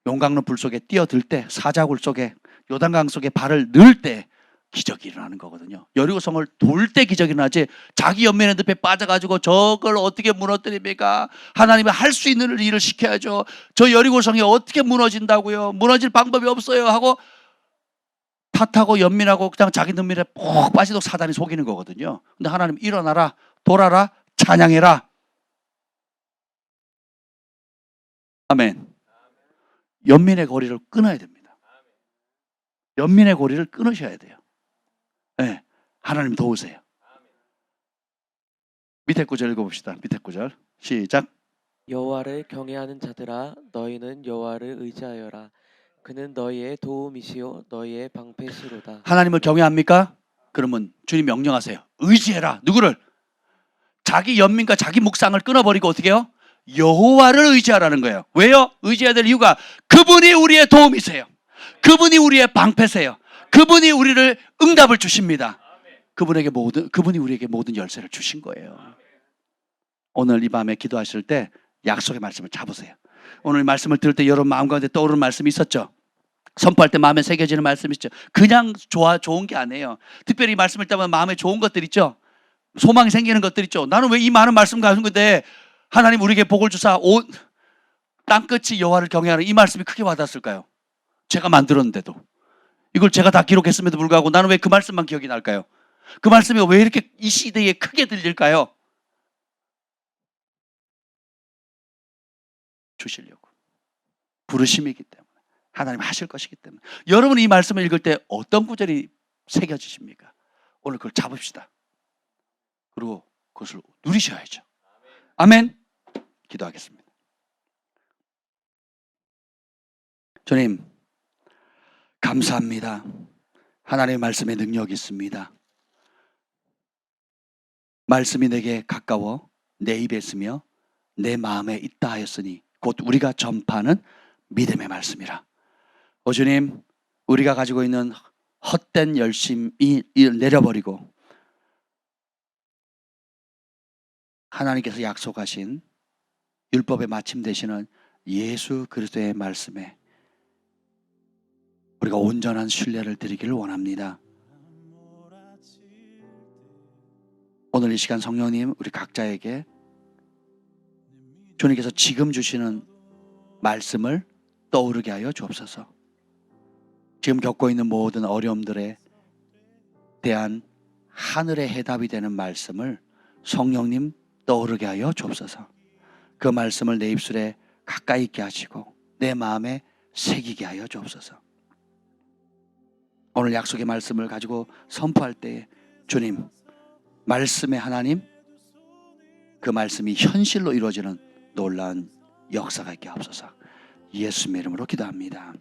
용광로 불 속에 뛰어들 때, 사자굴 속에, 요단강 속에 발을 넣을 때 기적이 일어나는 거거든요. 여리고성을 돌 때 기적이 일어나지 자기 연민의 늪에 빠져가지고 저걸 어떻게 무너뜨립니까? 하나님이 할 수 있는 일을 시켜야죠. 저 여리고성이 어떻게 무너진다고요? 무너질 방법이 없어요 하고 탓하고 연민하고 그냥 자기 눈물에 푹 빠지도록 사단이 속이는 거거든요. 근데 하나님 일어나라, 돌아라, 찬양해라. 아멘. 연민의 고리를 끊어야 됩니다. 연민의 고리를 끊으셔야 돼요. 네, 하나님 도우세요. 밑에 구절 읽어봅시다. 밑에 구절 시작. 여호와를 경외하는 자들아 너희는 여호와를 의지하여라. 그는 너희의 도움이시요 너희의 방패시로다. 하나님을 경외합니까? 그러면 주님 명령하세요. 의지해라. 누구를? 자기 연민과 자기 묵상을 끊어버리고 어떻게 해요? 여호와를 의지하라는 거예요. 왜요? 의지해야 될 이유가 그분이 우리의 도움이세요. 그분이 우리의 방패세요. 그분이 우리를 응답을 주십니다. 그분이 우리에게 모든 열쇠를 주신 거예요. 오늘 이 밤에 기도하실 때 약속의 말씀을 잡으세요. 오늘 말씀을 들을 때 여러분 마음 가운데 떠오르는 말씀이 있었죠? 선포할 때 마음에 새겨지는 말씀이 있죠? 그냥 좋은 게 아니에요. 특별히 이 말씀을 때마다 마음에 좋은 것들 있죠? 소망이 생기는 것들 있죠? 나는 왜 이 많은 말씀 가진 건데 하나님 우리에게 복을 주사 온 땅끝이 여호와를 경외하는 이 말씀이 크게 와닿았을까요? 제가 만들었는데도 이걸 제가 다 기록했음에도 불구하고 나는 왜 그 말씀만 기억이 날까요? 그 말씀이 왜 이렇게 이 시대에 크게 들릴까요? 주시려고 부르심이기 때문에 하나님 하실 것이기 때문에 여러분이 이 말씀을 읽을 때 어떤 구절이 새겨지십니까? 오늘 그걸 잡읍시다. 그리고 그것을 누리셔야죠. 아멘. 기도하겠습니다. 주님 감사합니다. 하나님의 말씀에 능력이 있습니다. 말씀이 내게 가까워 내 입에 있으며 내 마음에 있다 하였으니 곧 우리가 전파하는 믿음의 말씀이라. 주님 우리가 가지고 있는 헛된 열심이 내려버리고 하나님께서 약속하신 율법의 마침 되시는 예수 그리스도의 말씀에 우리가 온전한 신뢰를 드리기를 원합니다. 오늘 이 시간 성령님 우리 각자에게 주님께서 지금 주시는 말씀을 떠오르게 하여 주옵소서. 지금 겪고 있는 모든 어려움들에 대한 하늘의 해답이 되는 말씀을 성령님 떠오르게 하여 주옵소서. 그 말씀을 내 입술에 가까이 있게 하시고 내 마음에 새기게 하여 주옵소서. 오늘 약속의 말씀을 가지고 선포할 때 주님, 말씀의 하나님, 그 말씀이 현실로 이루어지는 놀라운 역사가 있게 하옵소서. 예수님의 이름으로 기도합니다.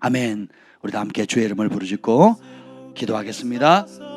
아멘. 우리 다 함께 주의 이름을 부르짖고 기도하겠습니다.